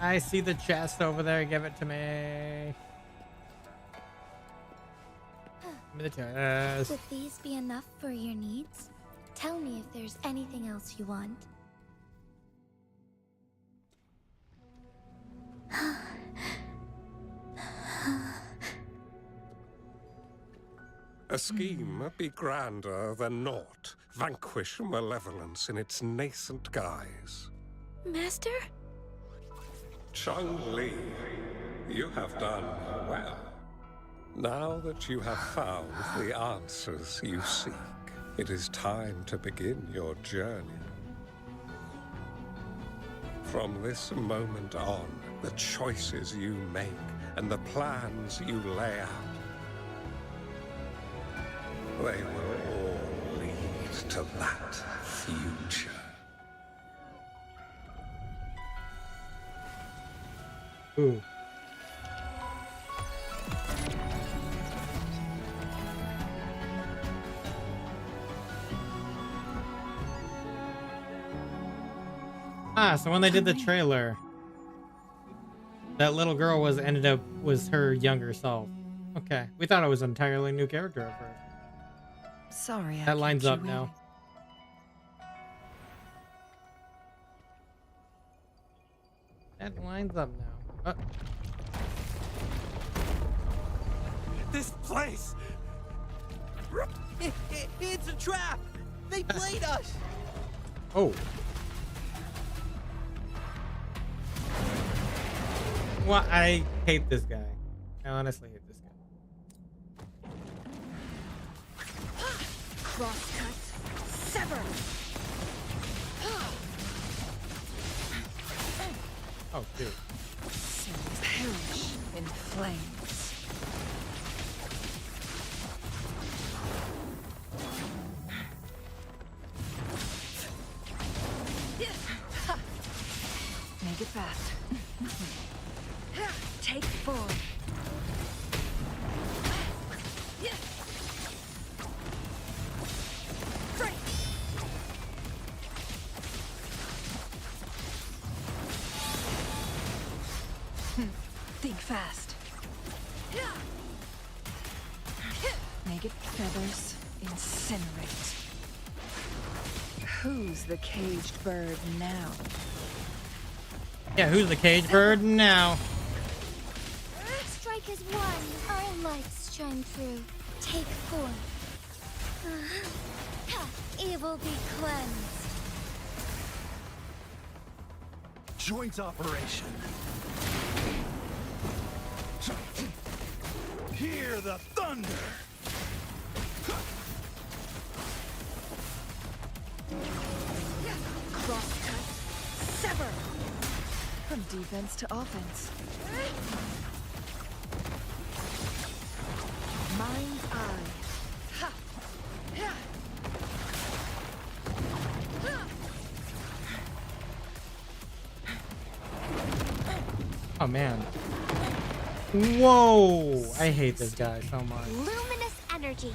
I see the chest over there. Give it to me. Give me the chest.
Would these be enough for your needs? Tell me if there's anything else you want.
A scheme be grander than naught. Vanquish malevolence in its nascent guise.
Master?
Changli, you have done well. Now that you have found the answers you seek, it is time to begin your journey. From this moment on, the choices you make and the plans you lay out, they will all lead to that future.
Ooh. Ah, so when they did the trailer, that little girl was her younger self. Okay, we thought it was an entirely new character at first.
Sorry,
That lines up now. That lines up now.
This place! It's a trap! They played us!
Oh. Well, I hate this guy. I honestly hate this guy.
Crosscut. Sever.
Oh, dude.
Perish in flames. Make it fast. Take forward. Think fast. Make it feathers incinerate. Who's the caged bird now?
Yeah, who's the cage bird now?
Strike as one. Our lights shine through. Take form. Evil be cleansed.
Joint operation. Hear the thunder!
Crosscut. Sever. From defense to offense. Mind's eye. Ha. Ha.
Oh man. Whoa! I hate this guy so much.
Luminous energy.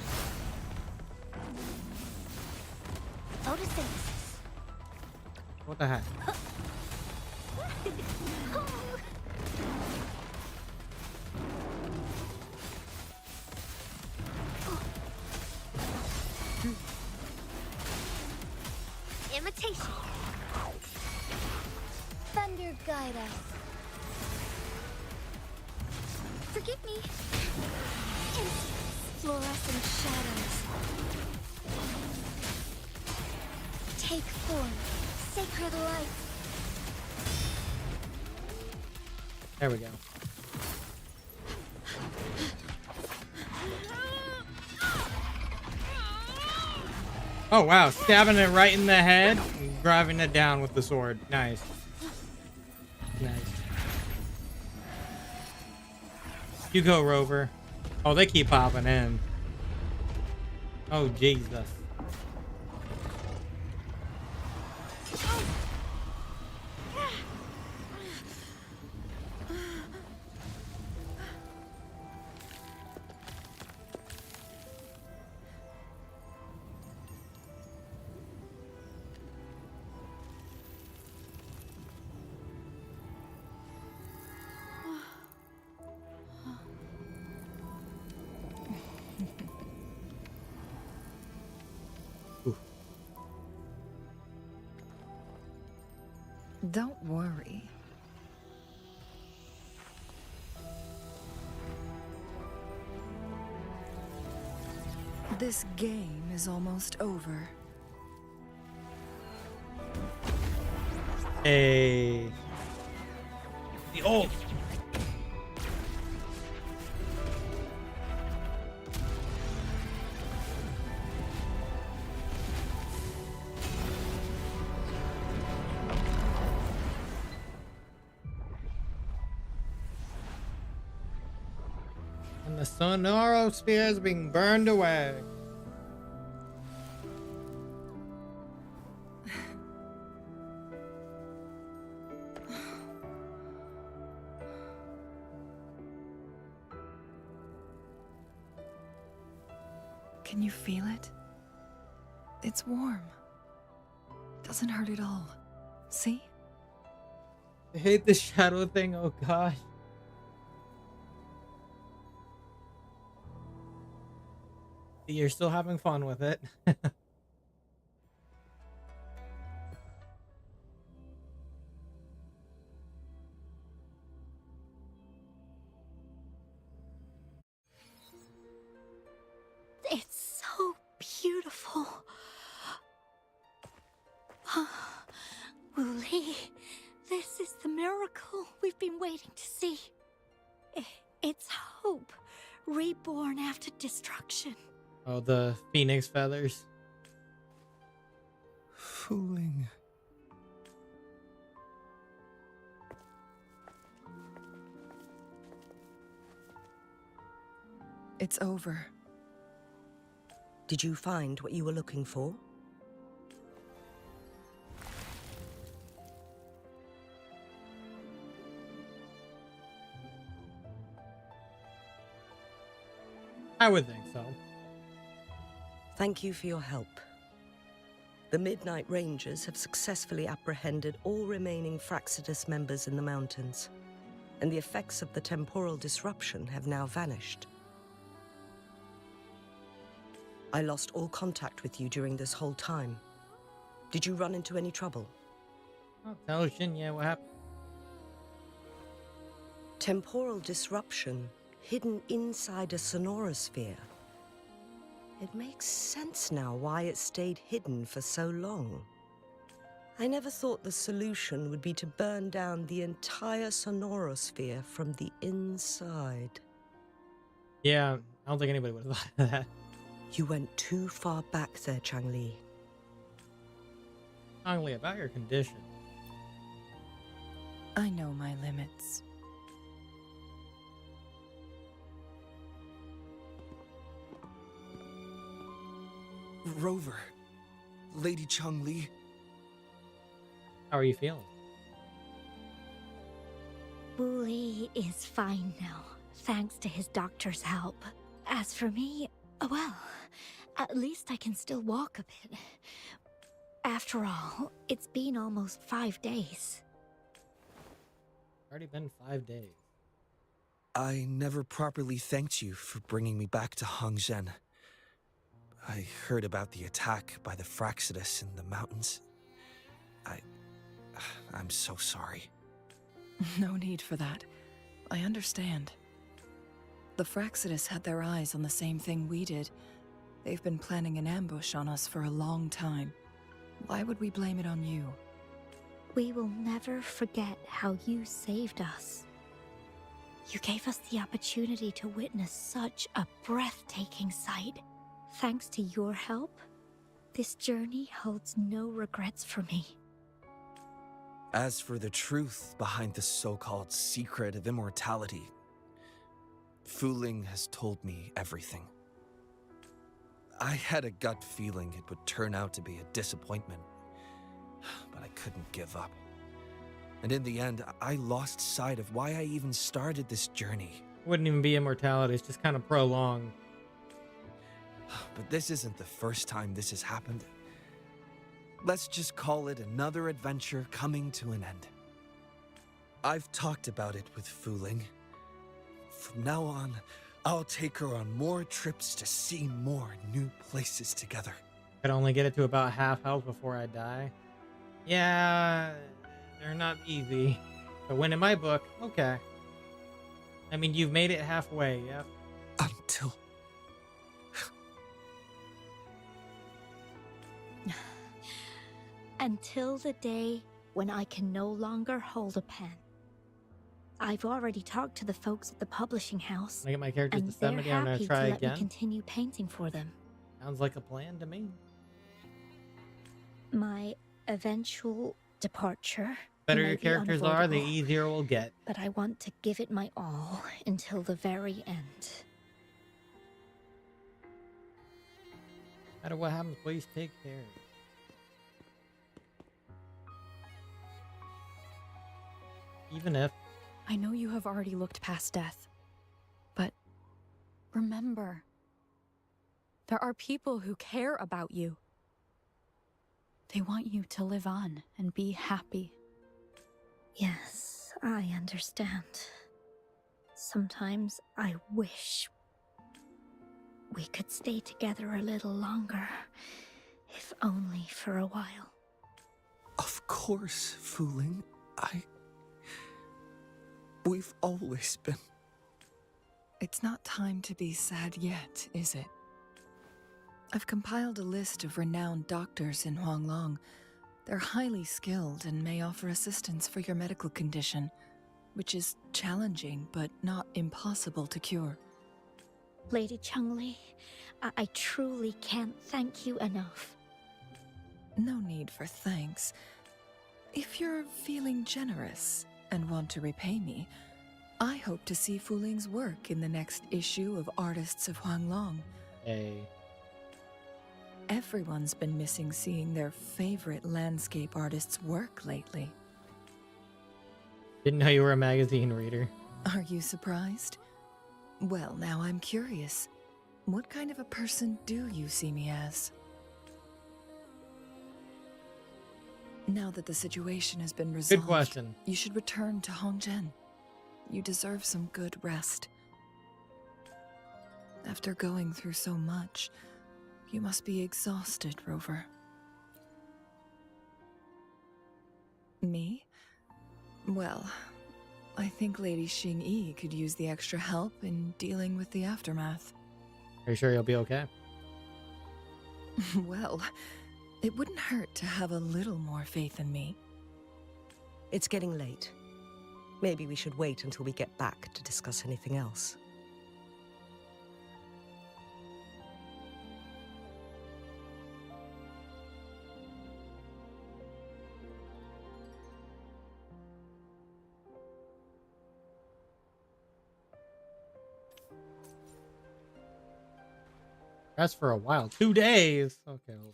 Photosynthesis.
What the heck?
Imitation. Thunder guide us. Forgive me. Fluorescent shadows. Take form. Sacred light.
There we go. Oh wow, stabbing it right in the head and driving it down with the sword. Nice. Nice. You go, Rover. Oh, they keep popping in. Oh, Jesus.
Don't worry. This game is almost over.
Hey. The ult. And the sonorosphere is being burned away.
Can you feel it? It's warm. Doesn't hurt at all. See?
I hate the shadow thing, oh gosh. You're still having fun with it.
It's so beautiful. Wooly, this is the miracle we've been waiting to see. It's hope, reborn after destruction.
Oh, the phoenix feathers.
Fooling.
It's over.
Did you find what you were looking for?
I would think so.
Thank you for your help. The Midnight Rangers have successfully apprehended all remaining Fraxidus members in the mountains, and the effects of the temporal disruption have now vanished. I lost all contact with you during this whole time. Did you run into any trouble?
Oh, tell Shin, yeah, what happened?
Temporal disruption hidden inside a sonorosphere. It makes sense now why it stayed hidden for so long. I never thought the solution would be to burn down the entire sonorosphere from the inside.
Yeah, I don't think anybody would have thought of that.
You went too far back there, Changli.
Changli, about your condition.
I know my limits.
Rover. Lady Changli.
How are you feeling?
Wooly is fine now, thanks to his doctor's help. As for me, well, at least I can still walk a bit. After all, it's been almost 5 days.
Already been 5 days.
I never properly thanked you for bringing me back to Hongzhen. I heard about the attack by the Fraxidus in the mountains. I'm so sorry.
No need for that. I understand. The Fraxidus had their eyes on the same thing we did. They've been planning an ambush on us for a long time. Why would we blame it on you?
We will never forget how you saved us. You gave us the opportunity to witness such a breathtaking sight. Thanks to your help, this journey holds no regrets for me.
As for the truth behind the so-called secret of immortality, Fooling has told me everything. I had a gut feeling it would turn out to be a disappointment, but I couldn't give up. And in the end, I lost sight of why I even started this journey.
It wouldn't even be immortality, it's just kind of prolonged.
But this isn't the first time this has happened. Let's just call it another adventure coming to an end. I've talked about it with Fooling. From now on, I'll take her on more trips to see more new places together.
Could only get it to about half health before I die. Yeah, they're not easy. But when in my book, okay. I mean, you've made it halfway, yeah.
Until the day when I can no longer hold a pen. I've already talked to the folks at the publishing house.
When I get my characters
and
to 70, I'm gonna try
they're happy to let me
again.
continue painting for them.
Sounds like a plan to me.
My eventual departure.
Better
may
your
be
characters are, the
unavoidable,
easier we'll get.
but I want to give it my all until the very end.
No matter what happens, please take care. Even if...
I know you have already looked past death, but remember, there are people who care about you. They want you to live on and be happy.
Yes, I understand. Sometimes I wish we could stay together a little longer, if only for a while.
Of course, Fooling. We've always been.
It's not time to be sad yet, is it? I've compiled a list of renowned doctors in Huanglong. They're highly skilled and may offer assistance for your medical condition, which is challenging but not impossible to cure.
Lady Changli, I truly can't thank you enough.
No need for thanks. If you're feeling generous and want to repay me, I hope to see Fuling's work in the next issue of Artists of Huanglong.
Hey.
Everyone's been missing seeing their favorite landscape artists' work lately.
Didn't know you were a magazine reader.
Are you surprised? Well, now I'm curious. What kind of a person do you see me as? Now that the situation has been resolved,
Good question.
You should return to Hongzhen. You deserve some good rest. After going through so much, you must be exhausted, Rover. Me? Well, I think Lady Xingyi could use the extra help in dealing with the aftermath.
Are you sure you'll be okay?
Well, it wouldn't hurt to have a little more faith in me.
It's getting late. Maybe we should wait until we get back to discuss anything else.
Rest for a while. 2 days. Okay. Hold on.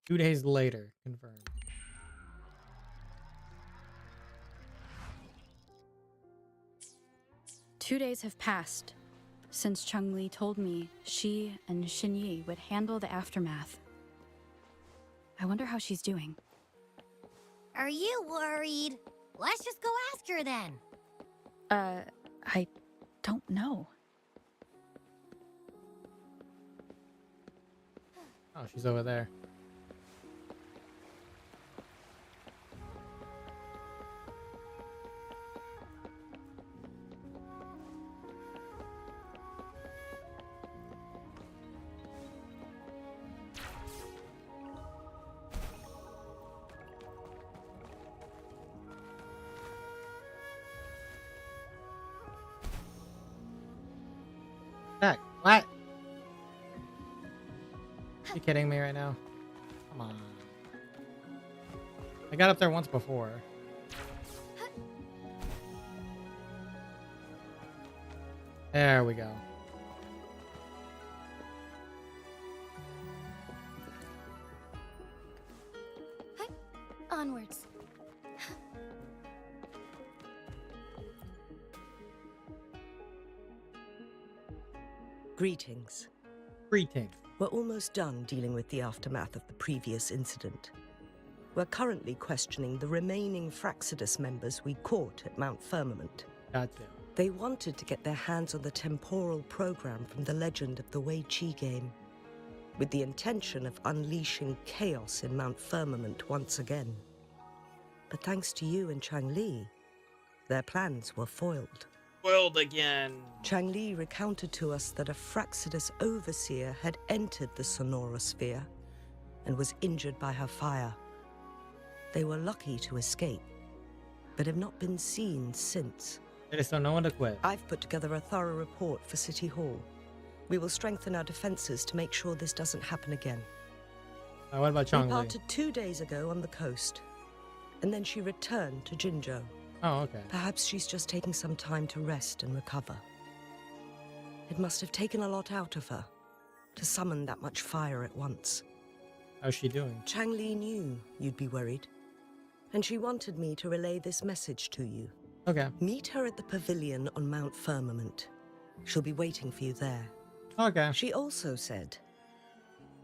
2 days later. Confirmed.
Two days have passed since Changli told me she and Xinyi would handle the aftermath. I wonder how she's doing.
Are you worried? Let's just go ask her then.
I don't know.
Oh, she's over there. Heck, what? Are you kidding me right now? Come on. I got up there once before. There we go.
Onwards.
Greetings.
Greetings.
We're almost done dealing with the aftermath of the previous incident. We're currently questioning the remaining Fraxidus members we caught at Mount Firmament.
Gotcha.
They wanted to get their hands on the temporal program from the legend of the Wei Qi game, with the intention of unleashing chaos in Mount Firmament once again. But thanks to you and Changli, their plans were foiled.
Foiled again.
Changli recounted to us that a Fraxidus overseer had entered the Sonora sphere and was injured by her fire. They were lucky to escape, but have not been seen since.
They just don't know when to quit.
I've put together a thorough report for City Hall. We will strengthen our defenses to make sure this doesn't happen again.
What about
We
Changli?
parted 2 days ago on the coast, and then she returned to Jinzhou.
Oh, okay.
Perhaps she's just taking some time to rest and recover. It must have taken a lot out of her to summon that much fire at once.
How's she doing?
Changli knew you'd be worried, and she wanted me to relay this message to you.
Okay.
Meet her at the pavilion on Mount Firmament. She'll be waiting for you there.
Okay.
She also said,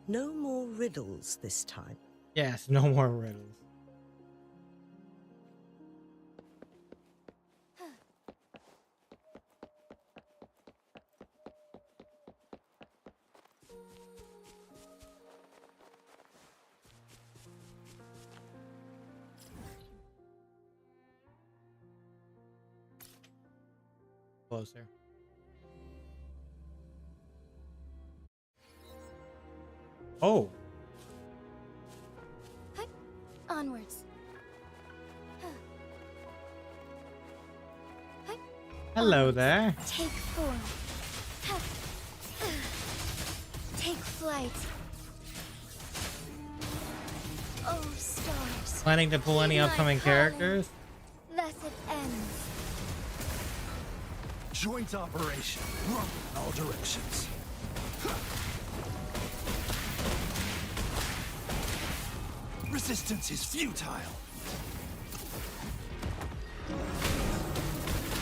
no more riddles this time.
Yes, no more riddles. Closer. Oh.
Onwards.
Hello there.
Take form. Take flight. Oh, stars.
Planning to pull any
Heed my
upcoming
calling.
characters?
Thus it ends.
Joint operation. Run in all directions. Resistance is futile.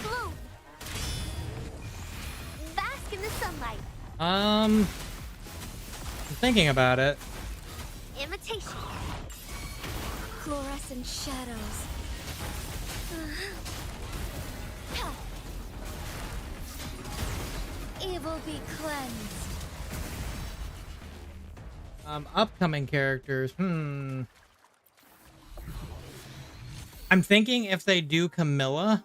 Bloom! Bask in the sunlight.
I'm thinking about it.
Imitation.
Fluorescent shadows. Evil be cleansed.
Upcoming characters. I'm thinking if they do Camilla,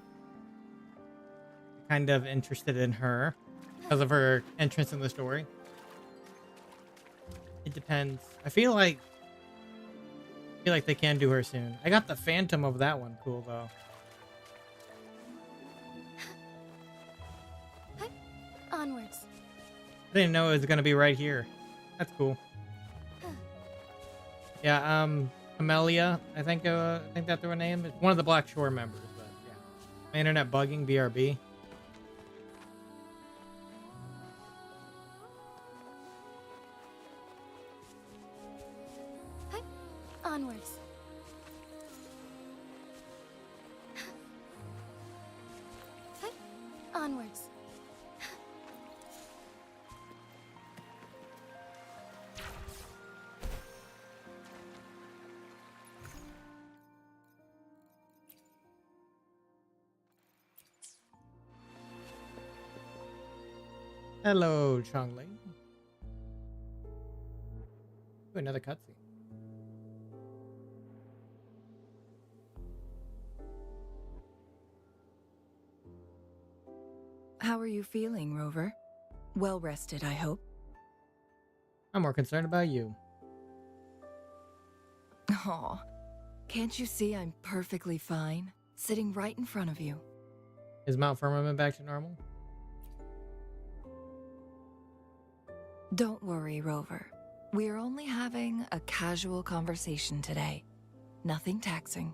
kind of interested in her because of her entrance in the story. It depends. I feel like they can do her soon. I got the Phantom of that one. Cool though.
Onwards.
I didn't know it was gonna be right here. That's cool. Yeah, Camellia, I think that's her name. It's one of the Black Shore members, but yeah. My internet bugging, BRB.
Onwards. Onwards.
Hello, Changli. Ooh, another cutscene.
How are you feeling, Rover? Well rested, I hope.
I'm more concerned about you.
Aw, can't you see I'm perfectly fine, sitting right in front of you?
Is Mount Firmament back to normal?
Don't worry, Rover. We're only having a casual conversation today. Nothing taxing.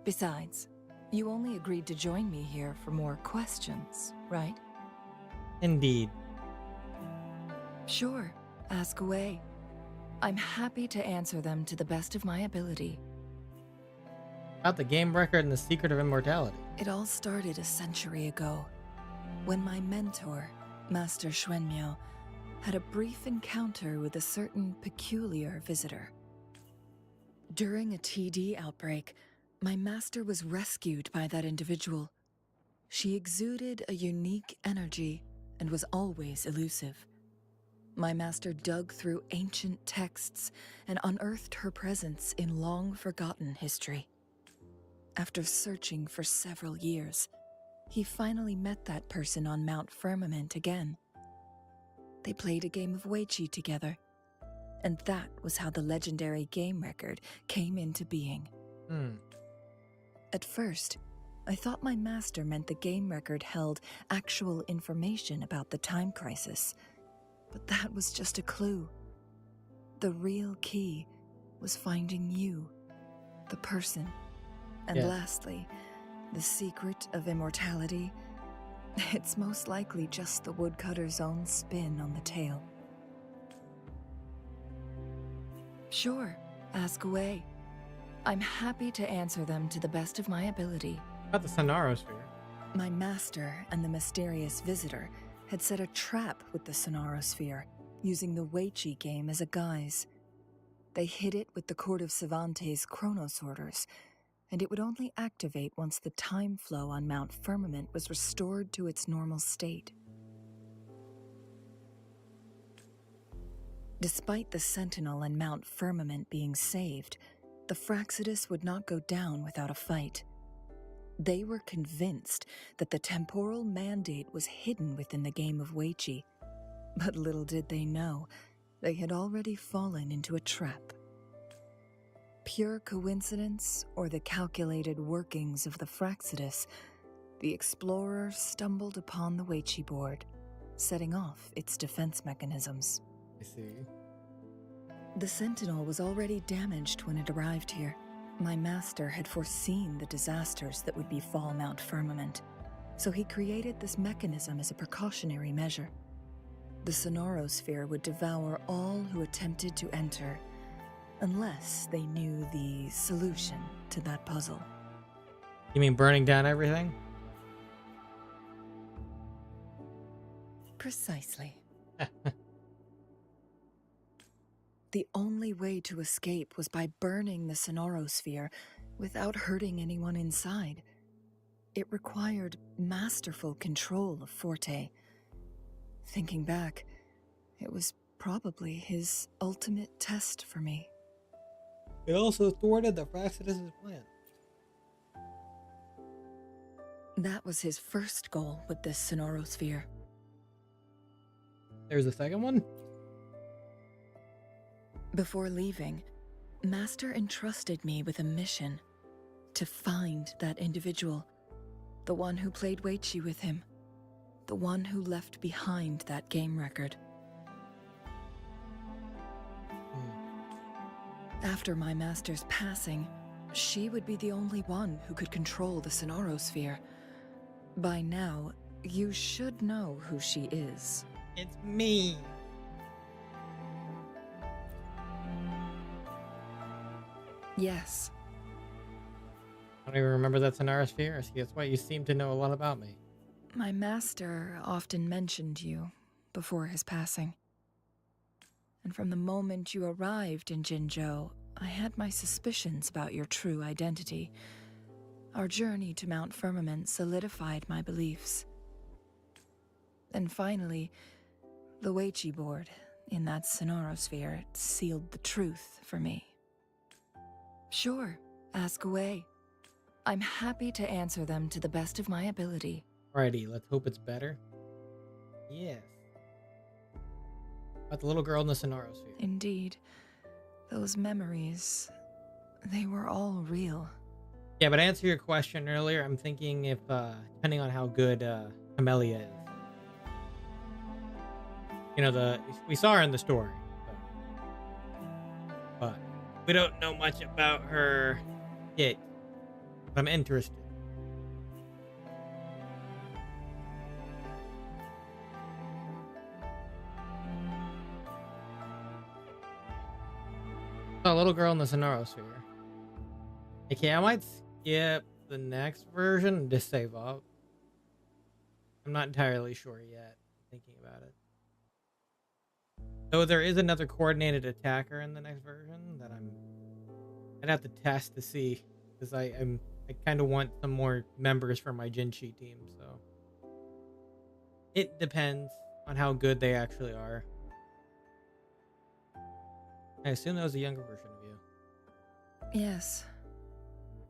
Besides, you only agreed to join me here for more questions, right?
Indeed.
Sure, ask away. I'm happy to answer them to the best of my ability.
About the game record and the secret of immortality.
It all started a century ago, when my mentor, Master Xuanmiao, had a brief encounter with a certain peculiar visitor. During a TD outbreak, my master was rescued by that individual. She exuded a unique energy and was always elusive. My master dug through ancient texts and unearthed her presence in long-forgotten history. After searching for several years, he finally met that person on Mount Firmament again. They played a game of Weiqi together, and that was how the legendary game record came into being. At first, I thought my master meant the game record held actual information about the time crisis, but that was just a clue. The real key was finding you, the person, and
Yes.
lastly, the secret of immortality It's most likely just the woodcutter's own spin on the tale. Sure, ask away. I'm happy to answer them to the best of my ability.
About the Sonarosphere.
My master and the mysterious visitor had set a trap with the Sonarosphere, using the Weiqi game as a guise. They hid it with the Court of Cervantes' Chronos orders, and it would only activate once the time flow on Mount Firmament was restored to its normal state. Despite the Sentinel and Mount Firmament being saved, the Fraxidus would not go down without a fight. They were convinced that the temporal mandate was hidden within the game of Weiqi, but little did they know, they had already fallen into a trap. Pure coincidence or the calculated workings of the Fraxidus, the explorer stumbled upon the Weiqi board, setting off its defense mechanisms.
I see.
The Sentinel was already damaged when it arrived here. My master had foreseen the disasters that would befall Mount Firmament, so he created this mechanism as a precautionary measure. The Sonarosphere would devour all who attempted to enter, unless they knew the solution to that puzzle.
You mean burning down everything?
Precisely. The only way to escape was by burning the Sonarosphere without hurting anyone inside. It required masterful control of Forte. Thinking back, it was probably his ultimate test for me.
It also thwarted the Fraxidus' plan.
That was his first goal with this Sonarosphere.
There's a second one?
Before leaving, Master entrusted me with a mission to find that individual, the one who played Weiqi with him, the one who left behind that game record. After my master's passing, she would be the only one who could control the Sonarosphere. By now, you should know who she is.
It's me.
Yes.
I don't even remember that Sonarosphere. See, that's why you seem to know a lot about me.
My master often mentioned you before his passing. And from the moment you arrived in Jinzhou, I had my suspicions about your true identity. Our journey to Mount Firmament solidified my beliefs. And finally, the Weiqi board in that Sonarosphere sealed the truth for me. Sure, ask away. I'm happy to answer them to the best of my ability.
Alrighty, let's hope it's better. Yes. About the little girl in the Sonarosphere.
Indeed. Those memories, they were all real.
Yeah, but to answer your question earlier, I'm thinking if, depending on how good Camellia is. You know, we saw her in the story. But we don't know much about her yet. But I'm interested. A little girl in the Sonarosphere. Okay, I might skip the next version and just save up. I'm not entirely sure yet. Thinking about it. Though there is another coordinated attacker in the next version that I'd have to test to see, because I kind of want some more members for my Jinchi team. So it depends on how good they actually are. I assume that was a younger version of you.
Yes.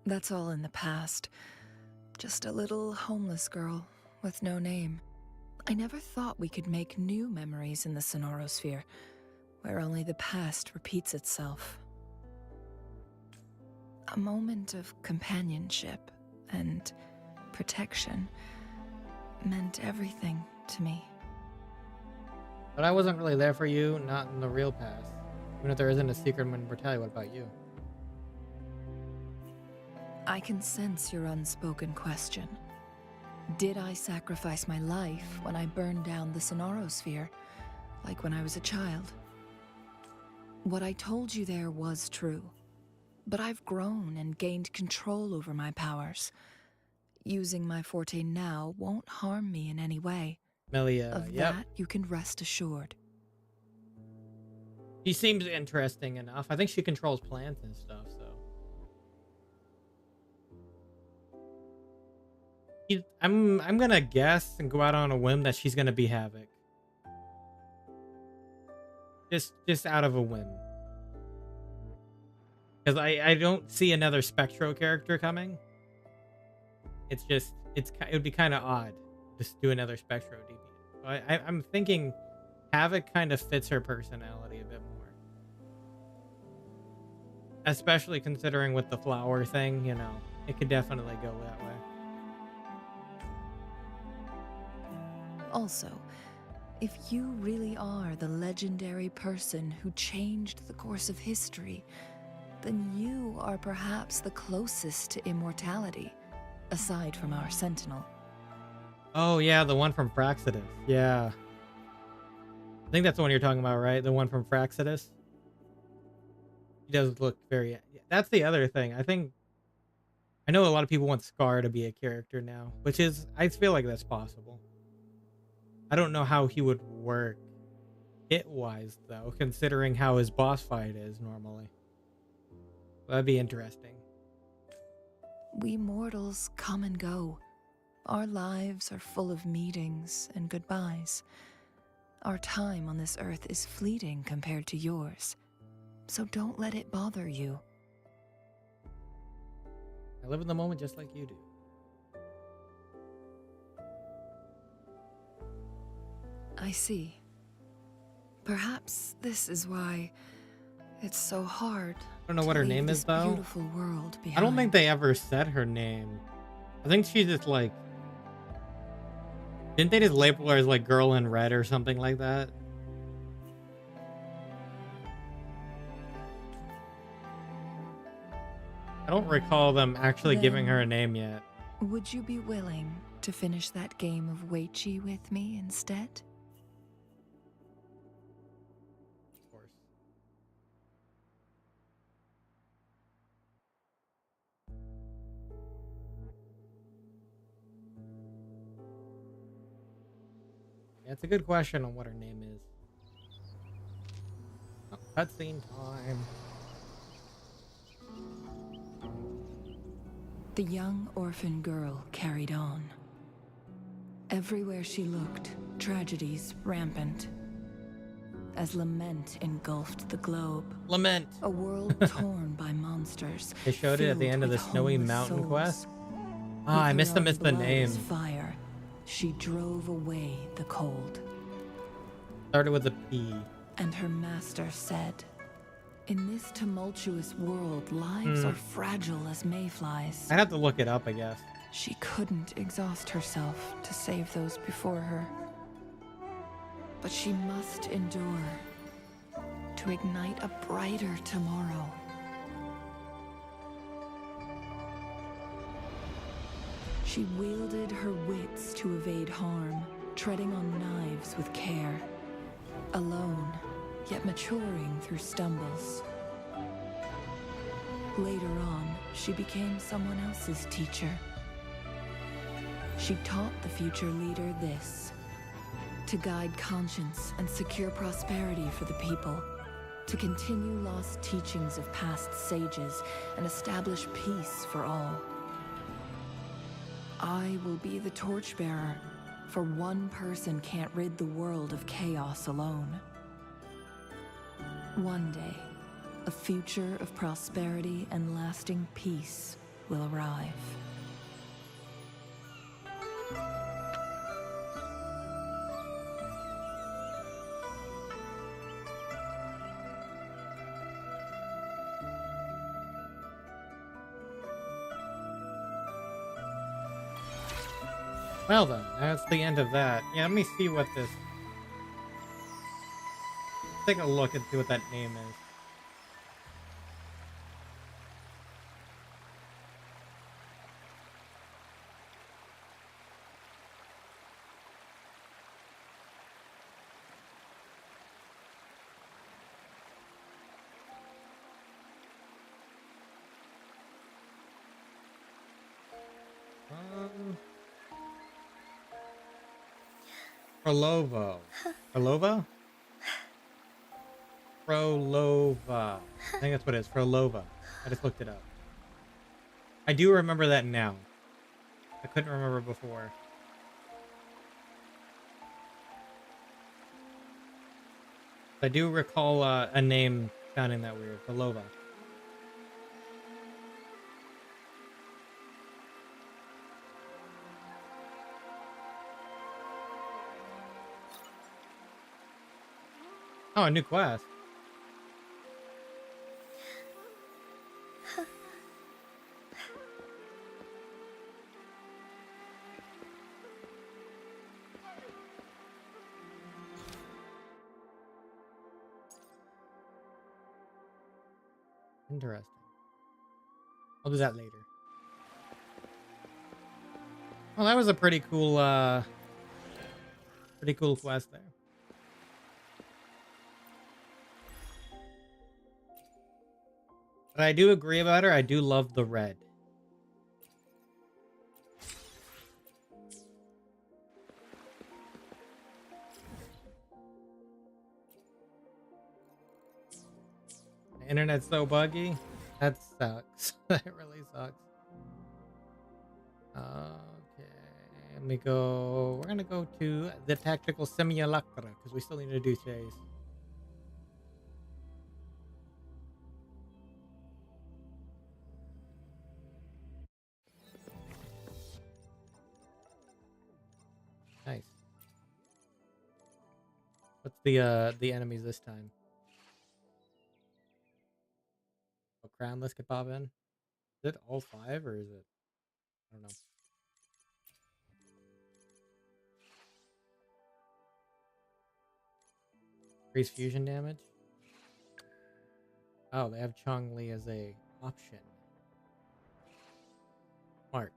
That's all in the past. Just a little homeless girl with no name. I never thought we could make new memories in the Sonarosphere, where only the past repeats itself. A moment of companionship and protection meant everything to me.
But I wasn't really there for you, not in the real past. Even if there isn't a secret immortality, what about you?
I can sense your unspoken question. Did I sacrifice my life when I burned down the Sonorosphere, like when I was a child? What I told you there was true, but I've grown and gained control over my powers. Using my forte now won't harm me in any way.
Melia,
Of
yep.
that, you can rest assured.
She seems interesting enough. I think she controls plants and stuff, so. I'm gonna guess and go out on a whim that she's gonna be Havoc. Just out of a whim. Because I don't see another Spectro character coming. It's just, it would be kind of odd just do another Spectro deviant. So I'm thinking Havoc kind of fits her personality a bit more. Especially considering with the flower thing, you know, it could definitely go that way.
Also, if you really are the legendary person who changed the course of history, then you are perhaps the closest to immortality, aside from our Sentinel.
Oh yeah, the one from Fraxidus. Yeah. I think that's the one you're talking about, right? The one from Fraxidus. He does look very... That's the other thing. I know a lot of people want Scar to be a character now, which is... I feel like that's possible. I don't know how he would work hit-wise, though, considering how his boss fight is normally. That'd be interesting.
We mortals come and go. Our lives are full of meetings and goodbyes. Our time on this earth is fleeting compared to yours, so don't let it bother you.
I live in the moment just like you do.
I see. Perhaps this is why it's so hard.
I don't know what her name is, though.
Beautiful world behind.
I don't think they ever said her name. I think she's just like... Didn't they just label her as like Girl in Red or something like that? I don't recall them actually giving her a name yet.
Would you be willing to finish that game of Weichi with me instead?
Of course. Yeah, it's a good question on what her name is. Oh, cutscene time.
The young orphan girl carried on. Everywhere she looked, tragedies rampant. As lament engulfed the globe.
Lament!
A world torn by monsters.
They showed it at the end of the Snowy Mountain quest. Ah, I missed the name.
Fire, she drove away the cold.
Started with a P.
And her master said, in this tumultuous world, lives are fragile as mayflies.
I'd have to look it up, I guess.
She couldn't exhaust herself to save those before her. But she must endure to ignite a brighter tomorrow. She wielded her wits to evade harm, treading on knives with care. Alone, yet maturing through stumbles. Later on, she became someone else's teacher. She taught the future leader this: to guide conscience and secure prosperity for the people, to continue lost teachings of past sages and establish peace for all. I will be the torchbearer, for one person can't rid the world of chaos alone. One day, a future of prosperity and lasting peace will arrive.
Well then, that's the end of that. Yeah, let me see what this... Take a look and see what that name is. Prolovo. Prolova? Prolova. I think that's what it is. Prolova. I just looked it up. I do remember that now. I couldn't remember before. I do recall a name sounding that weird. Prolova. Oh, a new quest. Interesting. I'll do that later. Well, that was a pretty cool quest there. But I do agree about her. I do love the red. The internet's so buggy. That sucks. That really sucks. Okay, let me go. We're gonna go to the tactical simulacra because we still need to do today's. Nice. What's the enemies this time? Oh, crownless could pop in. Is it all 5 or is it? I don't know. Increase fusion damage. Oh, they have Changli as a option. Smart.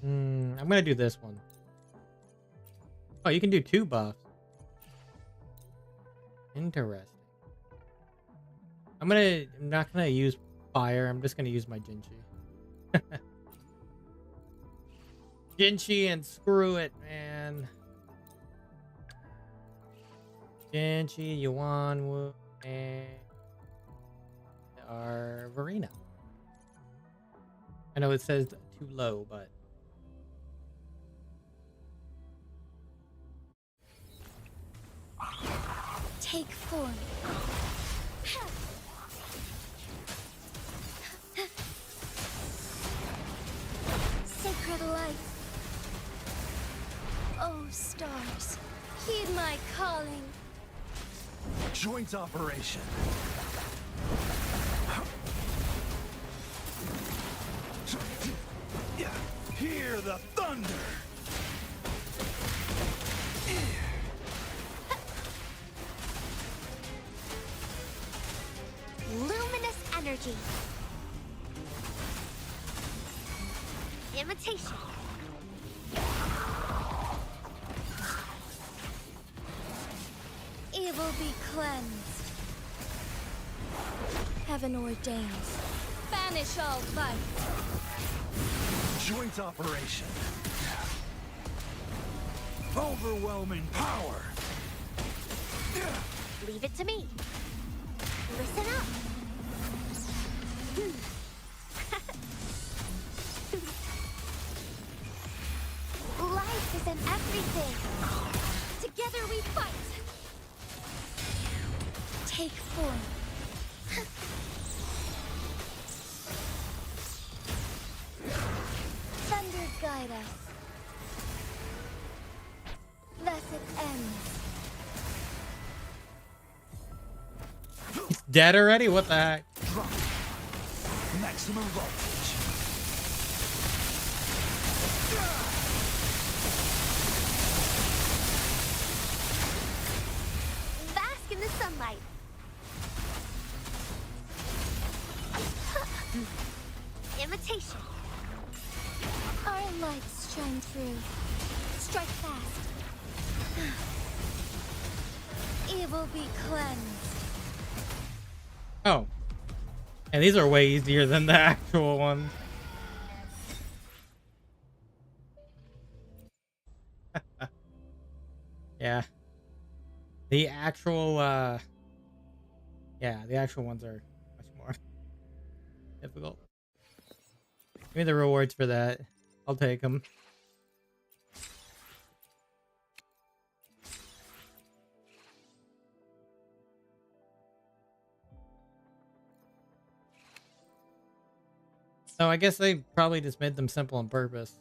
I'm gonna do this one. Oh, you can do 2 buffs. Interesting. I'm not gonna use fire. I'm just gonna use my Jinchi. Jinchi and screw it, man. Jinchi, Yuan, Wu, and our Verena. I know it says too low, but
take form. Sacred light. Oh, stars, heed my calling.
Joint operation. Hear the thunder.
Luminous energy. Imitation.
Evil be cleansed. Heaven ordains. Banish all vice.
Joint operation. Overwhelming power.
Leave it to me. Listen up. Life is in everything. Together we fight.
Take form. Thunder guide us. Thus it ends.
he's dead already? What the heck?
Drop. Maximum voltage.
Bask in the sunlight. Imitation.
Our lights shine through. Strike fast. Evil be cleansed.
Oh. And these are way easier than the actual ones. Yeah. The actual, yeah, the actual ones are much more difficult. Give me the rewards for that. I'll take them. So I guess they probably just made them simple on purpose.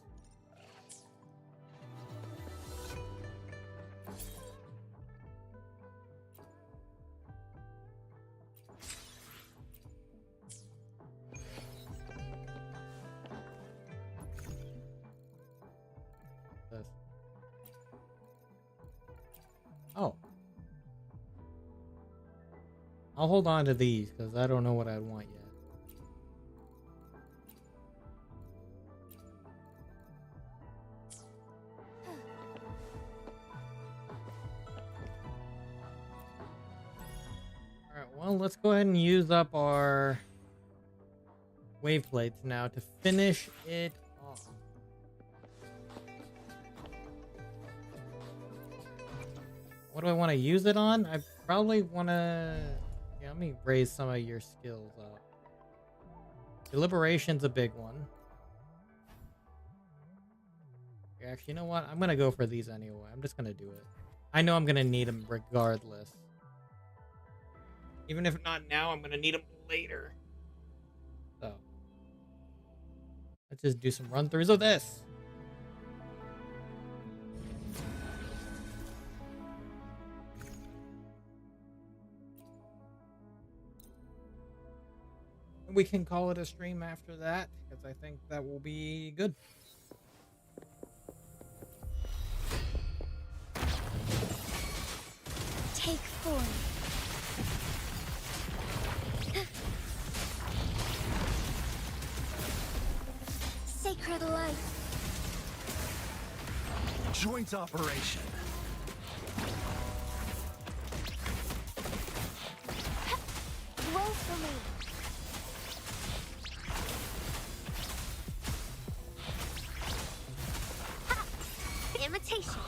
This. Oh. I'll hold on to these because I don't know what I'd want yet. Alright, well, let's go ahead and use up our wave plates now to finish it off. What do I want to use it on? I probably want to... Yeah, let me raise some of your skills up. Deliberation's a big one. Actually, you know what? I'm going to go for these anyway. I'm just going to do it. I know I'm going to need them regardless. Even if not now, I'm going to need them later. So. Let's just do some run-throughs of this. We can call it a stream after that, because I think that will be good.
Take form. Sacred light.
Joint operation.
Woefully. Imitation.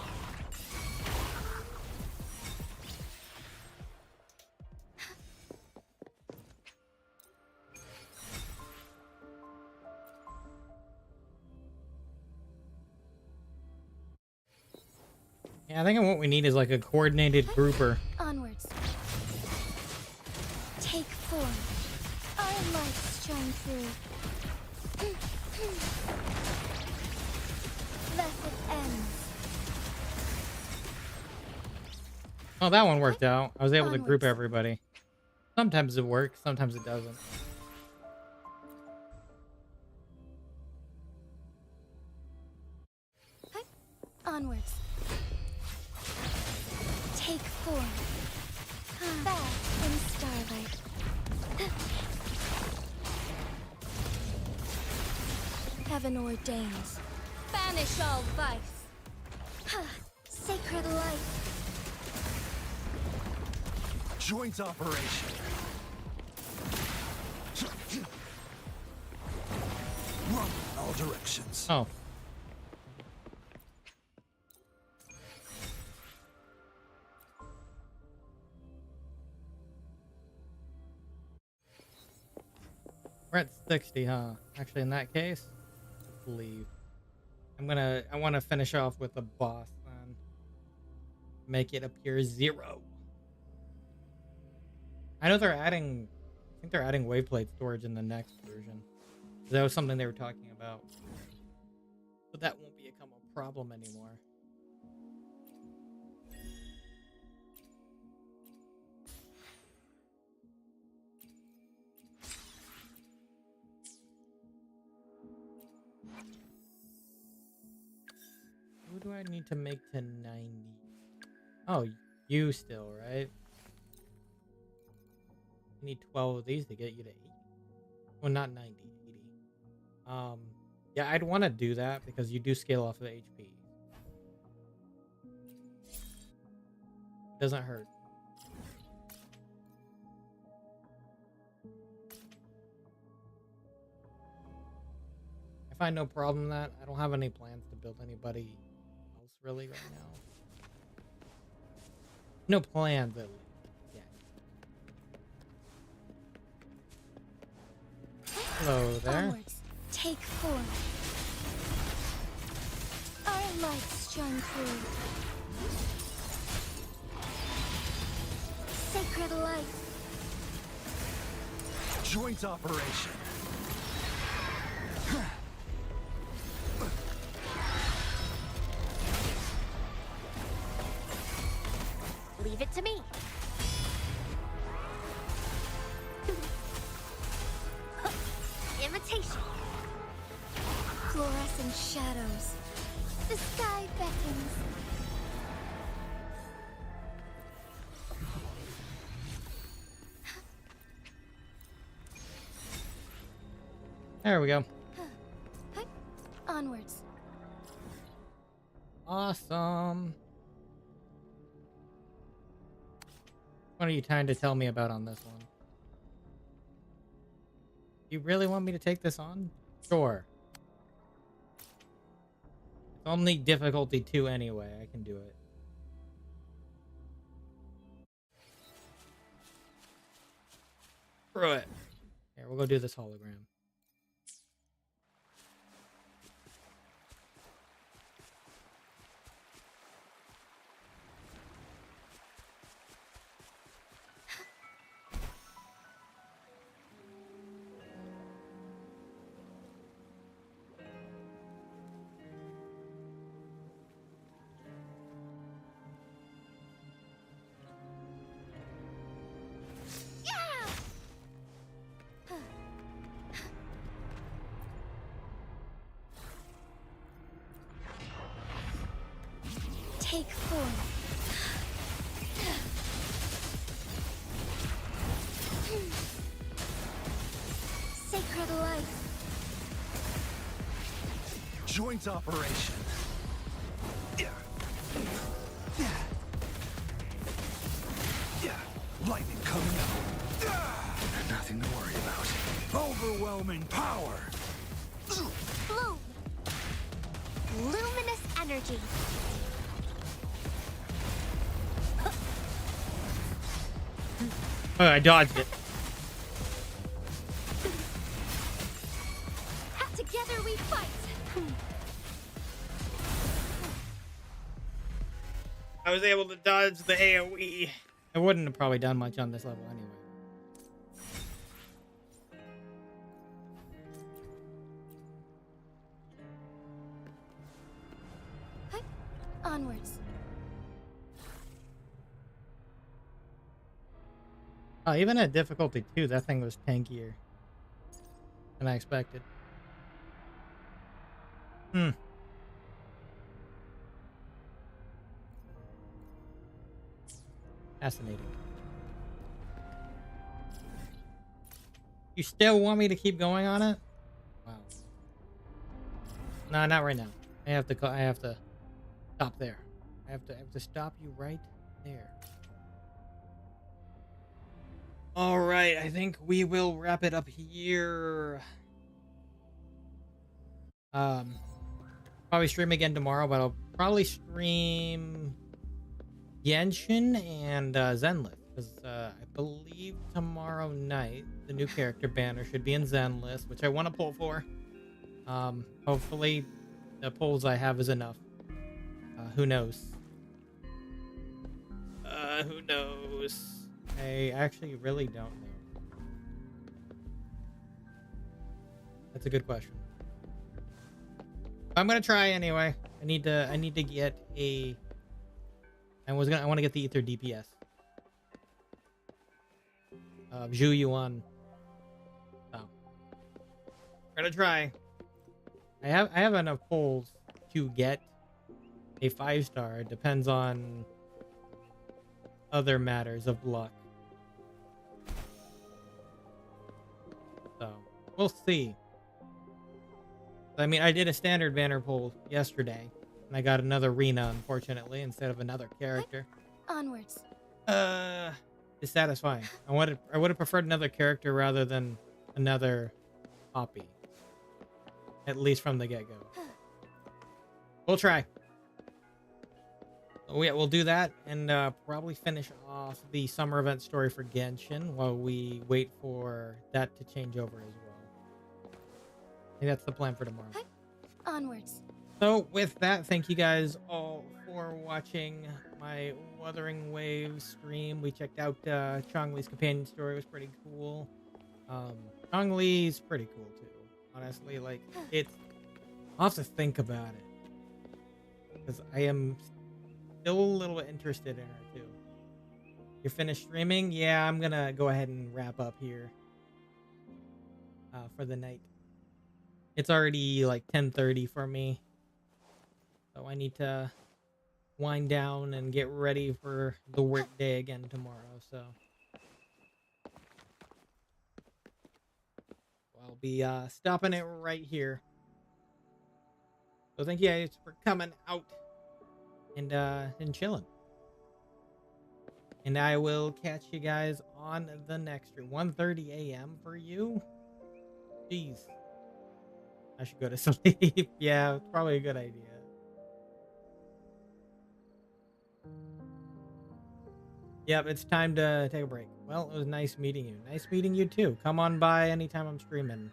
Yeah, I think what we need is like a coordinated grouper.
Onwards. Take form. Our lights shine through. Thus it ends.
Oh, that one worked out. I was able to group everybody. Sometimes it works, sometimes it doesn't.
Onwards. Take form. Bask in starlight. Heaven ordains. Banish all vice. Sacred light.
Joint operation. Run in all directions.
Oh. We're at 60, huh? Actually, in that case, leave. I want to finish off with the boss then. Make it appear 0. I know I think they're adding wave plate storage in the next version. That was something they were talking about. But that won't become a problem anymore. Who do I need to make to 90? Oh, you still, right? I need 12 of these to get you to 80. Well, not 90, 80. Yeah, I'd want to do that because you do scale off of HP. Doesn't hurt. I find no problem in that. I don't have any plans to build anybody else really right now. No plans at least. Yeah. Hello there.
Onwards, take form. Our lights shine through. Sacred light.
Joint operation.
Leave it to me. Imitation.
Fluorescent shadows. The sky beckons.
There we go.
Onwards.
Awesome. What are you trying to tell me about on this one? You really want me to take this on? Sure. It's only difficulty 2 anyway. I can do it. Screw it. Here, we'll go do this hologram.
Take form. Sacred light.
Joint operation. Lightning coming out. Nothing to worry about. Overwhelming power.
Bloom. Luminous energy.
Oh, I dodged it.
Together we fight.
I was able to dodge the AoE. I wouldn't have probably done much on this level anyway.
Onwards.
Oh, even at difficulty 2, that thing was tankier than I expected. Fascinating. You still want me to keep going on it? Wow. No, not right now. I have to stop there. I have to stop you right there. All right, I think we will wrap it up here. Probably stream again tomorrow, but I'll probably stream Genshin and Zenlith, because I believe tomorrow night the new character banner should be in Zenlith, which I want to pull for. Hopefully the pulls I have is enough. Who knows? Who knows? I actually really don't know. That's a good question. I'm gonna try anyway. I need to get a. I want to get the Ether DPS. Zhu Yuan. So we're gonna try. I have enough pulls to get a 5-star. It depends on other matters of luck. So we'll see. I mean, I did a standard banner pull yesterday, and I got another Rena, unfortunately, instead of another character.
Onwards.
Dissatisfying. I would have preferred another character rather than another copy. At least from the get-go. We'll try. Oh yeah, we'll do that and probably finish off the summer event story for Genshin while we wait for that to change over as well. I think that's the plan for tomorrow.
Onwards.
So with that, thank you guys all for watching my Wuthering Waves stream. We checked out Changli's companion story. It was pretty cool. Changli's pretty cool too. Honestly, like I'll have to think about it because I am still a little interested in her too. You're finished streaming? Yeah, I'm gonna go ahead and wrap up here for the night. It's already like 10:30 for me, so I need to wind down and get ready for the work day again tomorrow. So I'll be stopping it right here. So thank you guys for coming out and chilling. And I will catch you guys on the next stream. 1:30 a.m. for you? Jeez. I should go to sleep. Yeah, it's probably a good idea. Yep, it's time to take a break. Well, it was nice meeting you. Nice meeting you too. Come on by anytime I'm streaming.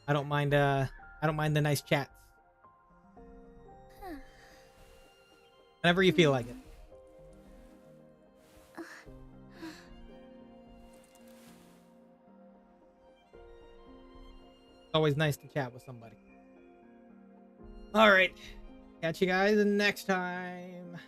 I don't mind the nice chats. Whenever you feel like it. It's always nice to chat with somebody. All right. Catch you guys next time.